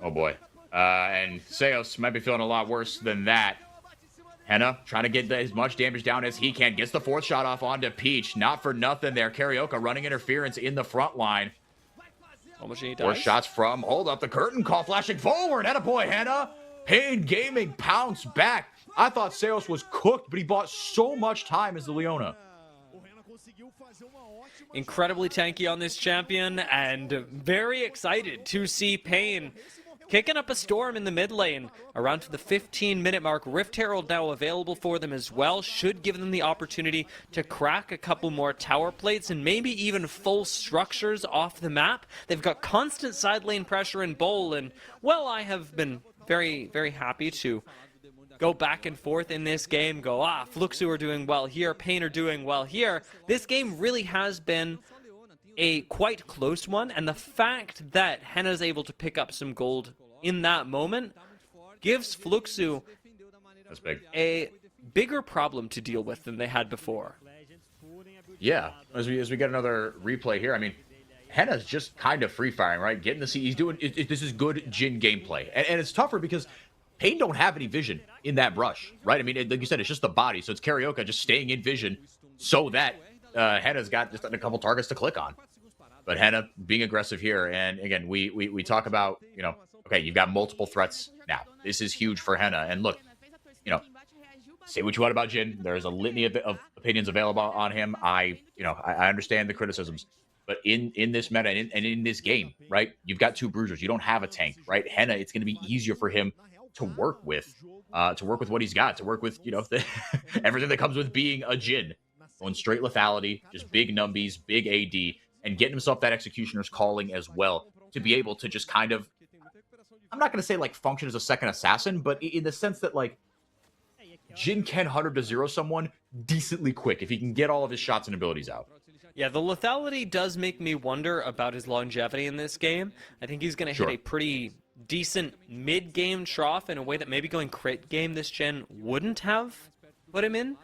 Oh boy. And Seos might be feeling a lot worse than that. Henna trying to get as much damage down as he can. Gets the fourth shot off onto Peach. Not for nothing there. Carioca running interference in the front line. Four shots from, hold up, the curtain call flashing forward. Attaboy, Henna. Pain Gaming pounce back. I thought Seos was cooked, but he bought so much time as the Leona. Incredibly tanky on this champion, and very excited to see Pain kicking up a storm in the mid lane. Around to the 15-minute mark, Rift Herald now available for them as well. Should give them the opportunity to crack a couple more tower plates and maybe even full structures off the map. They've got constant side lane pressure in Bowl, and, well, I have been very, very happy to go back and forth in this game, Fluxu are doing well here, Pain are doing well here. This game really has been a quite close one, and the fact that Henna's able to pick up some gold in that moment gives Fluxu a bigger problem to deal with than they had before. Yeah, as we get another replay here, I mean, Henna's just kind of free firing, right? Getting the C, he's doing this is good Jhin gameplay, and it's tougher because Pain don't have any vision in that brush, right? I mean, like you said, it's just the body, so it's Carioca just staying in vision so that Henna's got just a couple targets to click on. But Henna being aggressive here, and again, we talk about, you know, okay, you've got multiple threats now. This is huge for Henna, and look, you know, say what you want about Jhin. There's a litany of opinions available on him. I understand the criticisms, but in this meta and in this game, right, you've got two bruisers. You don't have a tank, right? Henna, it's going to be easier for him to work with what he's got, to work with, you know, everything that comes with being a Jhin. Going straight lethality, just big numbies, big AD, and getting himself that Executioner's calling as well, to be able to just kind of, I'm not going to say like function as a second assassin, but in the sense that like Jhin can 100 to 0 someone decently quick if he can get all of his shots and abilities out. Yeah, the lethality does make me wonder about his longevity in this game. I think he's going to hit a pretty decent mid-game trough in a way that maybe going crit game this gen wouldn't have put him in.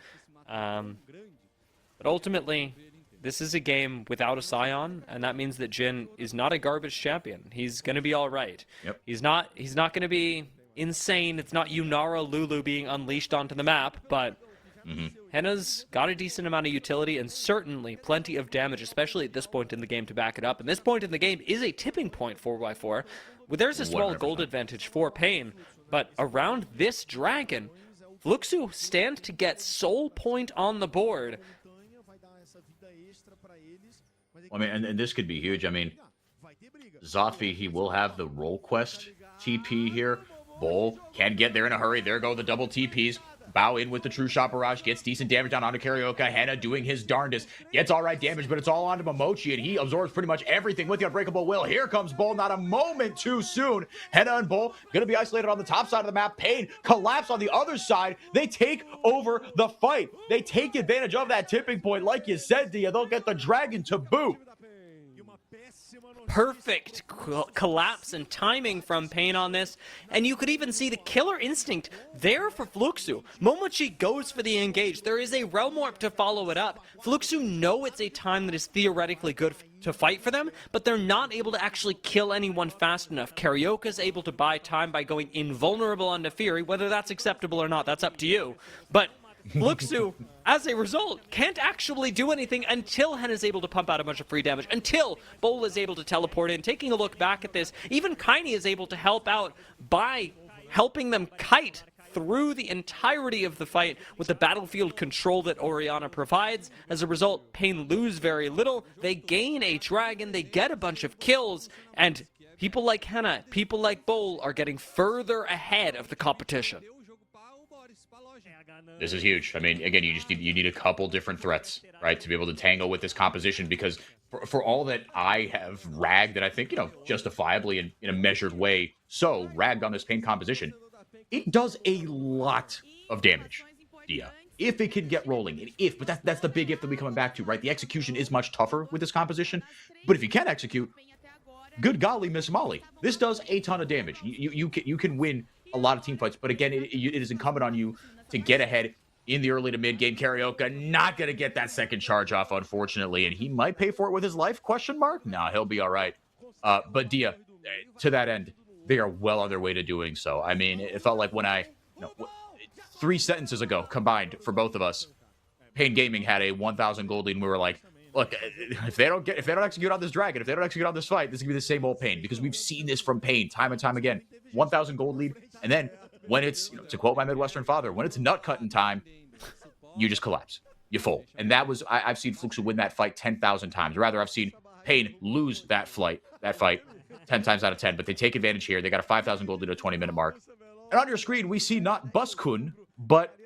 But ultimately, this is a game without a Scion, and that means that Jhin is not a garbage champion. He's going to be all right. Yep. He's not going to be insane. It's not Yunara Lulu being unleashed onto the map, but Henna's got a decent amount of utility and certainly plenty of damage, especially at this point in the game, to back it up. And this point in the game is a tipping point for Y4. well, there's a small 100%. gold advantage for Pain, but around this dragon, Fluxu stand to get soul point on the board. I mean, and this could be huge. I mean, Zotfi, he will have the roll quest TP here. Bull can get there in a hurry. There go the double TPs. Bow in with the True Shot Barrage. Gets decent damage down onto Carioca. Henna doing his darndest. Gets all right damage, but it's all onto Momochi, and he absorbs pretty much everything with the Unbreakable Will. Here comes Bull, not a moment too soon. Henna and Bull going to be isolated on the top side of the map. Pain collapse on the other side. They take over the fight. They take advantage of that tipping point. Like you said, Dia, they'll get the dragon to boot. Perfect collapse and timing from Pain on this, and you could even see the killer instinct there for Fluxu. Momochi goes for the engage. There is a Realm Warp to follow it up. Fluxu know it's a time that is theoretically good to fight for them, but they're not able to actually kill anyone fast enough. Carioca's able to buy time by going invulnerable on Nefiri. Whether that's acceptable or not, that's up to you. But Fluxu, as a result, can't actually do anything until Hen is able to pump out a bunch of free damage, until Bowl is able to teleport in. Taking a look back at this, even Kaini is able to help out by helping them kite through the entirety of the fight with the battlefield control that Orianna provides. As a result, Pain lose very little. They gain a dragon, they get a bunch of kills, and people like Henna, people like Bowl are getting further ahead of the competition. This is huge. I mean, again, you need a couple different threats, right, to be able to tangle with this composition, because for all that I have ragged, and I think, justifiably in a measured way, so ragged on this Pain composition, it does a lot of damage, Dia. If it can get rolling, and but that's the big if that we're coming back to, right? The execution is much tougher with this composition, but if you can execute, good golly, Miss Molly, this does a ton of damage. You can win a lot of team fights, but again, it is incumbent on you to get ahead in the early to mid game. Carioca not going to get that second charge off, unfortunately, and he might pay for it with his life, question mark? Nah, he'll be all right. But Dia, to that end, they are well on their way to doing so. I mean, it felt like when 3 sentences ago combined for both of us, Pain Gaming had a 1,000 gold lead, and we were like, look, if they don't execute on this dragon, if they don't execute on this fight, this is gonna be the same old Pain, because we've seen this from Pain time and time again. 1,000 gold lead, and then when it's, to quote my Midwestern father, when it's nut cutting time, you just collapse, you fold. And that was, I've seen Fluxu win that fight 10,000 times. Rather, I've seen Pain lose that fight 10 times out of 10. But they take advantage here. They got a 5,000 gold lead at a 20-minute mark. And on your screen, we see not Buskun, but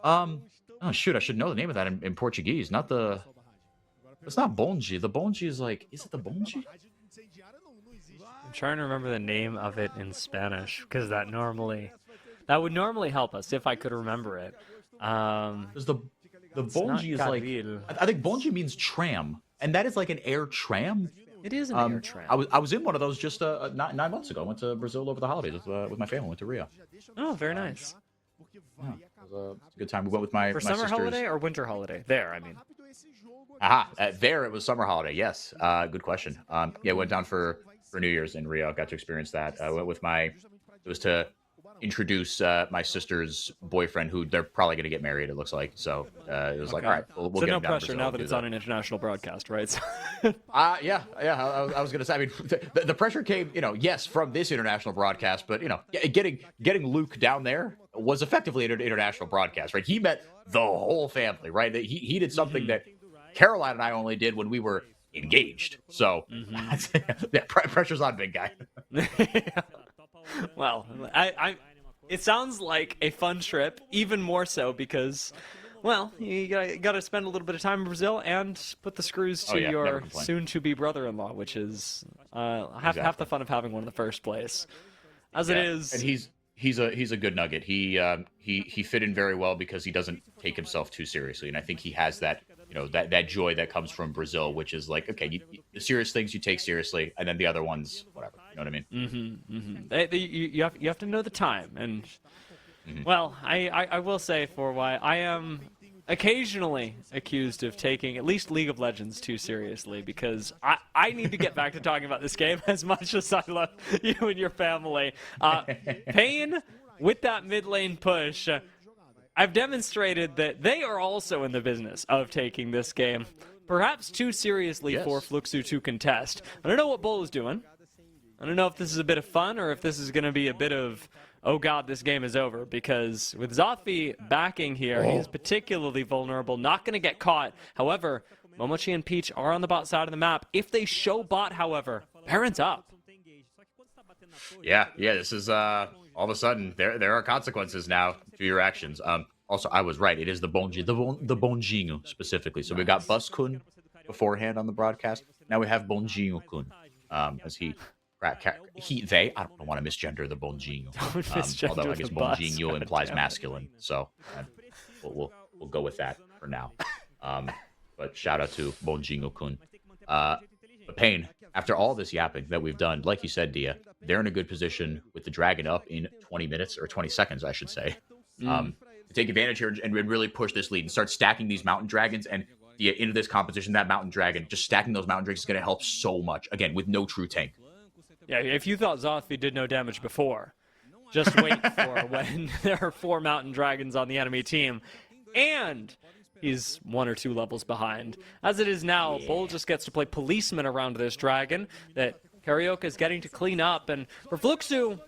oh shoot, I should know the name of that in Portuguese. It's not Bonji. The Bonji is like, is it the Bonji? I'm trying to remember the name of it in Spanish, because that would normally help us if I could remember it. Because the Bonji is like, I think Bonji means tram, and that is like an air tram. It is an air tram. I was in one of those just 9 months ago. I went to Brazil over the holidays with my family. Went to Rio. Oh, very nice. Yeah, it was a good time. We went with my summer sisters. Holiday or winter holiday? There, I mean. Aha, there it was summer holiday. Yes, good question. Yeah, went down for New Year's in Rio. Got to experience that. I went with it was to introduce my sister's boyfriend, who they're probably going to get married, it looks like. So it was like, all right, we'll so get no him down pressure to Brazil now that it's on an international broadcast, right? Yeah. I was going to say, I mean, the pressure came, yes, from this international broadcast, but getting Luke down there was effectively an international broadcast, right? He met the whole family, right? He did something that Caroline and I only did when we were engaged. So yeah, pressure's on, big guy. Well, it sounds like a fun trip, even more so because, well, you got to spend a little bit of time in Brazil and put the screws to your soon-to-be brother-in-law, which is half the fun of having one in the first place. It is, and he's a good nugget. He fit in very well because he doesn't take himself too seriously, and I think he has that. That joy that comes from Brazil, which is like, okay, the serious things you take seriously, and then the other ones, whatever. You know what I mean? You have to know the time, and well, I will say for why I am occasionally accused of taking at least League of Legends too seriously, because I need to get back to talking about this game as much as I love you and your family. Pain with that mid lane push. I've demonstrated that they are also in the business of taking this game perhaps too seriously for Fluxu to contest. I don't know what Bull is doing. I don't know if this is a bit of fun or if this is going to be a bit of, oh god, this game is over. Because with Zothfi backing here, he's particularly vulnerable, not going to get caught. However, Momochi and Peach are on the bot side of the map. If they show bot, however, Baron's up. Yeah, this is all of a sudden there are consequences now to your actions. Also, I was right. It is the Bonjinho specifically. So we got Bus-kun beforehand on the broadcast. Now we have Bonjinho-kun, as they. I don't want to misgender the Bonjinho. Although I guess Bonjinho implies masculine, so we'll go with that for now. But shout out to Bonjinho-kun. But Pain, after all this yapping that we've done, like you said, Dia, they're in a good position with the dragon up in 20 minutes, or 20 seconds, I should say. To take advantage here and really push this lead and start stacking these mountain dragons and Dia into this competition. That mountain dragon, just stacking those mountain dragons is going to help so much. Again, with no true tank. Yeah, if you thought Zothfi did no damage before, just wait for when there are 4 mountain dragons on the enemy team. And he's 1 or 2 levels behind. As it is now, Bull just gets to play policeman around this dragon that Karaoke is getting to clean up. And for Fluxu,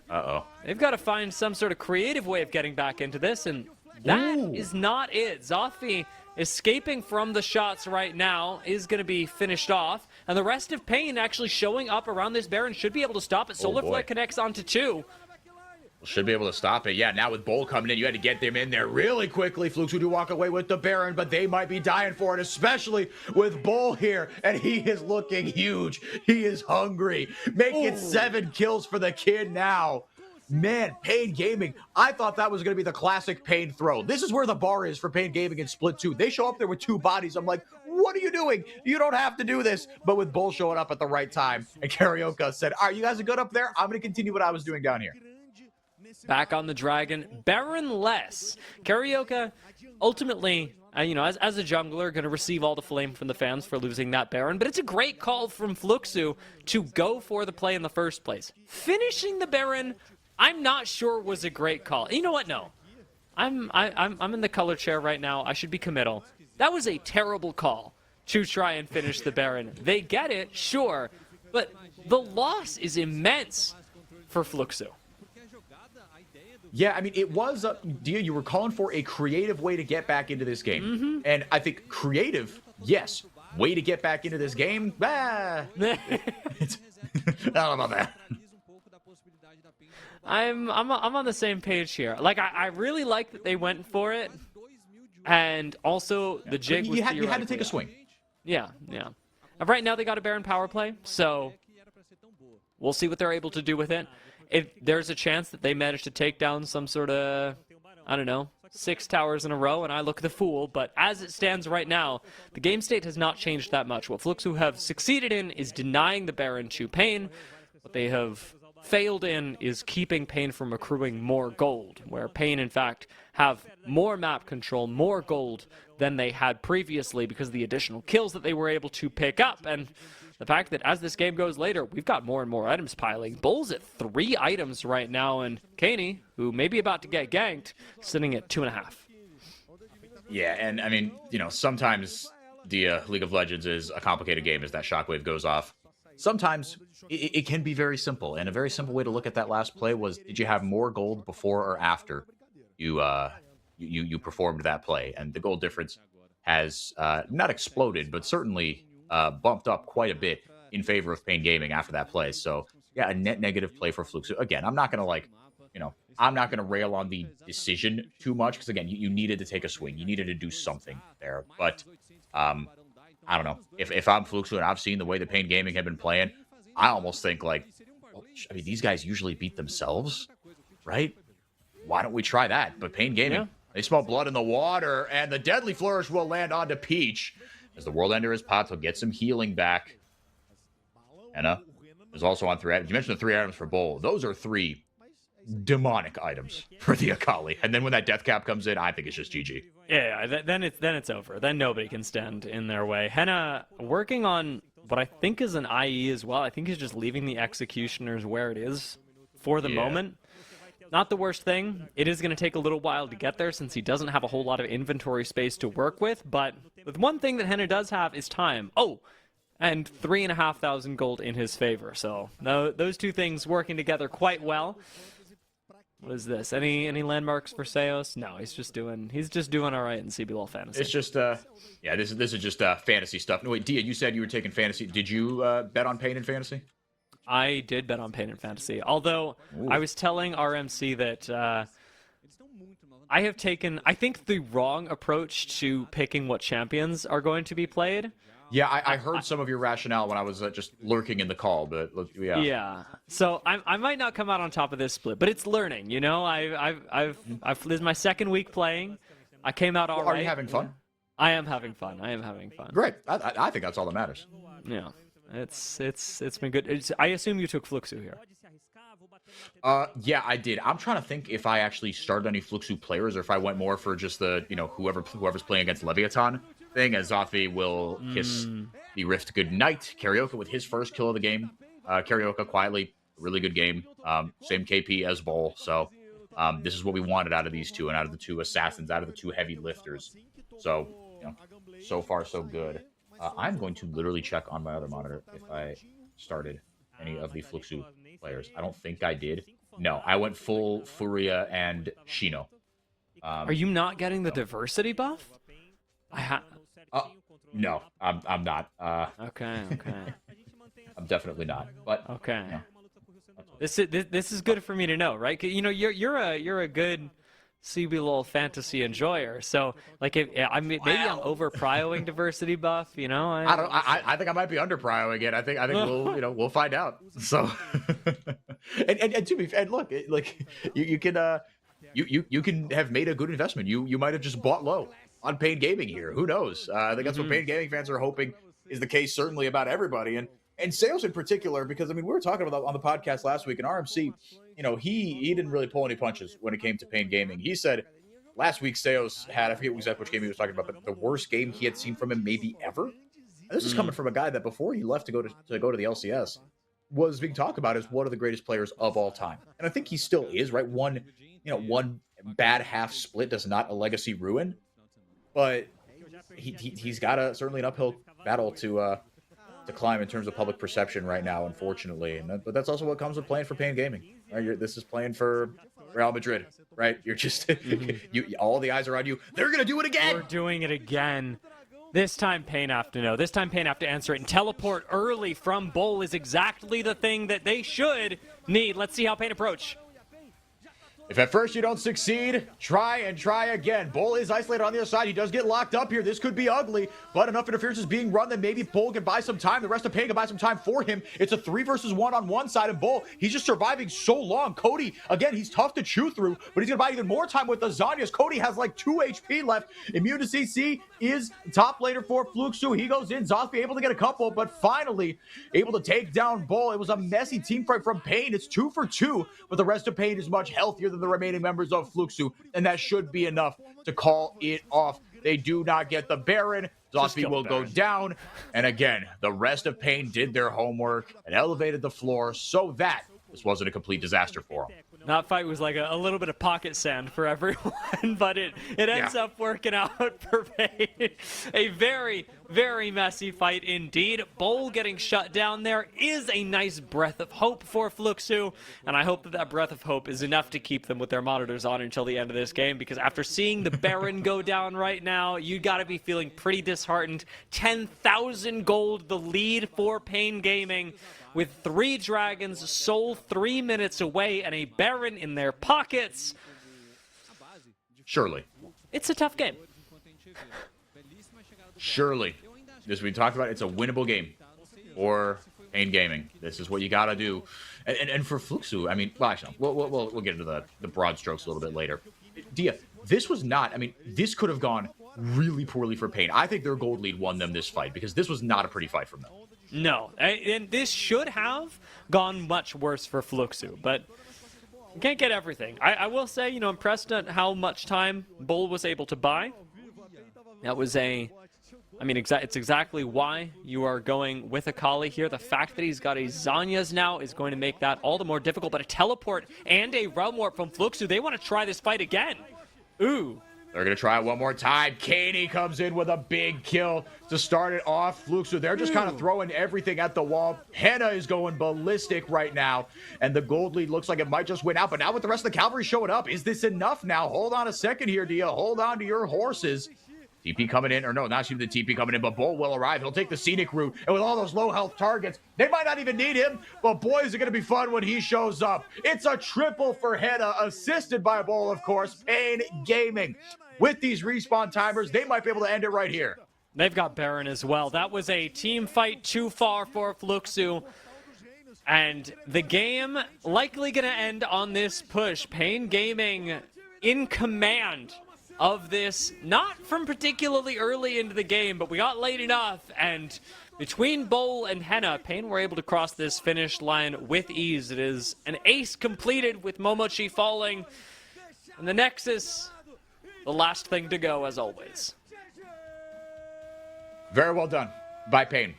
they've got to find some sort of creative way of getting back into this, and that is not it. Zothfi escaping from the shots right now is going to be finished off, and the rest of Pain actually showing up around this Baron should be able to stop it. Solar Flare connects onto 2. Should be able to stop it. Yeah, now with Bull coming in, you had to get them in there really quickly. Flukes do walk away with the Baron, but they might be dying for it, especially with Bull here, and he is looking huge. He is hungry. Make it 7 kills for the kid now. Man, Pain Gaming, I thought that was going to be the classic Pain throw. This is where the bar is for Pain Gaming in Split 2. They show up there with 2 bodies. I'm like, what are you doing? You don't have to do this. But with Bull showing up at the right time, and Karaoke said, all right, you guys are good up there? I'm going to continue what I was doing down here. Back on the dragon, Baron-less. Karaoke, ultimately, as a jungler, going to receive all the flame from the fans for losing that Baron, but it's a great call from Fluxu to go for the play in the first place. Finishing the Baron, I'm not sure was a great call. You know what? No. I'm in the color chair right now. I should be committal. That was a terrible call to try and finish the Baron. They get it, sure, but the loss is immense for Fluxu. Yeah, I mean, it was, Dia, you were calling for a creative way to get back into this game. And I think creative, yes. Way to get back into this game, I don't know about that. I'm on the same page here. Like, I really like that they went for it. And also, the jig was you had to take a swing. Yeah. Right now, they got a Baron power play, so we'll see what they're able to do with it. If there's a chance that they manage to take down some sort of, I don't know, 6 towers in a row, and I look the fool, but as it stands right now, the game state has not changed that much. What Fluxu have succeeded in is denying the Baron to Pain. What they have failed in is keeping Pain from accruing more gold, where Pain, in fact, have more map control, more gold than they had previously because of the additional kills that they were able to pick up, and the fact that as this game goes later, we've got more and more items piling. Bull's at 3 items right now, and Kaney, who may be about to get ganked, sitting at 2.5. Yeah, and I mean, sometimes the League of Legends is a complicated game as that shockwave goes off. Sometimes it can be very simple, and a very simple way to look at that last play was, did you have more gold before or after you performed that play? And the gold difference has not exploded, but certainly bumped up quite a bit in favor of Pain Gaming after that play. So yeah, a net negative play for Fluke. So again, I'm not going to I'm not going to rail on the decision too much because again, you needed to take a swing. You needed to do something there. But I don't know. If I'm Fluke and I've seen the way the Pain Gaming have been playing, I almost think like, well, I mean, these guys usually beat themselves, right? Why don't we try that? But Pain Gaming, they smell blood in the water, and the Deadly Flourish will land onto Peach. As the World Ender is popped, he'll get some healing back. Anna is also on 3 items. You mentioned the 3 items for Bull. Those are 3 demonic items for the Akali. And then when that death cap comes in, I think it's just GG. Yeah, then it's over. Then nobody can stand in their way. Henna working on what I think is an IE as well. I think he's just leaving the Executioners where it is for the moment. Not the worst thing. It is going to take a little while to get there since he doesn't have a whole lot of inventory space to work with. But with one thing that Henna does have is time. Oh, and 3,500 gold in his favor. So those two things working together quite well. What is this? Any landmarks for Seos? No, he's just doing all right in CBLOL fantasy. It's just yeah, this is just fantasy stuff. No wait, Dia, you said you were taking fantasy. Did you bet on Pain in fantasy? I did bet on Pain in fantasy. Although I was telling RMC that I have taken, I think, the wrong approach to picking what champions are going to be played. Yeah, I heard some of your rationale when I was just lurking in the call, but yeah. Yeah. So I might not come out on top of this split, but it's learning. You know, this is my second week playing. I came out all right. Are you having fun? I am having fun. I am having fun. Great. I think that's all that matters. Yeah. It's been good. I assume you took Fluxu here. Yeah, I did. I'm trying to think if I actually started any Fluxu players or if I went more for just the, whoever's playing against Leviathan thing, as Zothby will kiss the Rift goodnight. Karaoke with his first kill of the game. Karaoke quietly, really good game. Same KP as Bull. So this is what we wanted out of these two and out of the two assassins, out of the two heavy lifters. So, so far so good. I'm going to literally check on my other monitor if I started any of the Fluxu players. I don't think I did. No, I went full Furia and Shino. Are you not getting the diversity buff? No, I'm not. Okay. I'm definitely not. But okay, this is good for me to know, right? 'Cause, you're a good CBLOL fantasy enjoyer. So like, maybe I'm over prioing diversity buff. I think I might be under prioing it. I think we'll find out. So and to be fair, look, like you can have made a good investment. You might have just bought low on Pain Gaming here. Who knows? I think that's what Pain Gaming fans are hoping is the case, certainly about everybody. And Sales in particular, because, we were talking about that on the podcast last week, and RMC, he didn't really pull any punches when it came to Pain Gaming. He said last week Seos had, I forget exactly which game he was talking about, but the worst game he had seen from him maybe ever. And this is coming from a guy that before he left to go to the LCS was being talked about as one of the greatest players of all time. And I think he still is, right? One bad half split does not a legacy ruin. But he's got certainly an uphill battle to climb in terms of public perception right now, unfortunately. But that's also what comes with playing for Pain Gaming. Right? This is playing for Real Madrid, right? You're just all the eyes are on you. They're gonna do it again. We're doing it again. This time Pain have to know. This time Pain have to answer it. And teleport early from Bull is exactly the thing that they should need. Let's see how Pain approach. If at first you don't succeed, try and try again. Bull is isolated on the other side. He does get locked up here. This could be ugly, but enough interference is being run that maybe Bull can buy some time. The rest of Pain can buy some time for him. It's a 3 versus 1 on one side, and Bull, he's just surviving so long. Cody, again, he's tough to chew through, but he's going to buy even more time with the Zanyas. Cody has like 2 HP left. Immune to CC is top laner for Fluxu. He goes in. Zothby able to get a couple, but finally able to take down Bull. It was a messy team fight from Pain. It's 2 for 2, but the rest of Pain is much healthier than the remaining members of Fluxu, and that should be enough to call it off. They do not get the Baron. Zothby will go down, and again, the rest of Pain did their homework and elevated the floor so that this wasn't a complete disaster for them. That fight was like a little bit of pocket sand for everyone, but it ends up working out for Pain. A very, very messy fight indeed. Bull getting shut down there is a nice breath of hope for Fluxu, and I hope that breath of hope is enough to keep them with their monitors on until the end of this game, because after seeing the Baron go down right now, you gotta be feeling pretty disheartened. 10,000 gold, the lead for Pain Gaming, with 3 dragons, Soul 3 minutes away, and a Baron in their pockets. Surely. It's a tough game. Surely. As we talked about, it's a winnable game for Pain Gaming. This is what you got to do. And for Fluxu, actually, we'll get into the broad strokes a little bit later. Dia, this was not, this could have gone really poorly for Pain. I think their gold lead won them this fight, because this was not a pretty fight from them. No, and this should have gone much worse for Fluxu, but you can't get everything. I will say, impressed at how much time Bull was able to buy. That was it's exactly why you are going with Akali here. The fact that he's got a Zanyas now is going to make that all the more difficult, but a teleport and a realm warp from Fluxu, they want to try this fight again. Ooh. They're going to try it one more time. Kaney comes in with a big kill to start it off. Fluxu, they're just kind of throwing everything at the wall. Henna is going ballistic right now, and the gold lead looks like it might just win out. But now with the rest of the cavalry showing up, is this enough now? Hold on a second here, Dia. Hold on to your horses. TP coming in, or no, not even the TP coming in, but Bull will arrive. He'll take the scenic route, and with all those low health targets, they might not even need him, but boy, is it going to be fun when he shows up. It's a triple for Henna, assisted by Bull, of course. Pain Gaming. With these respawn timers, they might be able to end it right here. They've got Baron as well. That was a team fight too far for Fluxu. And the game likely going to end on this push. Pain Gaming in command of this, not from particularly early into the game, but we got late enough, and between Bowl and Henna, Pain were able to cross this finish line with ease. It is an ace completed with Momochi falling, and the Nexus, the last thing to go as always. Very well done by Pain.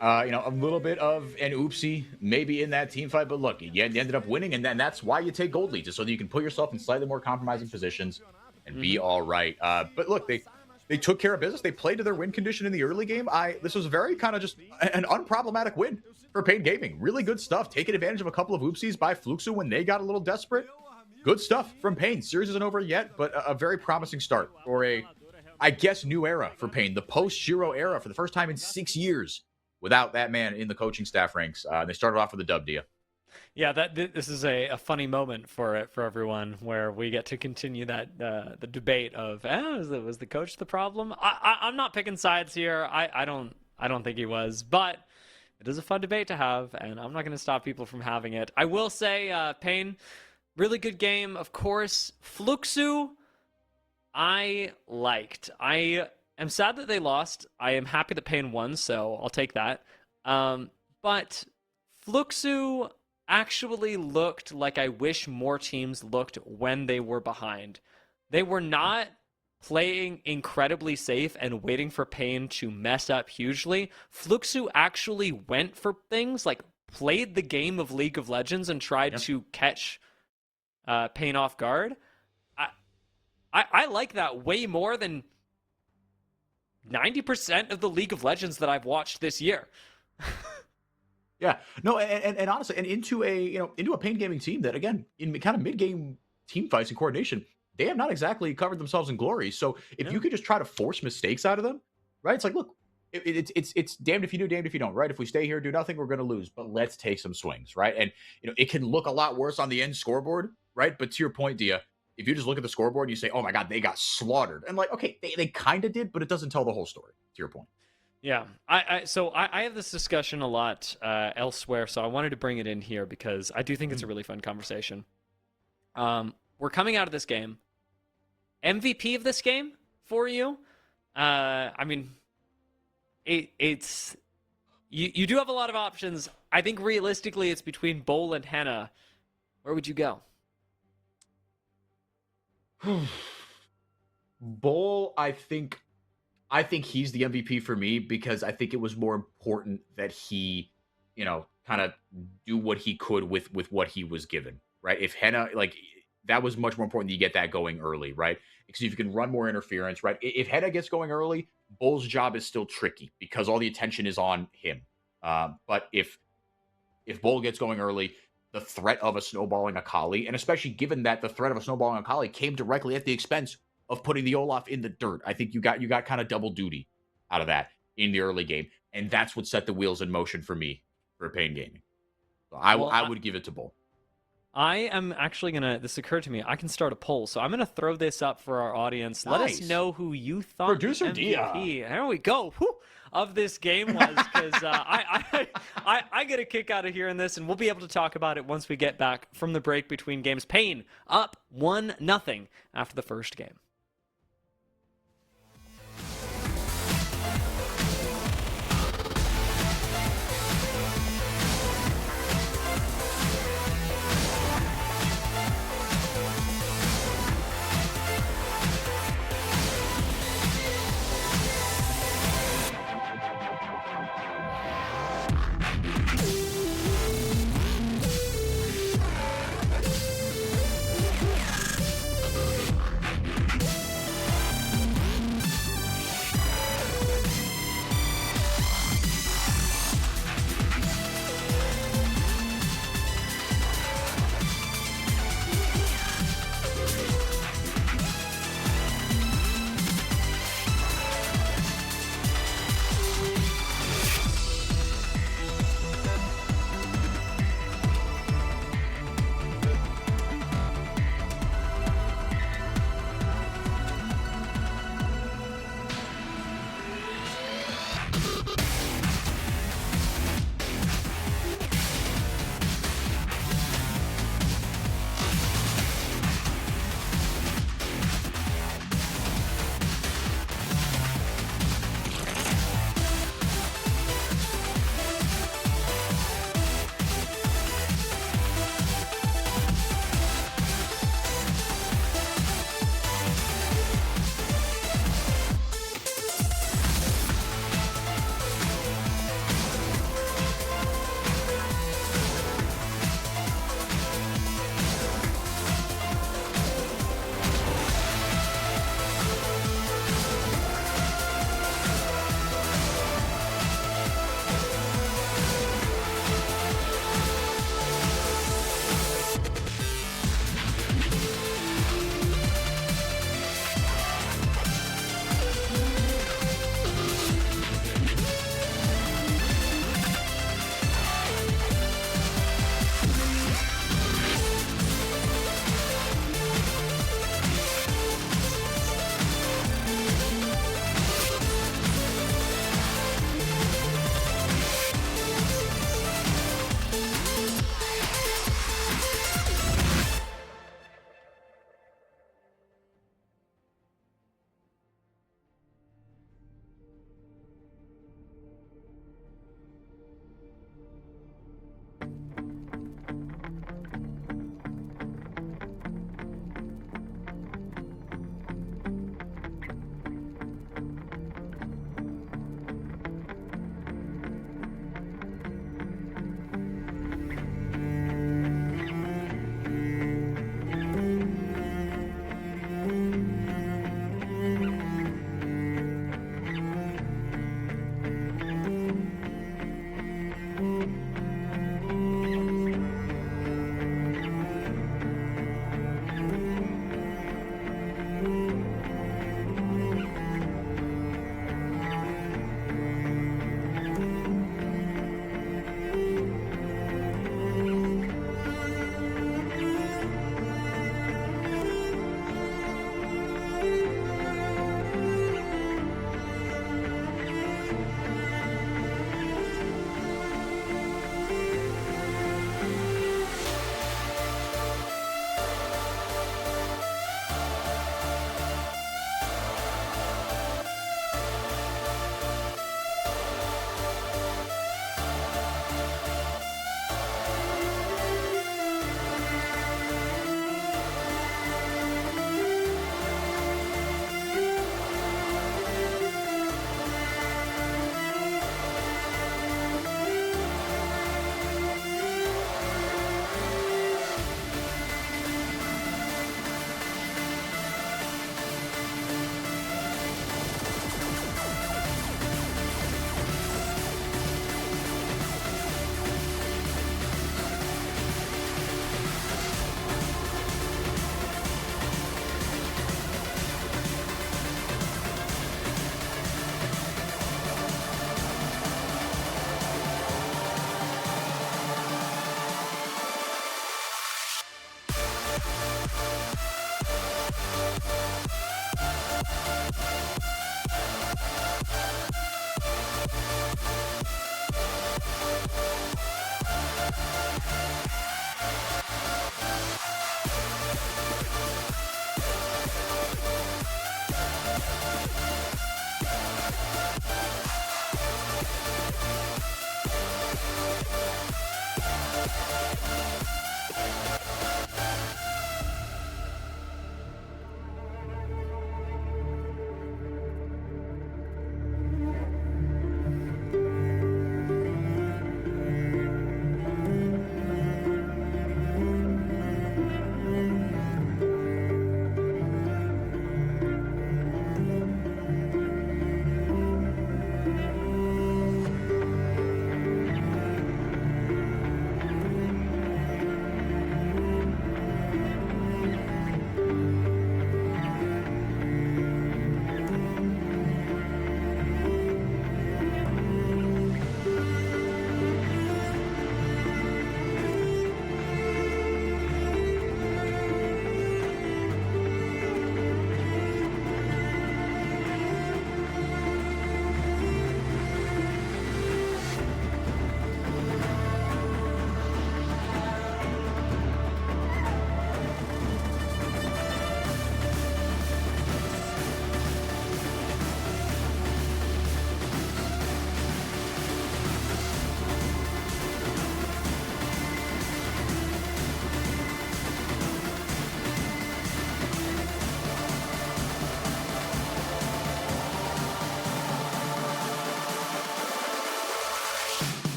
A little bit of an oopsie maybe in that team fight, but look, you ended up winning, and then that's why you take gold leads, so that you can put yourself in slightly more compromising positions and be all right. But look, they took care of business. They played to their win condition in the early game. This was very kind of just an unproblematic win for Pain Gaming. Really good stuff. Taking advantage of a couple of oopsies by Fluxu when they got a little desperate. Good stuff from Pain. Series isn't over yet, but a very promising start for I guess, new era for Pain. The post-Shiro era for the first time in 6 years without that man in the coaching staff ranks. They started off with a dub, Dia. Yeah, this is a funny moment for everyone, where we get to continue that the debate of was the coach the problem? I'm not picking sides here. I don't think he was, but it is a fun debate to have, and I'm not going to stop people from having it. I will say, Pain, really good game, of course. Fluxu, I liked. I am sad that they lost. I am happy that Pain won, so I'll take that. But Fluxu actually looked like I wish more teams looked when they were behind. They were not playing incredibly safe and waiting for Pain to mess up hugely. Fluxu actually went for things, like played the game of League of Legends and tried to catch Pain off guard. I like that way more than 90% of the League of Legends that I've watched this year. Yeah, no, and honestly, and into a Pain Gaming team that, again, in kind of mid-game team fights and coordination, they have not exactly covered themselves in glory. So if you could just try to force mistakes out of them, right? It's like, look, it's damned if you do, damned if you don't, right? If we stay here, do nothing, we're going to lose. But let's take some swings, right? And it can look a lot worse on the end scoreboard, right? But to your point, Dia, if you just look at the scoreboard and you say, oh my God, they got slaughtered, and like, okay, they kind of did, but it doesn't tell the whole story. To your point. Yeah, I have this discussion a lot elsewhere, so I wanted to bring it in here because I do think it's a really fun conversation. We're coming out of this game. MVP of this game for you? I mean, it's you do have a lot of options. I think realistically, it's between Bowl and Henna. Where would you go? Bull, I think he's the MVP for me because I think it was more important that he, kind of do what he could with what he was given, right? If Henna, like, that was much more important that you get that going early, right? Because if you can run more interference, right? If Henna gets going early, Bull's job is still tricky because all the attention is on him. But if Bull gets going early, the threat of a snowballing Akali, and especially given that the threat of a snowballing Akali came directly at the expense of putting the Olaf in the dirt, I think you got kind of double duty out of that in the early game, and that's what set the wheels in motion for me for Pain Gaming. So I would give it to Bull. I am actually this occurred to me, I can start a poll, so I'm gonna throw this up for our audience. Nice. Let us know who you thought Producer MVP, Dia. there we go, of this game was, because I get a kick out of hearing this, and we'll be able to talk about it once we get back from the break between games. Pain up 1-0 after the first game.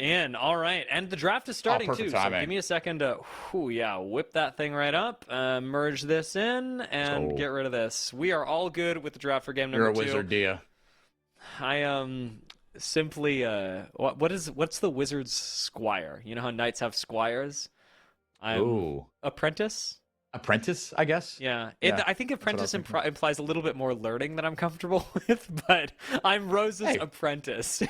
in. All right. And the draft is starting too. perfect So timing. give me a second to whip that thing right up. Merge this in and go. get rid of this. We are all good with the draft for game You're number a 2. wizard, Dia. I simply what's the wizard's squire? You know how knights have squires? Ooh. Apprentice? Apprentice, I guess. Yeah. Yeah, I think what I was apprentice implies a little bit more learning than I'm comfortable with, but I'm Rose's apprentice.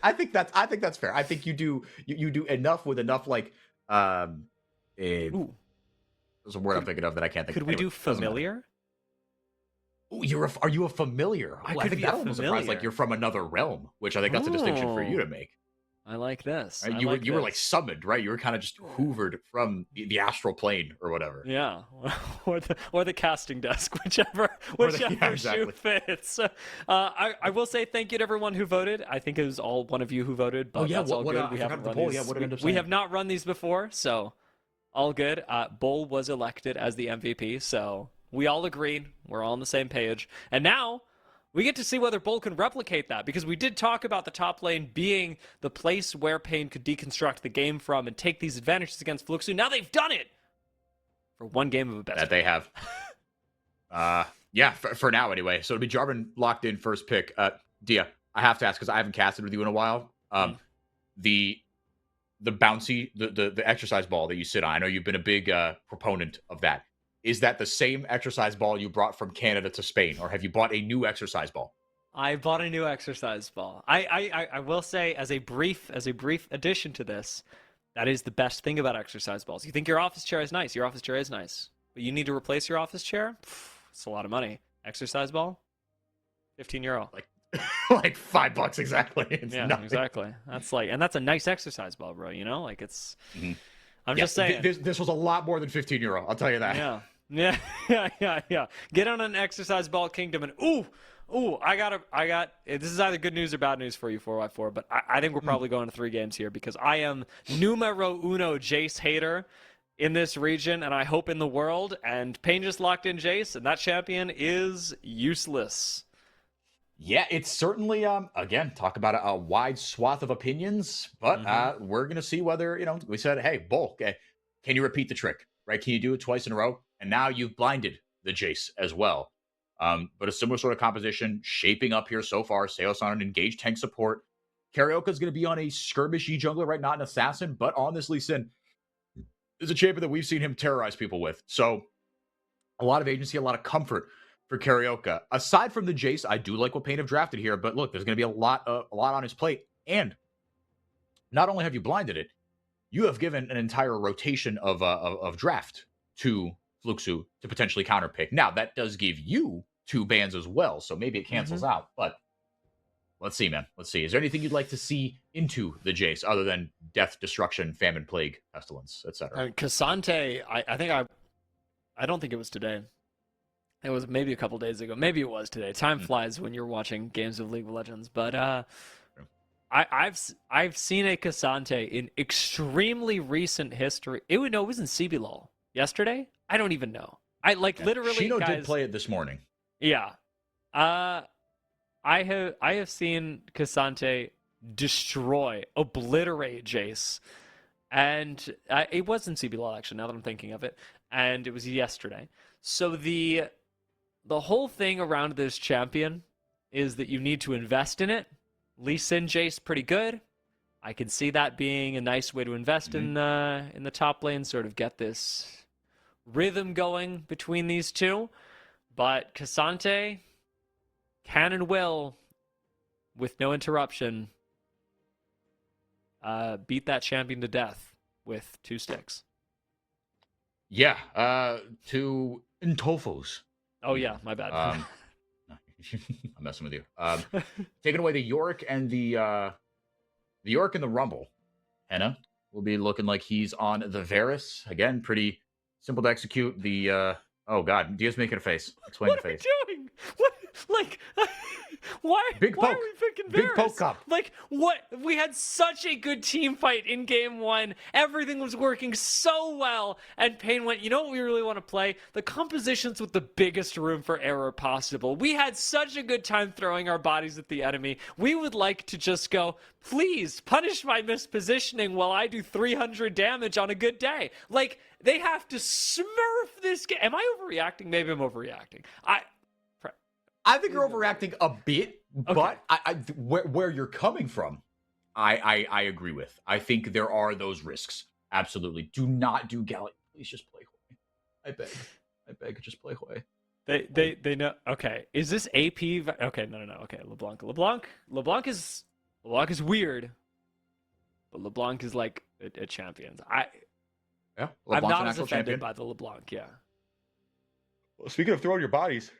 I think that's fair. I think you do enough with enough like Ooh. there's a word I'm thinking of that I can't think Could of. we Anyway, do doesn't matter. familiar? Ooh, are you a familiar? I Ooh, could think be a that almost surprised familiar. like you're from another realm, which I think that's a distinction for you to Ooh. make. I like this. Right? I You like were like this. summoned, right? You were kind of just hoovered from the astral plane or whatever. Yeah, or the casting desk, whichever yeah, exactly. shoe fits. I will say thank you to everyone who voted. I think it was all one of you who voted, but that's all good. We haven't run these. Yeah, what did I end up We saying? have not run these before, so all good. Bull was elected as the MVP, so we all agreed. We're all on the same page, and now we get to see whether Bull can replicate that, because we did talk about the top lane being the place where Pain could deconstruct the game from and take these advantages against Fluxu. Now they've done it for one game of a best. That they have. Yeah, for now anyway. So it'll be Jarvan locked in first pick. Dia, I have to ask because I haven't casted with you in a while. The bouncy, the exercise ball that you sit on. I know you've been a big proponent of that. Is that the same exercise ball you brought from Canada to Spain, or have you bought a new exercise ball? I bought a new exercise ball. I will say, as a brief addition to this, that is the best thing about exercise balls. You think your office chair is nice. Your office chair is nice. But you need to replace your office chair? It's a lot of money. Exercise ball? €15. Like $5 exactly. It's yeah, nothing. exactly. That's a nice exercise ball, bro. You know, like it's. Mm-hmm. I'm just saying. This was a lot more than €15. I'll tell you that. Yeah. Get on an exercise ball kingdom and I got. This is either good news or bad news for you, 4x4. But I think we're probably going to 3 games here because I am numero uno Jace hater in this region, and I hope in the world. And Payne just locked in Jace, and that champion is useless. Yeah, it's certainly again, talk about a wide swath of opinions, but we're gonna see whether we said, hey, Bull, can you repeat the trick? Right? Can you do it twice in a row? And now you've blinded the Jace as well. But a similar sort of composition shaping up here so far. Seos on an engaged tank support. Karioka's going to be on a skirmishy jungler, right? Not an assassin, but on this Lee Sin is a champion that we've seen him terrorize people with. So a lot of agency, a lot of comfort for Karioka. Aside from the Jace, I do like what Pain have drafted here, but look, there's going to be a lot on his plate. And not only have you blinded it, you have given an entire rotation of draft to Fluxu to potentially counterpick. Now, that does give you 2 bans as well, so maybe it cancels out. But let's see, man. Let's see. Is there anything you'd like to see into the Jace other than death, destruction, famine, plague, pestilence, etc.? Cassante, I don't think it was today. It was maybe a couple days ago. Maybe it was today. Time flies when you're watching games of League of Legends. But I've seen a Cassante in extremely recent history. It was in CBLOL yesterday. I don't even know. Literally. Shino guys, did play it this morning. Yeah. I have seen Cassante destroy, obliterate Jace, and it was in CBLOL actually. Now that I'm thinking of it, and it was yesterday. So the whole thing around this champion is that you need to invest in it. Lee Sin Jace pretty good. I can see that being a nice way to invest in the top lane, sort of get this rhythm going between these two. But Cassante can and will, with no interruption, beat that champion to death with 2 sticks. Yeah, 2 Intofos. Oh yeah, my bad. I'm messing with you. Taking away the Yorick and the Yorick and the Rumble. Henna will be looking like he's on the Varus. Again, pretty simple to execute. The oh god, Dia's making a face. Explain What the are we face. doing? What Why? Big Why are poke. we picking Big Varus? poke cup. Like, what? We had such a good team fight in game 1. Everything was working so well. And Payne went, you know what we really want to play? The compositions with the biggest room for error possible. We had such a good time throwing our bodies at the enemy. We would like to just go, please punish my mispositioning while I do 300 damage on a good day. Like, they have to smurf this game. Am I overreacting? Maybe I'm overreacting. I think you're overreacting a bit, Okay. but where you're coming from, I agree with. I think there are those risks. Absolutely. Do not do Galley. Please just play Hoi. I beg, just play Hoi. They know. Okay, is this AP? Okay, no. Okay, LeBlanc is weird, but LeBlanc is like a champion. Yeah, I'm LeBlanc's not an as actual offended champion. by the LeBlanc. Yeah. Well, speaking of throwing your bodies,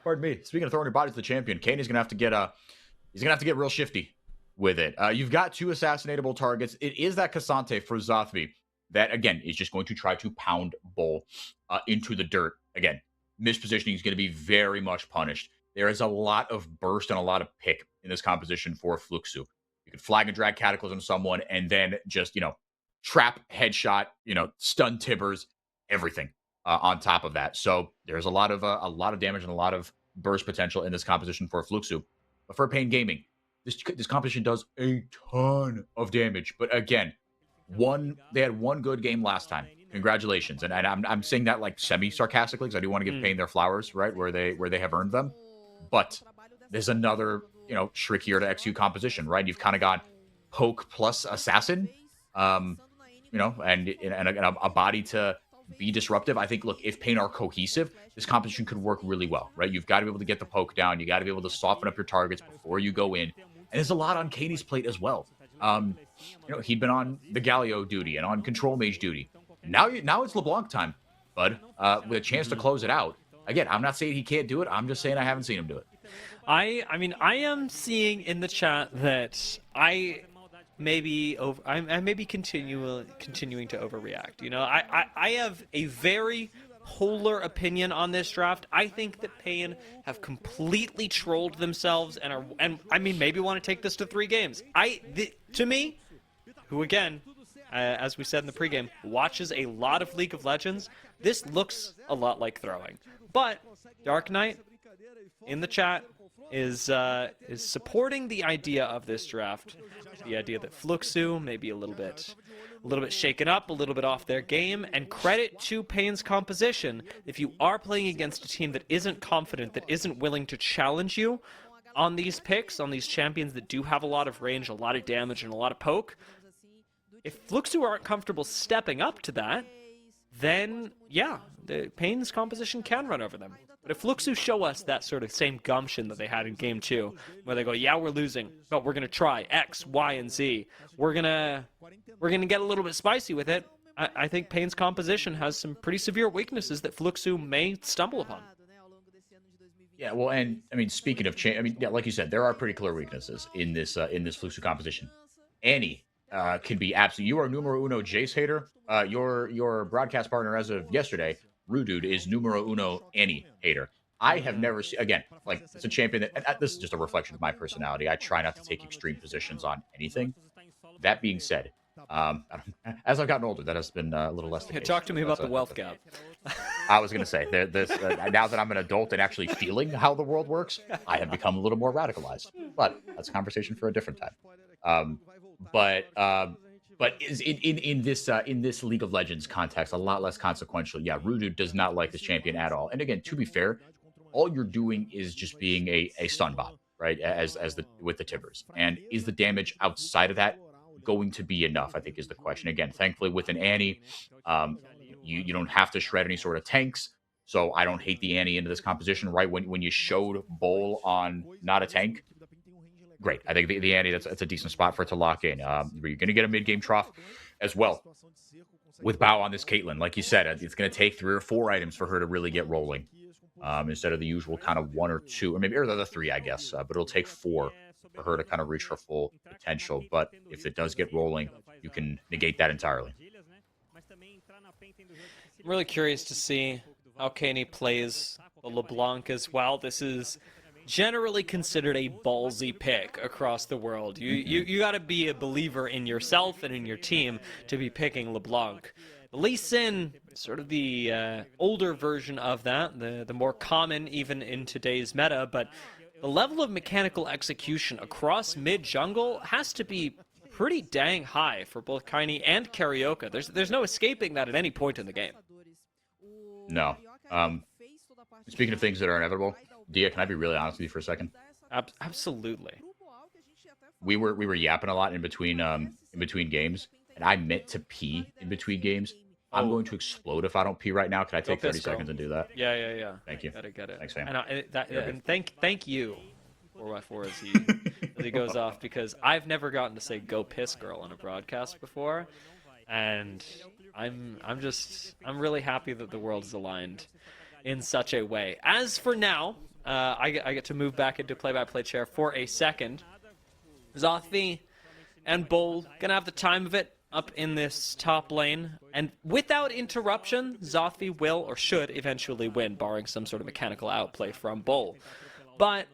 pardon me. Speaking of throwing your bodies to the champion, Kaney's gonna have to get real shifty with it. You've got 2 assassinatable targets. It is that Cassante for Zothby that again is just going to try to pound Bull into the dirt. Again, mispositioning is going to be very much punished. There is a lot of burst and a lot of pick in this composition for Fluxu. You can flag and drag Cataclysm someone and then just trap, headshot, stun Tibbers, everything. On top of that. So there's a lot of damage and a lot of burst potential in this composition for Fluxu. But for Payne Gaming, this composition does a ton of damage. But again, they had one good game last time. Congratulations. And I'm saying that like semi-sarcastically because I do want to give Payne their flowers, right, where they have earned them. But there's another, trickier to XU composition, right? You've kind of got poke plus assassin, and a body to be disruptive. I think, look, if Payne are cohesive, this composition could work really well, right? You've got to be able to get the poke down. You got to be able to soften up your targets before you go in. And there's a lot on Kaney's plate as well. He'd been on the Galio duty and on control mage duty. Now it's LeBlanc time, bud, with a chance to close it out. Again, I'm not saying he can't do it. I'm just saying I haven't seen him do it. I am seeing in the chat that I may be continuing to overreact. I have a very polar opinion on this draft. I think that Payne have completely trolled themselves and maybe want to take this to 3 games. To me, who again, as we said in the pregame, watches a lot of League of Legends, this looks a lot like throwing. But Dark Knight in the chat is supporting the idea of this draft, the idea that Fluxu may be a little bit shaken up, a little bit off their game, and credit to Payne's composition. If you are playing against a team that isn't confident, that isn't willing to challenge you on these picks, on these champions that do have a lot of range, a lot of damage, and a lot of poke, if Fluxu aren't comfortable stepping up to that, then yeah, the Payne's composition can run over them. But if Fluxu show us that sort of same gumption that they had in game 2, where they go, yeah, we're losing, but we're gonna try X, Y, and Z. We're gonna get a little bit spicy with it. I think Payne's composition has some pretty severe weaknesses that Fluxu may stumble upon. Yeah, well, and speaking of like you said, there are pretty clear weaknesses in this Fluxu composition. Annie can be absolutely. You are numero uno Jace hater. Your broadcast partner as of yesterday, Rudude, is numero uno Annie hater. I have never seen, again, like, it's a champion that, and this is just a reflection of my personality. I try not to take extreme positions on anything. That being said, as I've gotten older, that has been a little less the case. Talk to me about the wealth gap. I was going to say, now that I'm an adult and actually feeling how the world works, I have become a little more radicalized. But that's a conversation for a different time. But is in this League of Legends context, a lot less consequential. Yeah, Rudu does not like this champion at all. And again, to be fair, all you're doing is just being a stun bot, right? With the Tibbers. And is the damage outside of that going to be enough, I think is the question. Again, thankfully with an Annie, you don't have to shred any sort of tanks. So I don't hate the Annie into this composition, right? When you showed Bowl on not a tank, great. I think the Annie, that's a decent spot for it to lock in. You're going to get a mid-game trough as well. With Bao on this Caitlyn, like you said, it's going to take 3 or 4 items for her to really get rolling, instead of the usual kind of 1 or 2, or maybe the other 3, I guess. But it'll take 4 for her to kind of reach her full potential. But if it does get rolling, you can negate that entirely. I'm really curious to see how Kaney plays the LeBlanc as well. This is generally considered a ballsy pick across the world. You got to be a believer in yourself and in your team to be picking LeBlanc. Lee Sin, sort of the older version of that, the more common even in today's meta, but the level of mechanical execution across mid-jungle has to be pretty dang high for both Kaini and Carioca. There's no escaping that at any point in the game. No. Speaking of things that are inevitable, Dia, can I be really honest with you for a second? Absolutely. We were yapping a lot in between games, and I meant to pee in between games. I'm going to explode if I don't pee right now. Can I take 30 seconds and do that? Yeah. Thank you. Get it. Thanks, fam. And thank you, FourY4, as he goes off, because I've never gotten to say "go piss, girl" on a broadcast before, and I'm really happy that the world is aligned in such a way. As for now, I get to move back into play-by-play chair for a second. Zothvi and Bowl gonna have the time of it up in this top lane, and without interruption, Zothvi will or should eventually win, barring some sort of mechanical outplay from Bowl. But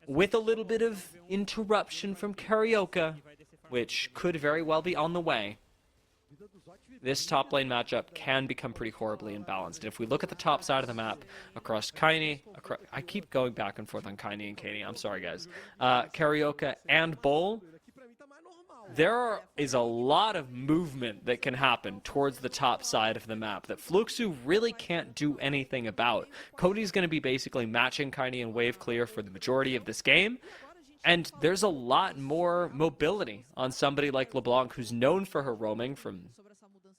with a little bit of interruption from Carioca, which could very well be on the way, this top lane matchup can become pretty horribly imbalanced. And if we look at the top side of the map, across Kaini, I keep going back and forth on Kaini and Katie, I'm sorry guys, Carioca and Bowl, there is a lot of movement that can happen towards the top side of the map that Fluxu really can't do anything about. Cody's going to be basically matching Kaini and wave clear for the majority of this game, and there's a lot more mobility on somebody like LeBlanc, who's known for her roaming from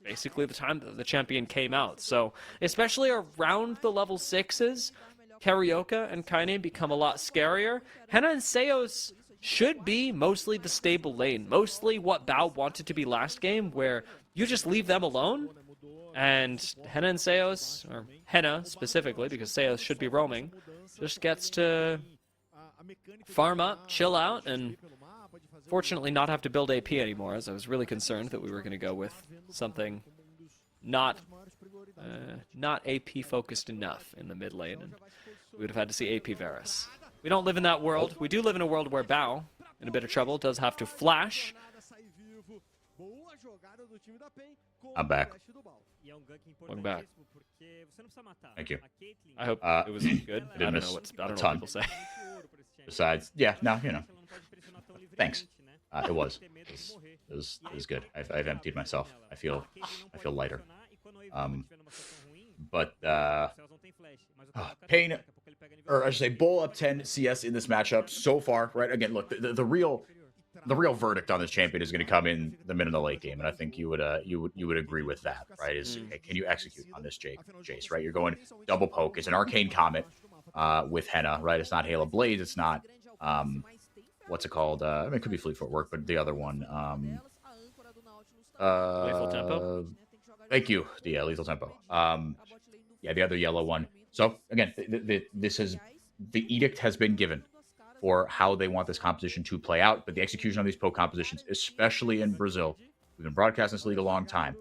basically the time that the champion came out. So especially around the level 6s, Carioca and Kaine become a lot scarier. Henna and Seos should be mostly the stable lane, mostly what Bao wanted to be last game, where you just leave them alone, and Henna and Seos, or Henna specifically, because Seos should be roaming, just gets to farm up, chill out, and fortunately not have to build AP anymore, as I was really concerned that we were going to go with something not AP focused enough in the mid lane, and we would have had to see AP Varus. We don't live in that world. We do live in a world where Bao, in a bit of trouble, does have to flash. I'm back. Welcome back. Thank you. I hope it was good. I don't know what people say. Besides, yeah, no, you know. Thanks. It was good. I've emptied myself. I feel lighter. Pain, or I should say, Bull up 10 CS in this matchup so far. Right? Again, look, the real verdict on this champion is going to come in the mid and the late game, and I think you would agree with that, right? Okay, can you execute on this Jace? Right? You're going double poke. It's an arcane comet with Henna, right? It's not Halo Blaze. It's not what's it called? I mean, it could be Fleet Footwork, but the other one. Lethal Tempo? Thank you, the Lethal Tempo. Yeah, the other yellow one. So again, the edict has been given for how they want this composition to play out, but the execution of these poke compositions, especially in Brazil, we've been broadcasting this league a long time.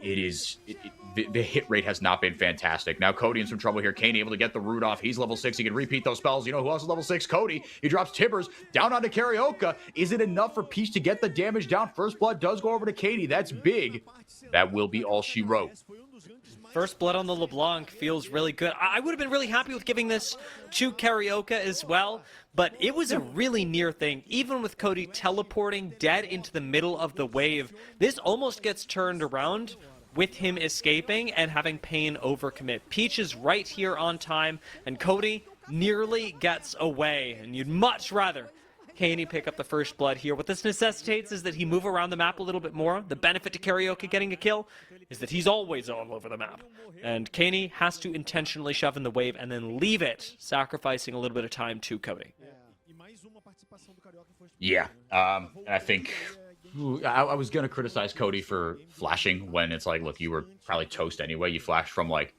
The hit rate has not been fantastic. Now Cody in some trouble here. Kane able to get the root off. He's level 6. He can repeat those spells. You know who else is level 6? Cody. He drops Tibbers down onto Carioca. Is it enough for Peach to get the damage down? First blood does go over to Katie. That's big. That will be all she wrote. First blood on the LeBlanc feels really good. I would have been really happy with giving this to Carioca as well, but it was a really near thing. Even with Cody teleporting dead into the middle of the wave, this almost gets turned around with him escaping and having Pain overcommit. Peach is right here on time, and Cody nearly gets away, and you'd much rather Kaine pick up the first blood here. What this necessitates is that he move around the map a little bit more. The benefit to Carioca getting a kill is that he's always all over the map. And Kaine has to intentionally shove in the wave and then leave it, sacrificing a little bit of time to Cody. Yeah, and I think I was going to criticize Cody for flashing when it's like, look, you were probably toast anyway. You flashed from like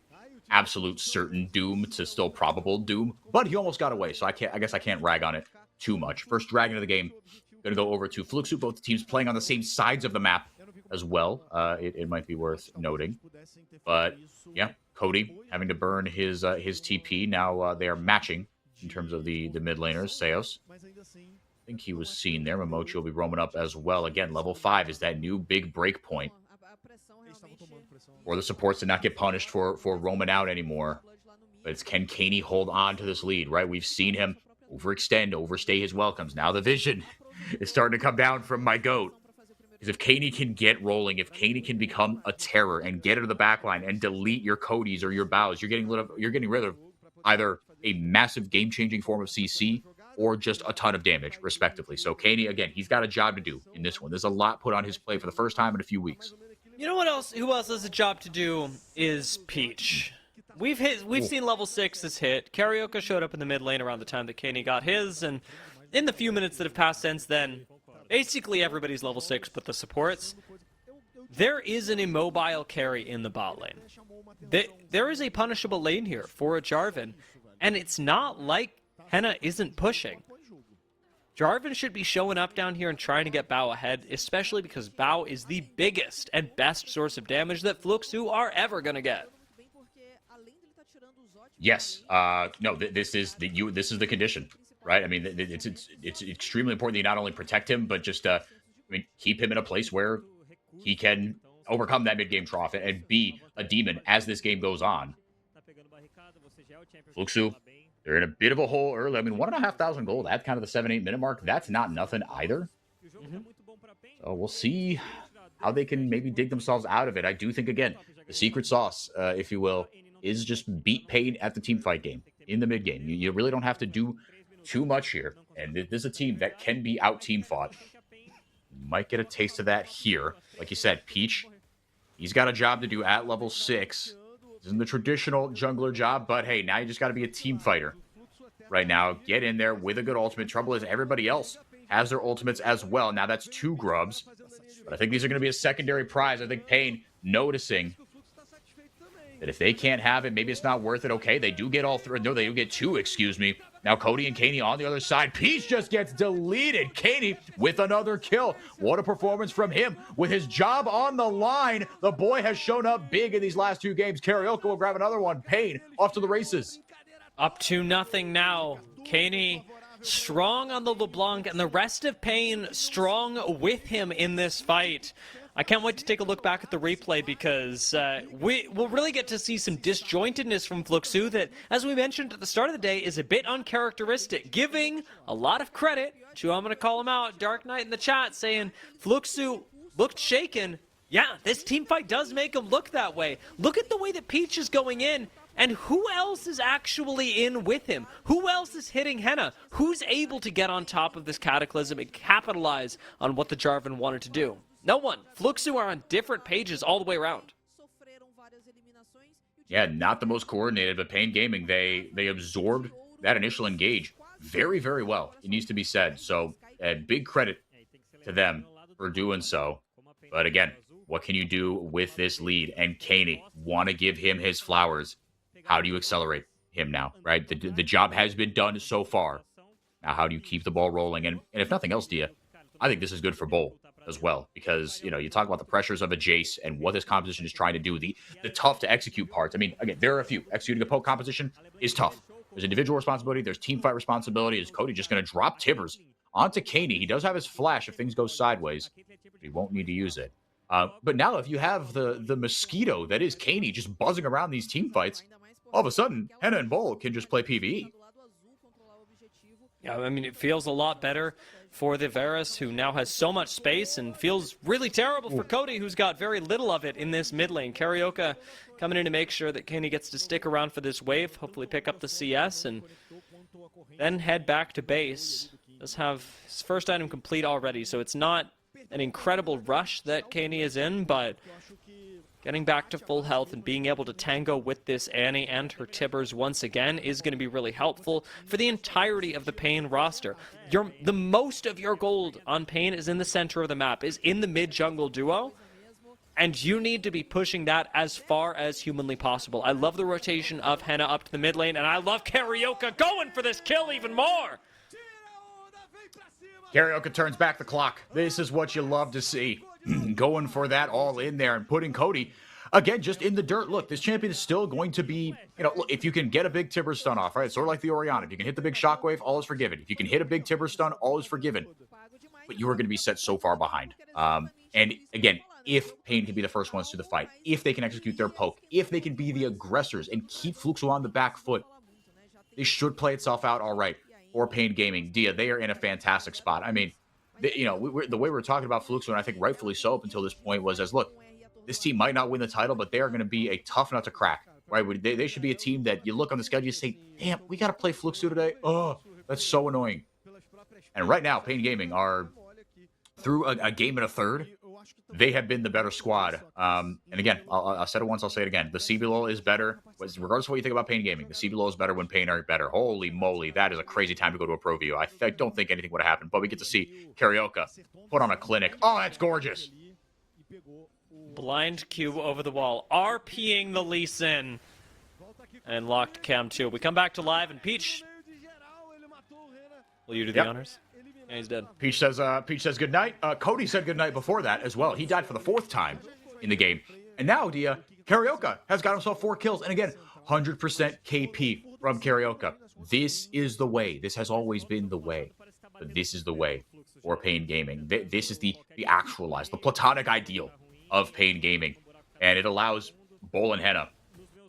absolute certain doom to still probable doom, but he almost got away. So I guess I can't rag on it too much. First dragon of the game, going to go over to Fluxu. Both teams playing on the same sides of the map as well. It might be worth noting, but yeah, Cody having to burn his TP. Now they are matching in terms of the mid laners. Seos, I think he was seen there. Momochi will be roaming up as well. Again, level 5 is that new big break point for the supports to not get punished for roaming out anymore. But it's, can Caney hold on to this lead, right? We've seen him overextend, overstay his welcomes. Now the vision is starting to come down from my goat. Because if Caney can get rolling, if Caney can become a terror and get into the backline and delete your Codys or your Bows, you're getting rid of either a massive game-changing form of CC or just a ton of damage, respectively. So Caney, again, he's got a job to do in this one. There's a lot put on his plate for the first time in a few weeks. You know what else? Who else has a job to do is Peach. We've seen level 6's hit. Carioca showed up in the mid lane around the time that Caney got his, and in the few minutes that have passed since then, basically everybody's level 6 but the supports. There is an immobile carry in the bot lane. There is a punishable lane here for a Jarvan, and it's not like Henna isn't pushing. Jarvan should be showing up down here and trying to get Bao ahead, especially because Bao is the biggest and best source of damage that Fluxu are ever going to get. Yes. No, this is the condition, right? I mean, it's extremely important that you not only protect him, but just keep him in a place where he can overcome that mid-game trough and be a demon as this game goes on. Fluxu, they're in a bit of a hole early. I mean, 1,500 gold at kind of the 7-8 minute mark. That's not nothing either. So we'll see how they can maybe dig themselves out of it. I do think, again, the secret sauce, if you will, is just beat Pain at the team fight game, in the mid game. You really don't have to do too much here. And this is a team that can be out team fought. Might get a taste of that here. Like you said, Peach, he's got a job to do at level 6. This isn't the traditional jungler job, but hey, now you just got to be a team fighter right now. Get in there with a good ultimate. Trouble is everybody else has their ultimates as well. Now that's 2 grubs, but I think these are going to be a secondary prize. I think Pain noticing that if they can't have it, maybe it's not worth it. Okay, they do get all 3. No, they do get 2, excuse me. Now Cody and Caney on the other side. Peach just gets deleted. Caney with another kill. What a performance from him. With his job on the line, the boy has shown up big in these last 2 games. Karaoke will grab another one. Pain off to the races. Up to nothing now. Caney strong on the LeBlanc, and the rest of Pain strong with him in this fight. I can't wait to take a look back at the replay because we'll really get to see some disjointedness from Fluxu that, as we mentioned at the start of the day, is a bit uncharacteristic, giving a lot of credit to, I'm going to call him out, Dark Knight in the chat, saying Fluxu looked shaken. Yeah, this team fight does make him look that way. Look at the way that Peach is going in, and who else is actually in with him? Who else is hitting Henna? Who's able to get on top of this Cataclysm and capitalize on what the Jarvan wanted to do? No one. Fluxu are on different pages all the way around. Yeah, not the most coordinated, but Pain Gaming, they absorbed that initial engage very, very well. It needs to be said. So, big credit to them for doing so. But again, what can you do with this lead? And Caney, want to give him his flowers. How do you accelerate him now, right? The job has been done so far. Now, how do you keep the ball rolling? And if nothing else, Dia, I think this is good for Bull as well, because, you know, you talk about the pressures of a Jace and what this composition is trying to do, the tough to execute parts. I mean, again, there are a few. Executing a poke composition is tough. There's individual responsibility, there's team fight responsibility. Is Cody just going to drop Tibbers onto Caney? He does have his flash if things go sideways, but he won't need to use it. But now if you have the mosquito that is Caney just buzzing around these team fights, all of a sudden, Henna and Bull can just play PvE. Yeah, I mean, it feels a lot better for the Varus, who now has so much space, and feels really terrible for Cody, who's got very little of it in this mid lane. Karaoke coming in to make sure that Caney gets to stick around for this wave, hopefully pick up the CS, and then head back to base. Does have his first item complete already, so it's not an incredible rush that Caney is in, but getting back to full health and being able to tango with this Annie and her Tibbers once again is going to be really helpful for the entirety of the Pain roster. The most of your gold on Pain is in the center of the map, is in the mid-jungle duo, and you need to be pushing that as far as humanly possible. I love the rotation of Henna up to the mid lane, and I love Karaoke going for this kill even more! Karaoke turns back the clock. This is what you love to see. Going for that all in there and putting Cody again, just in the dirt. Look, this champion is still going to be, look, if you can get a big Tibber stun off, right? Sort of like the Orianna. If you can hit the big shockwave, all is forgiven. If you can hit a big Tibber stun, all is forgiven. But you are going to be set so far behind. And again, if Pain can be the first ones to the fight, if they can execute their poke, if they can be the aggressors and keep Fluxo on the back foot, they should play itself out all right. Or Pain Gaming, Dia, they are in a fantastic spot. I mean, the way we're talking about Fluxo, and I think rightfully so up until this point, was as, look, this team might not win the title, but they are going to be a tough nut to crack, right? They should be a team that you look on the schedule, you say, damn, we got to play Fluxo today. Oh, that's so annoying. And right now, Pain Gaming are through a game and a third. They have been the better squad. And again, I'll said it once, I'll say it again. The CBLOL is better, regardless of what you think about Pain Gaming. The CBLOL is better when Pain are better. Holy moly, that is a crazy time to go to a pro view. I don't think anything would have happened, but we get to see Carioca put on a clinic. Oh, that's gorgeous. Blind cube over the wall, RPing the Lee Sin, and locked cam 2. We come back to live, and Peach, will you do the honors? Yeah, he's dead. Peach says good night. Cody said good night before that as well. He died for the 4th time in the game. And now, Dia, Carioca has got himself 4 kills. And again, 100% KP from Carioca. This is the way. This has always been the way. But this is the way for Pain Gaming. This is the actualized, the platonic ideal of Pain Gaming. And it allows Bull and Henna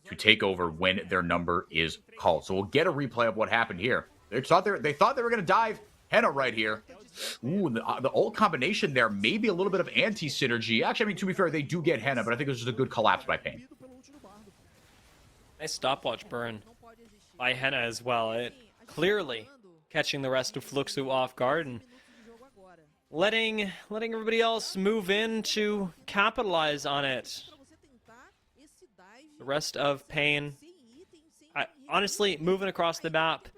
to take over when their number is called. So we'll get a replay of what happened here. They thought they were going to dive Henna right here. Ooh, the ult combination there, maybe a little bit of anti-synergy. Actually, I mean, to be fair, they do get Henna, but I think it was just a good collapse by Pain. Nice stopwatch burn by Henna as well. It clearly catching the rest of Fluxo off guard and letting everybody else move in to capitalize on it. The rest of Pain, honestly, moving across the map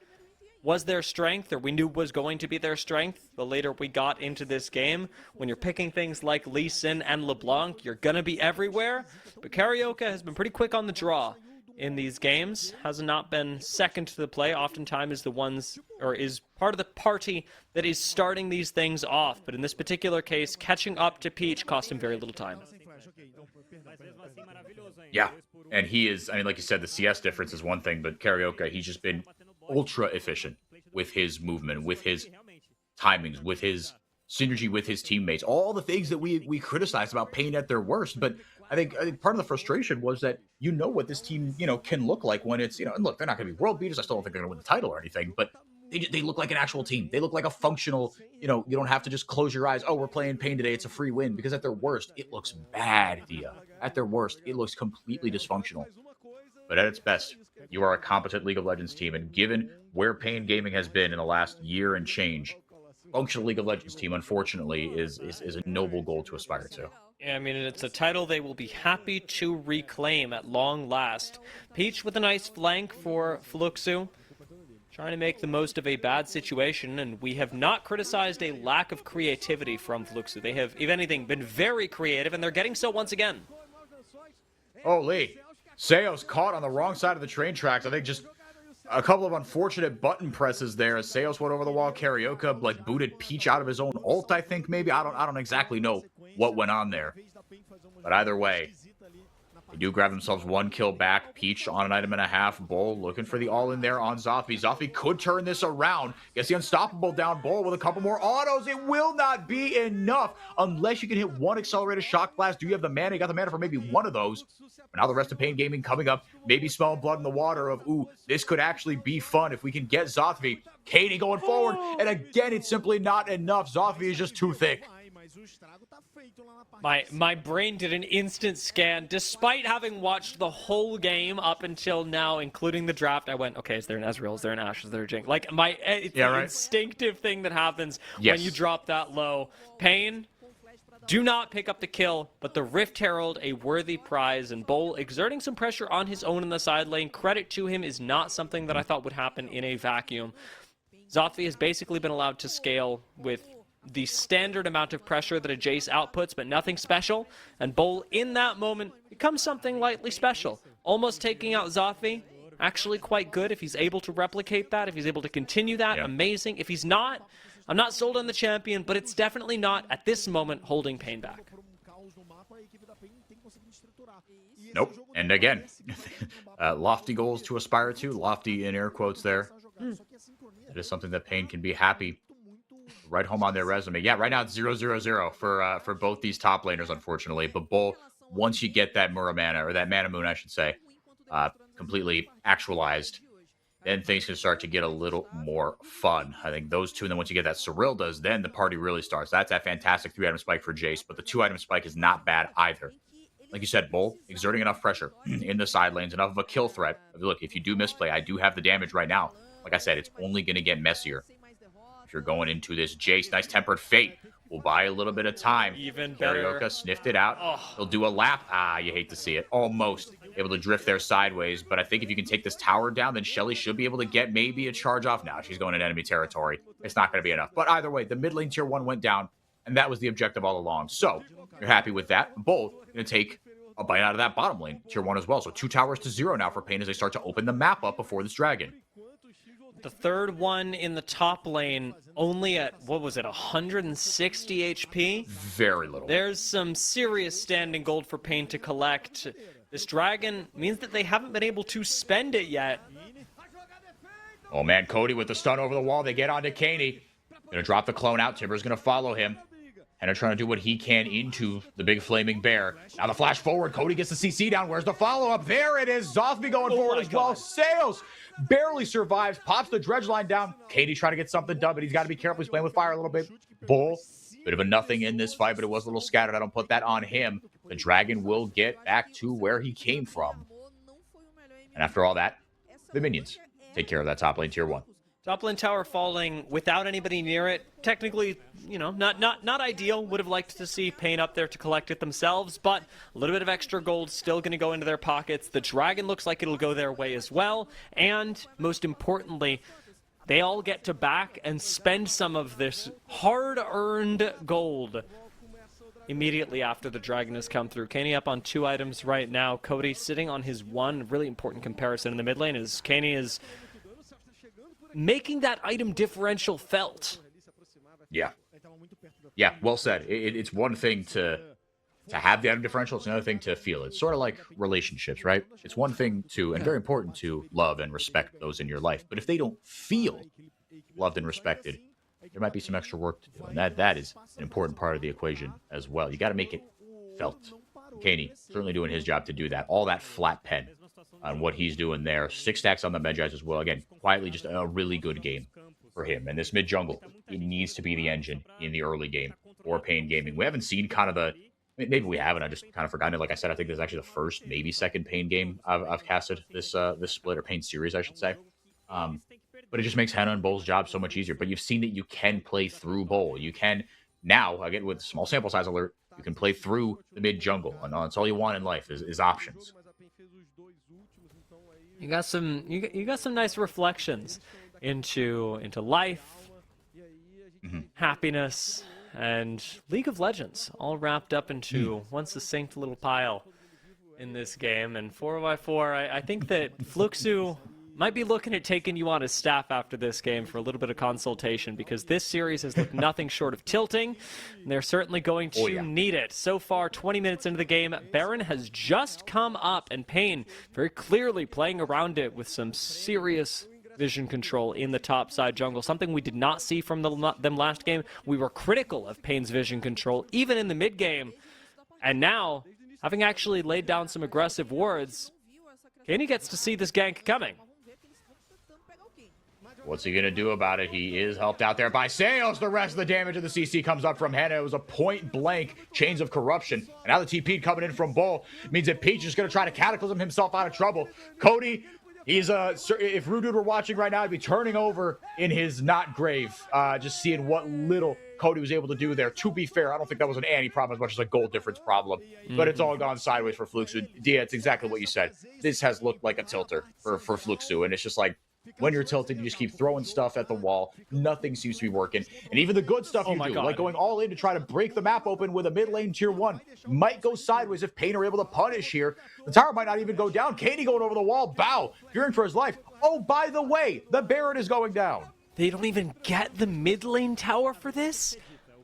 was their strength, or we knew was going to be their strength the later we got into this game. When you're picking things like Lee Sin and LeBlanc, you're going to be everywhere. But Carioca has been pretty quick on the draw in these games. Has not been second to the play. Oftentimes is the ones, or is part of the party that is starting these things off. But in this particular case, catching up to Peach cost him very little time. Yeah, and he is, I mean, like you said, the CS difference is one thing, but Carioca, he's just been ultra efficient with his movement, with his timings, with his synergy with his teammates, all the things that we criticized about Pain at their worst. But I think part of the frustration was that what this team can look like when it's and look, they're not going to be world beaters. I still don't think they're going to win the title or anything, but they look like an actual team. They look like a functional. You don't have to just close your eyes. Oh, we're playing Pain today. It's a free win. Because at their worst, it looks bad, Dia. At their worst, it looks completely dysfunctional. But at its best, you are a competent League of Legends team. And given where Pain Gaming has been in the last year and change, functional League of Legends team, unfortunately, is a noble goal to aspire to. Yeah, I mean, it's a title they will be happy to reclaim at long last. Peach with a nice flank for Fluxo, trying to make the most of a bad situation, and we have not criticized a lack of creativity from Fluxo. They have, if anything, been very creative, and they're getting so once again. Oh, Lee. Seo's caught on the wrong side of the train tracks. I think just a couple of unfortunate button presses there as Seos went over the wall. Carioca booted Peach out of his own ult, I think, maybe. I don't exactly know what went on there. But either way, they do grab themselves 1 kill back. Peach on an item and a half. Bull looking for the all-in there on Zoffy. Zoffy could turn this around. Gets the unstoppable down. Bull with a couple more autos. It will not be enough unless you can hit 1 accelerated shock blast. Do you have the mana? You got the mana for maybe 1 of those. But now the rest of Pain Gaming coming up. Maybe smelling blood in the water of, ooh, this could actually be fun if we can get Zoffy. Katie going forward. And again, it's simply not enough. Zoffy is just too thick. My brain did an instant scan. Despite having watched the whole game up until now, including the draft, I went, okay, is there an Ezreal? Is there an Ashe? Is there a Jinx? Like, it's an instinctive thing that happens when you drop that low. Pain, do not pick up the kill, but the Rift Herald, a worthy prize, and Bull exerting some pressure on his own in the side lane. Credit to him, is not something that I thought would happen in a vacuum. Zoffy has basically been allowed to scale with the standard amount of pressure that a Jace outputs, but nothing special. And Bull, in that moment, becomes something lightly special. Almost taking out Zoffy. Actually quite good if he's able to replicate that, if he's able to continue that, amazing. If he's not, I'm not sold on the champion, but it's definitely not, at this moment, holding Pain back. Nope. And again, lofty goals to aspire to. Lofty in air quotes there. That is something that Pain can be happy right home on their resume. Yeah, right now it's 0-0-0 for both these top laners, unfortunately. But Bull, once you get that Muramana, or that Mana Moon, I should say, completely actualized, then things can start to get a little more fun. I think those two, and then once you get that Cyrilda's, then the party really starts. That's that fantastic 3-item spike for Jace, but the 2-item spike is not bad either. Like you said, Bull, exerting enough pressure in the side lanes, enough of a kill threat. Look, if you do misplay, I do have the damage right now. Like I said, it's only going to get messier. If you're going into this Jace, nice Tempered Fate will buy a little bit of time. Even better. Carioca sniffed it out. Oh. He'll do a lap. You hate to see it. Almost able to drift there sideways. But I think if you can take this tower down, then Shelly should be able to get maybe a charge off. Now she's going in enemy territory. It's not going to be enough. But either way, the mid lane tier 1 went down, and that was the objective all along. So you're happy with that. Both going to take a bite out of that bottom lane tier 1 as well. So 2 towers to 0 now for Pain as they start to open the map up before this dragon. The third one in the top lane, only at, what was it, 160 HP? Very little. There's some serious standing gold for Pain to collect. This dragon means that they haven't been able to spend it yet. Oh man, Cody with the stun over the wall. They get onto Kaney. Gonna drop the clone out. Timber's gonna follow him. And they're trying to do what he can into the big flaming bear. Now the flash forward. Cody gets the CC down. Where's the follow-up? There it is. Zothby going forward as well. Sails barely survives. Pops the dredge line down. Katie trying to get something done, but he's got to be careful. He's playing with fire a little bit. Bull, bit of a nothing in this fight, but it was a little scattered. I don't put that on him. The dragon will get back to where he came from. And after all that, the minions take care of that top lane tier 1. Top lane tower falling without anybody near it. Technically, you know, not ideal. Would have liked to see Pain up there to collect it themselves, but a little bit of extra gold still going to go into their pockets. The dragon looks like it'll go their way as well. And most importantly, they all get to back and spend some of this hard-earned gold immediately after the dragon has come through. Kaney up on 2 items right now. Cody sitting on his 1. Really important comparison in the mid lane is Kaney is making that item differential felt. Yeah. Yeah, well said. It's one thing to have the item differential. It's another thing to feel it. It's sort of like relationships, right? It's one thing to, and very important to, love and respect those in your life. But if they don't feel loved and respected, there might be some extra work to do. And that is an important part of the equation as well. You got to make it felt. Kaney certainly doing his job to do that. All that flat pen on what he's doing there. 6 stacks on the Medjais as well. Again, quietly just a really good game for him. And this mid jungle, it needs to be the engine in the early game for Pain Gaming. We haven't seen kind of the, maybe we haven't, I just kind of forgotten it. Like I said, I think this is actually the first, maybe second Pain game I've casted this split, or Pain series, I should say. But it just makes Henna and Bull's job so much easier. But you've seen that you can play through Bull. You can now, again, with small sample size alert, you can play through the mid jungle. And that's all you want in life is options. You got some nice reflections into life, happiness, and League of Legends, all wrapped up into one succinct little pile in this game. And 4x4, I think that Fluxu might be looking at taking you on his staff after this game for a little bit of consultation, because this series has looked nothing short of tilting, and they're certainly going to need it. So far, 20 minutes into the game, Baron has just come up, and Pain very clearly playing around it with some serious vision control in the top side jungle, something we did not see from them last game. We were critical of Pain's vision control, even in the mid game, and now, having actually laid down some aggressive wards, Kaney gets to see this gank coming. What's he going to do about it? He is helped out there by Sails. The rest of the damage of the CC comes up from Henna. It was a point-blank Chains of Corruption. And now the TP coming in from Bull means that Peach is going to try to cataclysm himself out of trouble. Cody, he's if Rudude were watching right now, he'd be turning over in his not grave, just seeing what little Cody was able to do there. To be fair, I don't think that was an Annie problem as much as a goal difference problem. But it's all gone sideways for Fluxu. Dia, it's exactly what you said. This has looked like a tilter for Fluxu, and it's just like, when you're tilted, you just keep throwing stuff at the wall. Nothing seems to be working. And even the good stuff you do, like going all in to try to break the map open with a mid lane tier 1, might go sideways if Pain are able to punish here. The tower might not even go down. Kaney going over the wall. Bow, fearing for his life. Oh, by the way, the Baron is going down. They don't even get the mid lane tower for this?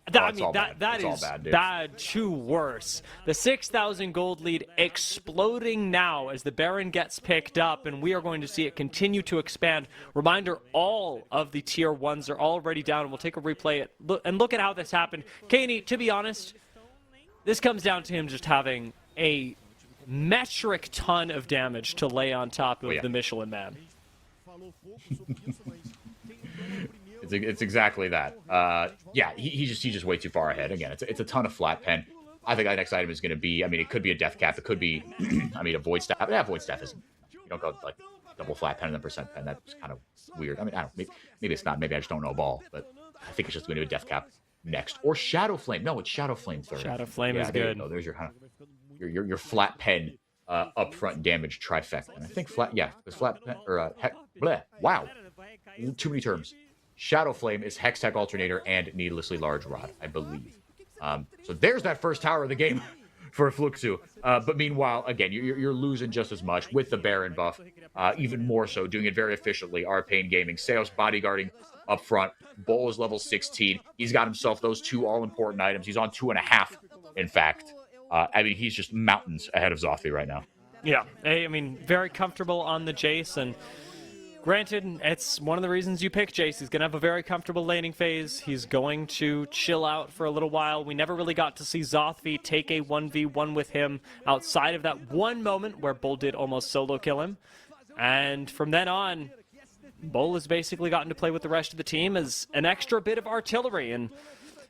it's all bad. That It's all is bad, dude. bad to worse. The 6,000 gold lead exploding now as the Baron gets picked up, and we are going to see it continue to expand. Reminder, all of the tier 1s are already down. We'll take a replay and look at how this happened. Kaney, to be honest, this comes down to him just having a metric ton of damage to lay on top of the Michelin Man. It's exactly that. Yeah, he's just way too far ahead. Again, it's a ton of flat pen. I think that next item is going to be, I mean, it could be a death cap. It could be, I mean, a void staff. Yeah, void staff isn't. You don't go like double flat pen and then percent pen. That's kind of weird. I mean, I don't. Maybe it's not. Maybe I just don't know ball. But I think it's just going to be a death cap next or shadow flame. No, it's shadow flame third. Shadow flame is there good. You go. There's your kind of your flat pen upfront damage trifecta. And I think flat. Yeah, the flat pen or bleh. Wow, too many terms. Shadow Flame is Hex Tech Alternator and Needlessly Large Rod, I believe. So there's that first tower of the game for Fluxu. But meanwhile, again, you're losing just as much with the Baron buff. Even more so, doing it very efficiently. Arcane Gaming, Seos bodyguarding up front. Bull is level 16. He's got himself those 2 all-important items. He's on 2.5, in fact. I mean, he's just mountains ahead of Zothie right now. Yeah, I mean, very comfortable on the Jace, and granted, it's one of the reasons you pick Jace. He's going to have a very comfortable laning phase. He's going to chill out for a little while. We never really got to see Zothvi take a 1v1 with him outside of that one moment where Bull did almost solo kill him. And from then on, Bull has basically gotten to play with the rest of the team as an extra bit of artillery. And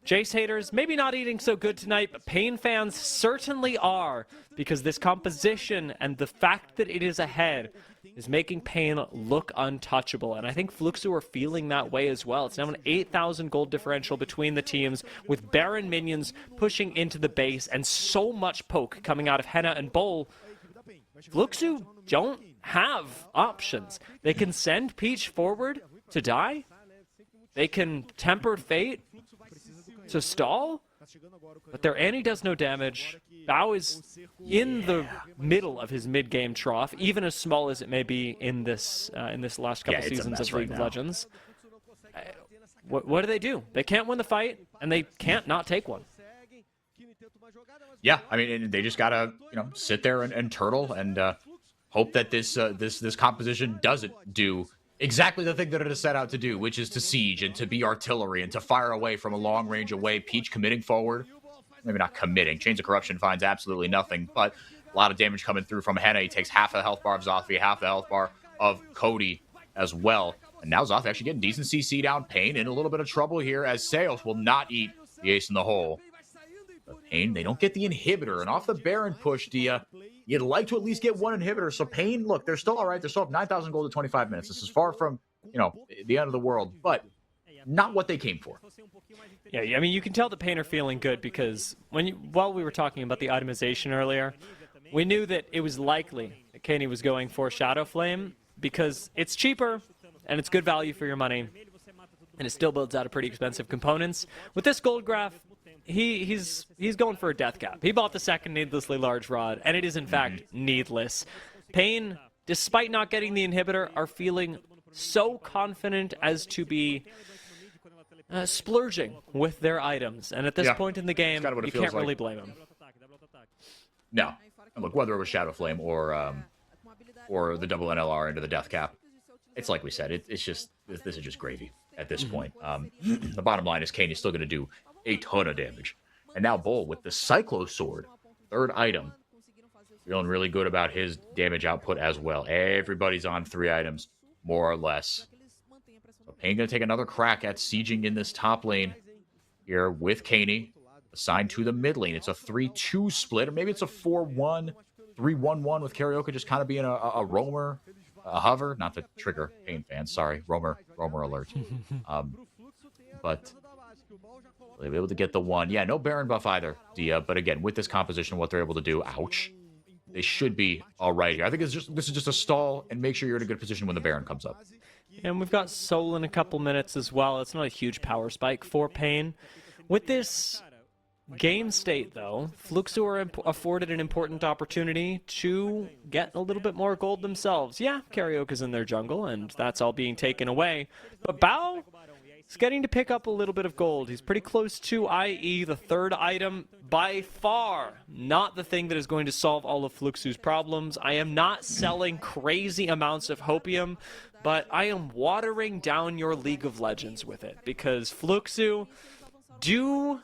Jace haters, maybe not eating so good tonight, but Pain fans certainly are, because this composition and the fact that it is ahead is making Pain look untouchable, and I think Fluxu are feeling that way as well. It's now an 8,000 gold differential between the teams, with Baron minions pushing into the base and so much poke coming out of Henna and Bull. Fluxu don't have options. They can send Peach forward to die. They can Tempered Fate to stall, but their Annie does no damage. Bao is in the middle of his mid-game trough, even as small as it may be in this last couple seasons of League of Legends. What do? They can't win the fight, and they can't not take one. Yeah, I mean, they just gotta sit there and turtle and hope that this composition doesn't do exactly the thing that it is set out to do, which is to siege and to be artillery and to fire away from a long range away. Peach committing forward. Maybe not committing. Chains of Corruption finds absolutely nothing, but a lot of damage coming through from Henna. He takes half the health bar of Zothvi, half the health bar of Cody as well. And now Zothvi actually getting decent CC down. Pain in a little bit of trouble here as Seos will not eat the ace in the hole. But Pain, they don't get the inhibitor. And off the Baron push, Dia, you'd like to at least get one inhibitor. So Pain, look, they're still all right. They're still up 9,000 gold to 25 minutes. This is far from, the end of the world, but not what they came for. Yeah, I mean, you can tell the Pain are feeling good because while we were talking about the itemization earlier, we knew that it was likely that Kenny was going for Shadow Flame because it's cheaper and it's good value for your money, and it still builds out a pretty expensive components. With this gold graph, he's going for a death cap. He bought the second needlessly large rod, and it is in fact needless. Pain, despite not getting the inhibitor, are feeling so confident as to be splurging with their items, and at this point in the game, you can't really blame them. No, and look, whether it was Shadow Flame or the double NLR into the death cap, it's like we said, it's just this is just gravy at this point. The bottom line is Kane is still going to do a ton of damage, and now Bull with the Cyclo Sword, third item, feeling really good about his damage output as well. Everybody's on 3 items, more or less. So Pain going to take another crack at sieging in this top lane here with Kaney assigned to the mid lane. It's a 3-2 split, or maybe it's a 4-1, 3-1-1 with Karaoke just kind of being a roamer, a hover. Not to trigger Pain fans, sorry, roamer alert. But they'll be able to get the one. Yeah, no Baron buff either, Dia. But again, with this composition, what they're able to do, ouch, they should be all right here. I think this is just a stall and make sure you're in a good position when the Baron comes up. And we've got Soul in a couple minutes as well. It's not a huge power spike for Pain. With this game state, though, Fluxu are afforded an important opportunity to get a little bit more gold themselves. Yeah, Karaoke's in their jungle, and that's all being taken away. But Bao, He's getting to pick up a little bit of gold. He's pretty close to IE, the third item. By far, not the thing that is going to solve all of Fluxu's problems. I am not selling crazy amounts of Hopium, but I am watering down your League of Legends with it, because Fluxu do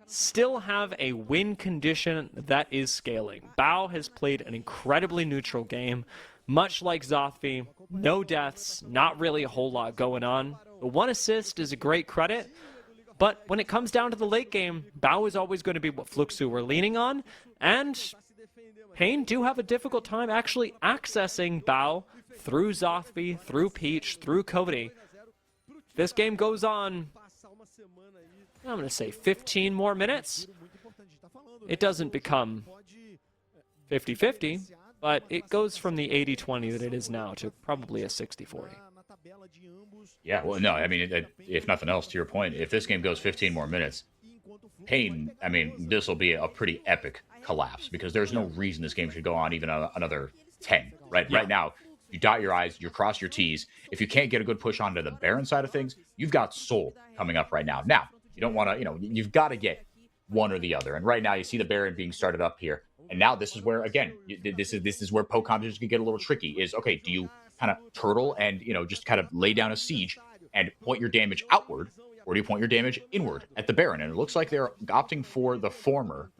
still have a win condition that is scaling. Bao has played an incredibly neutral game, much like Zothvi. No deaths, not really a whole lot going on. The 1 assist is a great credit, but when it comes down to the late game, Bao is always going to be what Fluxu were leaning on, and Pain do have a difficult time actually accessing Bao through Zothvi, through Peach, through Cody. This game goes on, I'm going to say 15 more minutes. It doesn't become 50-50, but it goes from the 80-20 that it is now to probably a 60-40. Yeah, well, no, I mean, if nothing else, to your point, if this game goes 15 more minutes, Pain, I mean, this will be a pretty epic collapse, because there's no reason this game should go on even another 10, right? Yeah. Right now, you dot your I's, you cross your T's. If you can't get a good push onto the Baron side of things, you've got Soul coming up right now. Now, you don't want to, you've got to get one or the other. And right now, you see the Baron being started up here. And now this is where, again, this is where poke competitions can get a little tricky. Is, okay, do you kind of turtle and, just kind of lay down a siege and point your damage outward, or do you point your damage inward at the Baron? And it looks like they're opting for the former.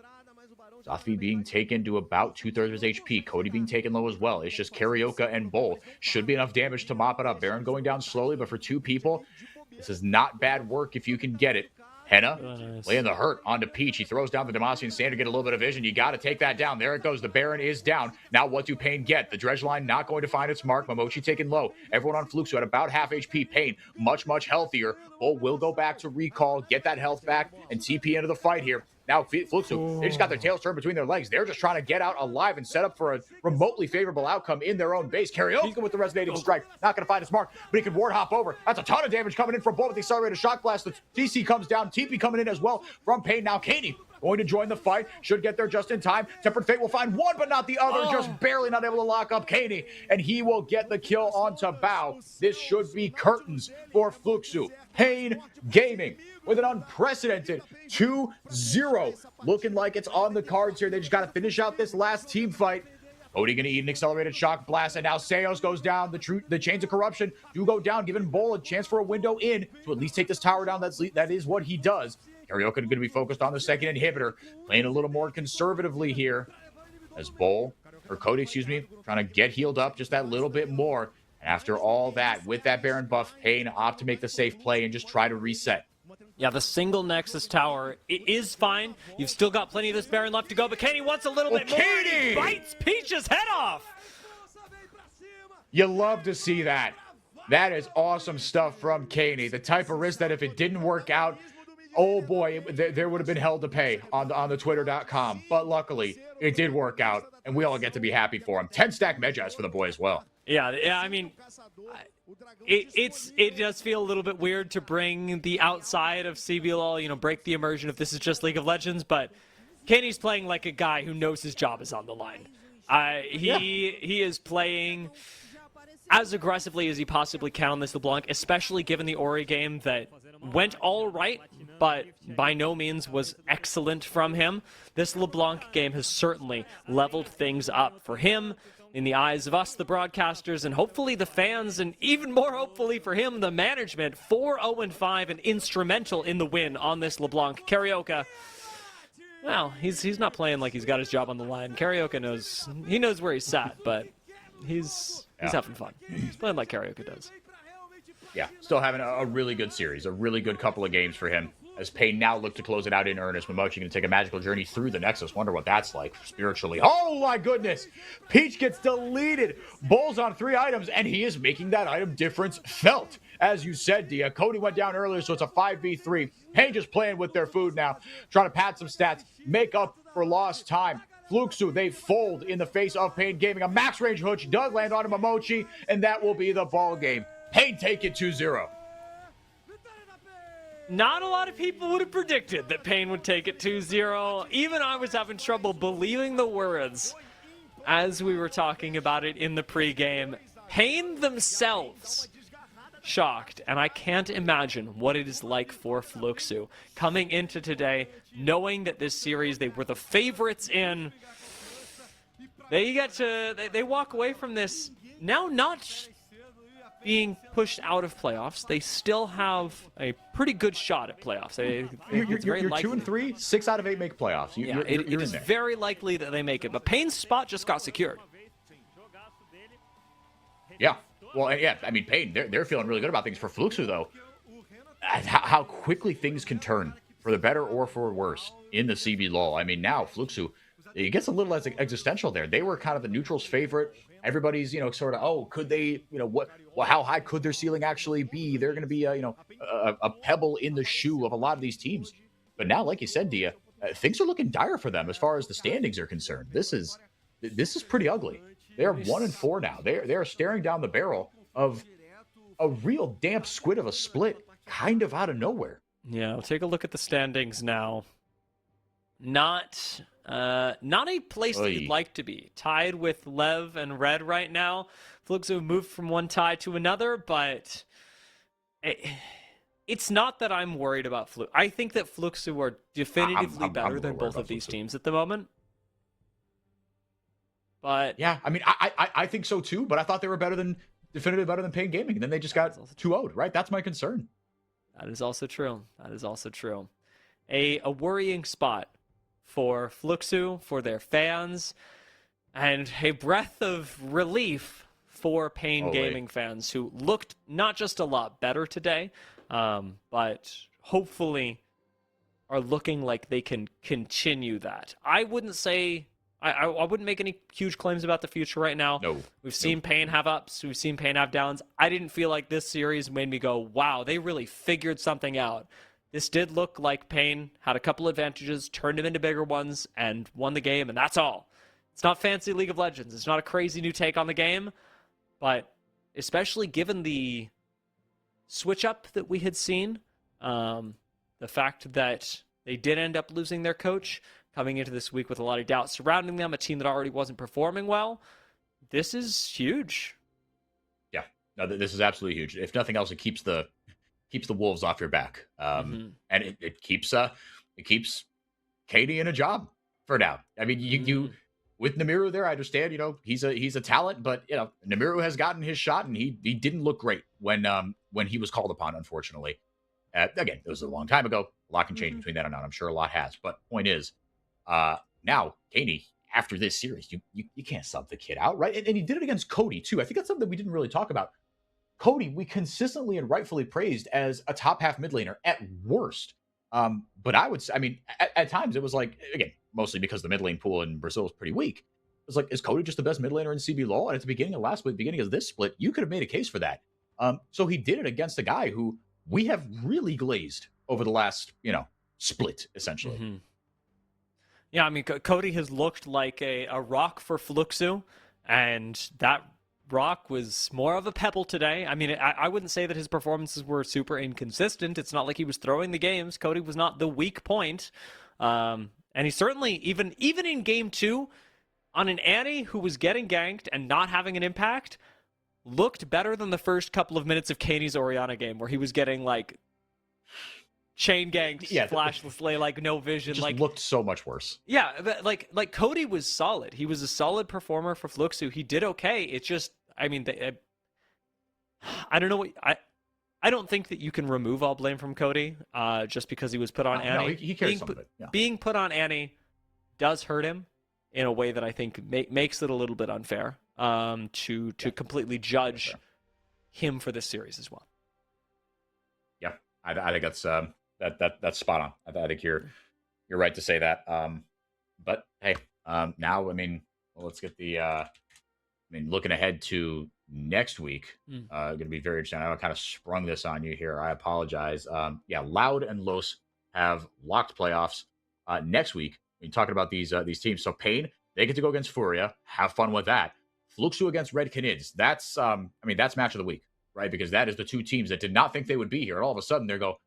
Zothvi being taken to about 2/3 of his HP. Cody being taken low as well. It's just Carioca and Bull. Should be enough damage to mop it up. Baron going down slowly, but for two people, this is not bad work if you can get it. Henna laying the hurt onto Peach. He throws down the Demacian Stand to get a little bit of vision. You got to take that down. There it goes. The Baron is down. Now what do Pain get? The dredge line not going to find its mark. Momochi taken low. Everyone on Fluxu at about half HP. Pain much, much healthier. Bull will go back to recall, get that health back, and TP into the fight here. Now, Fluxu, they just got their tails turned between their legs. They're just trying to get out alive and set up for a remotely favorable outcome in their own base. Karaoke with the resonating strike. Not going to find his mark, but he can ward hop over. That's a ton of damage coming in from Bull with the accelerated shock blast. The DC comes down. TP coming in as well from Pain. Now, Kaney going to join the fight. Should get there just in time. Tempered Fate will find one, but not the other. Just barely not able to lock up Kaney. And he will get the kill onto Bao. This should be curtains for Fluxu. Pain Gaming with an unprecedented 2-0. Looking like it's on the cards here. They just got to finish out this last team fight. Cody going to eat an accelerated shock blast, and now Seos goes down. The chains of corruption do go down, giving Bull a chance for a window in to at least take this tower down. That is what he does. Karaoke going to be focused on the second inhibitor, playing a little more conservatively here as Cody, trying to get healed up just that little bit more. And after all that, with that Baron buff, Pain opt to make the safe play and just try to reset. Yeah, the single Nexus tower is fine. You've still got plenty of this Baron left to go, but Kaney wants a little bit more. He bites Peach's head off. You love to see that. That is awesome stuff from Kaney. The type of risk that if it didn't work out, oh boy, there would have been hell to pay on the twitter.com. But luckily, it did work out, and we all get to be happy for him. 10-stack Medjaz for the boy as well. Yeah, I mean, it does feel a little bit weird to bring the outside of CBLOL, break the immersion if this is just League of Legends, but Kaney's playing like a guy who knows his job is on the line. He is playing as aggressively as he possibly can on this LeBlanc, especially given the Ori game that went all right, but by no means was excellent from him. This LeBlanc game has certainly leveled things up for him in the eyes of us, the broadcasters, and hopefully the fans, and even more hopefully for him, the management. 4-0-5 and instrumental in the win on this LeBlanc. Karaoke, well, he's not playing like he's got his job on the line. Karaoke knows where he's sat, but he's having fun. He's playing like Karaoke does. Yeah, still having a really good series, a really good couple of games for him. As Pain now look to close it out in earnest. Momochi going to take a magical journey through the Nexus. Wonder what that's like spiritually. Oh my goodness! Peach gets deleted. Bull's on 3 items, and he is making that item difference felt. As you said, Dia. Cody went down earlier, so it's a 5v3. Pain just playing with their food now. Trying to pad some stats, make up for lost time. Fluxu, they fold in the face of Pain Gaming. A max range hooch does land on Momochi, and that will be the ball game. Pain take it 2-0. Not a lot of people would have predicted that Pain would take it 2-0. Even I was having trouble believing the words as we were talking about it in the pregame. Pain themselves shocked, and I can't imagine what it is like for Fluxu coming into today, knowing that this series they were the favorites in. They walk away from this now not being pushed out of playoffs. They still have a pretty good shot at playoffs. You're 2-3, 6 out of 8 make playoffs. It is very likely that they make it, but Payne's spot just got secured. Yeah. Well, yeah, I mean, Payne, they're feeling really good about things. For Fluxu, though, how quickly things can turn for the better or for worse in the CBLOL. I mean, now Fluxu, it gets a little less existential there. They were kind of the neutral's favorite. Everybody's, sort of, oh, could they, how high could their ceiling actually be? They're going to be, a pebble in the shoe of a lot of these teams. But now, like you said, Dia, things are looking dire for them as far as the standings are concerned. This is pretty ugly. They're 1-4 now. They're staring down the barrel of a real damp squid of a split, kind of out of nowhere. Yeah, we'll take a look at the standings now. Not a place that you'd like to be. Tied with Lev and Red right now. Fluxu moved from one tie to another, but it's not that I'm worried about Fluxu. I think that Fluxu are definitively better than both of these teams at the moment. But yeah, I mean, I think so too. But I thought they were definitively better than Payne Gaming, and then they just got 2-0'd. Right, that's my concern. That is also true. A worrying spot for Fluxu, for their fans, and a breath of relief for Payne Gaming fans who looked not just a lot better today, but hopefully are looking like they can continue that. I wouldn't say... I wouldn't make any huge claims about the future right now. No. We've seen Payne have ups. We've seen Payne have downs. I didn't feel like this series made me go, wow, they really figured something out. This did look like Payne had a couple advantages, turned them into bigger ones, and won the game, and that's all. It's not fancy League of Legends. It's not a crazy new take on the game, but especially given the switch-up that we had seen, the fact that they did end up losing their coach, coming into this week with a lot of doubt surrounding them, a team that already wasn't performing well. This is huge. Yeah, no, this is absolutely huge. If nothing else, it keeps the wolves off your back, and it keeps Katie in a job for now. I mean, you with Namiru there, I understand. He's a talent, but Namiru has gotten his shot, and he didn't look great when he was called upon. Unfortunately, again, it was a long time ago. A lot can change between then and now. I'm sure a lot has, but point is. Now, Katie, after this series, you can't sub the kid out, right? And he did it against Cody, too. I think that's something we didn't really talk about. Cody, we consistently and rightfully praised as a top half mid laner at worst. But at times it was like, again, mostly because the mid lane pool in Brazil is pretty weak. It was like, is Cody just the best mid laner in CBLOL? And at the beginning of last split, beginning of this split, you could have made a case for that. So he did it against a guy who we have really glazed over the last, split, essentially. Mm-hmm. Yeah, I mean, Cody has looked like a rock for Fluxu, and that rock was more of a pebble today. I mean, I wouldn't say that his performances were super inconsistent. It's not like he was throwing the games. Cody was not the weak point. And he certainly, even in Game 2, on an Annie who was getting ganked and not having an impact, looked better than the first couple of minutes of Kaney's Oriana game, where he was getting, like... chain ganked, flashless lay, like no vision, just looked so much worse. Yeah, but like Cody was solid. He was a solid performer for Fluxu. He did okay. It's just, I mean, I don't know what I don't think that you can remove all blame from Cody just because he was put on Annie. No, he carries some of it. Yeah. Being put on Annie does hurt him in a way that I think makes it a little bit unfair to completely judge him for this series as well. Yeah, I think that's spot on. I think you're right to say that. But hey, now let's get the. Looking ahead to next week, going to be very interesting. I kind of sprung this on you here. I apologize. Loud and Los have locked playoffs next week. Talking about these teams. So Payne, they get to go against FourY4. Have fun with that. Fluxu against Red Canids. That's that's match of the week, right? Because that is the two teams that did not think they would be here, and all of a sudden they go,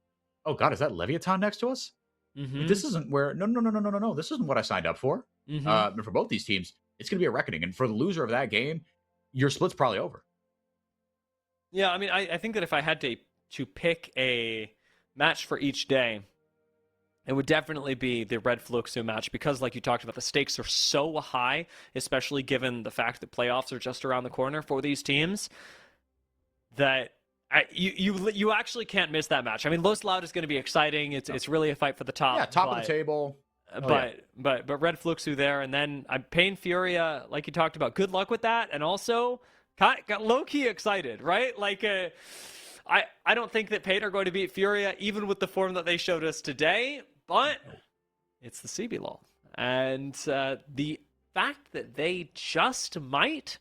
"Oh God, is that Leviathan next to us? This isn't where. No. This isn't what I signed up for." And for both these teams, it's going to be a reckoning. And for the loser of that game, your split's probably over. Yeah, I mean, I think that if I had to pick a match for each day, it would definitely be the Red Fluxo match because, like you talked about, the stakes are so high, especially given the fact that playoffs are just around the corner for these teams, that you actually can't miss that match. I mean, Los Loud is going to be exciting. It's really a fight for the top. Yeah, top of the table. But Red Fluxo there, and then Pain Furia, like you talked about. Good luck with that, and also got low key excited, right? Like, I don't think that Pain are going to beat Furia, even with the form that they showed us today. But it's the CBLOL, and the fact that they just might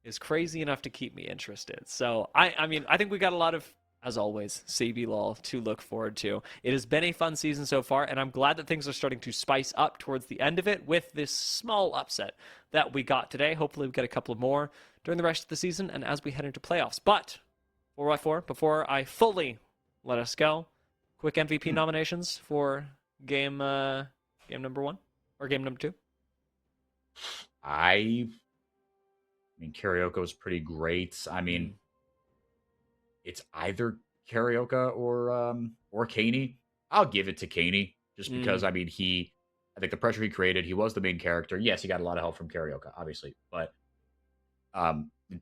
is crazy enough to keep me interested. So I mean, I think we got a lot of, as always, CBLOL to look forward to. It has been a fun season so far, and I'm glad that things are starting to spice up towards the end of it with this small upset that we got today. Hopefully we get a couple more during the rest of the season and as we head into playoffs. But FourY4, before I fully let us go, quick MVP nominations for game number 1 or game number 2. I mean, Karaoke was pretty great. I mean, it's either Karaoke or Kaney. I'll give it to Kaney just because I mean I think the pressure he created, he was the main character. Yes, he got a lot of help from Karaoke, obviously, but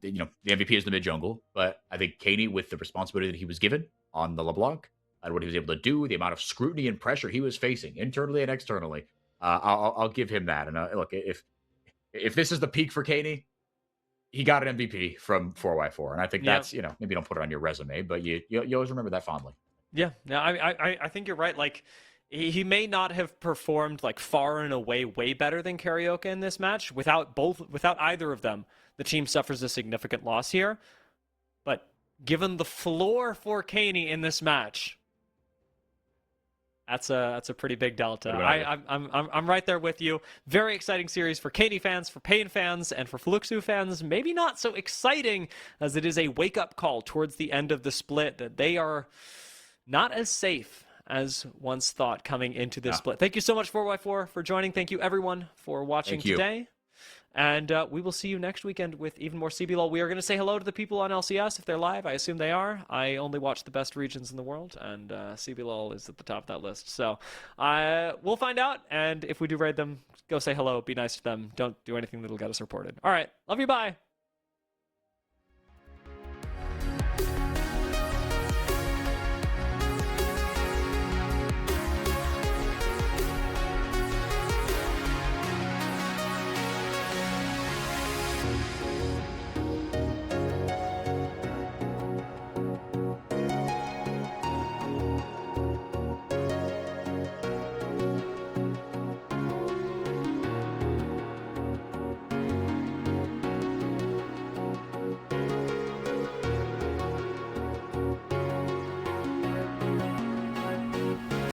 you know, the MVP is the mid jungle. But I think Kaney, with the responsibility that he was given on the LeBlanc and what he was able to do, the amount of scrutiny and pressure he was facing internally and externally, I'll give him that. And look, if this is the peak for Kaney, he got an MVP from FourY4, and I think that's, you know, maybe don't put it on your resume, but you always remember that fondly. Yeah, no, I think you're right. Like, he may not have performed like far and away way better than Karaoke in this match. Without either of them, the team suffers a significant loss here. But given the floor for Kaney in this match, that's a pretty big delta. I'm right there with you. Very exciting series for Kaney fans, for Pain fans, and for Fluxo fans. Maybe not so exciting as it is a wake-up call towards the end of the split that they are not as safe as once thought coming into this split. Thank you so much, FourY4, for joining. Thank you, everyone, for watching today. And we will see you next weekend with even more CBLOL. We are going to say hello to the people on LCS if they're live. I assume they are. I only watch the best regions in the world, and CBLOL is at the top of that list. So we'll find out, and if we do raid them, go say hello. Be nice to them. Don't do anything that'll get us reported. All right. Love you. Bye.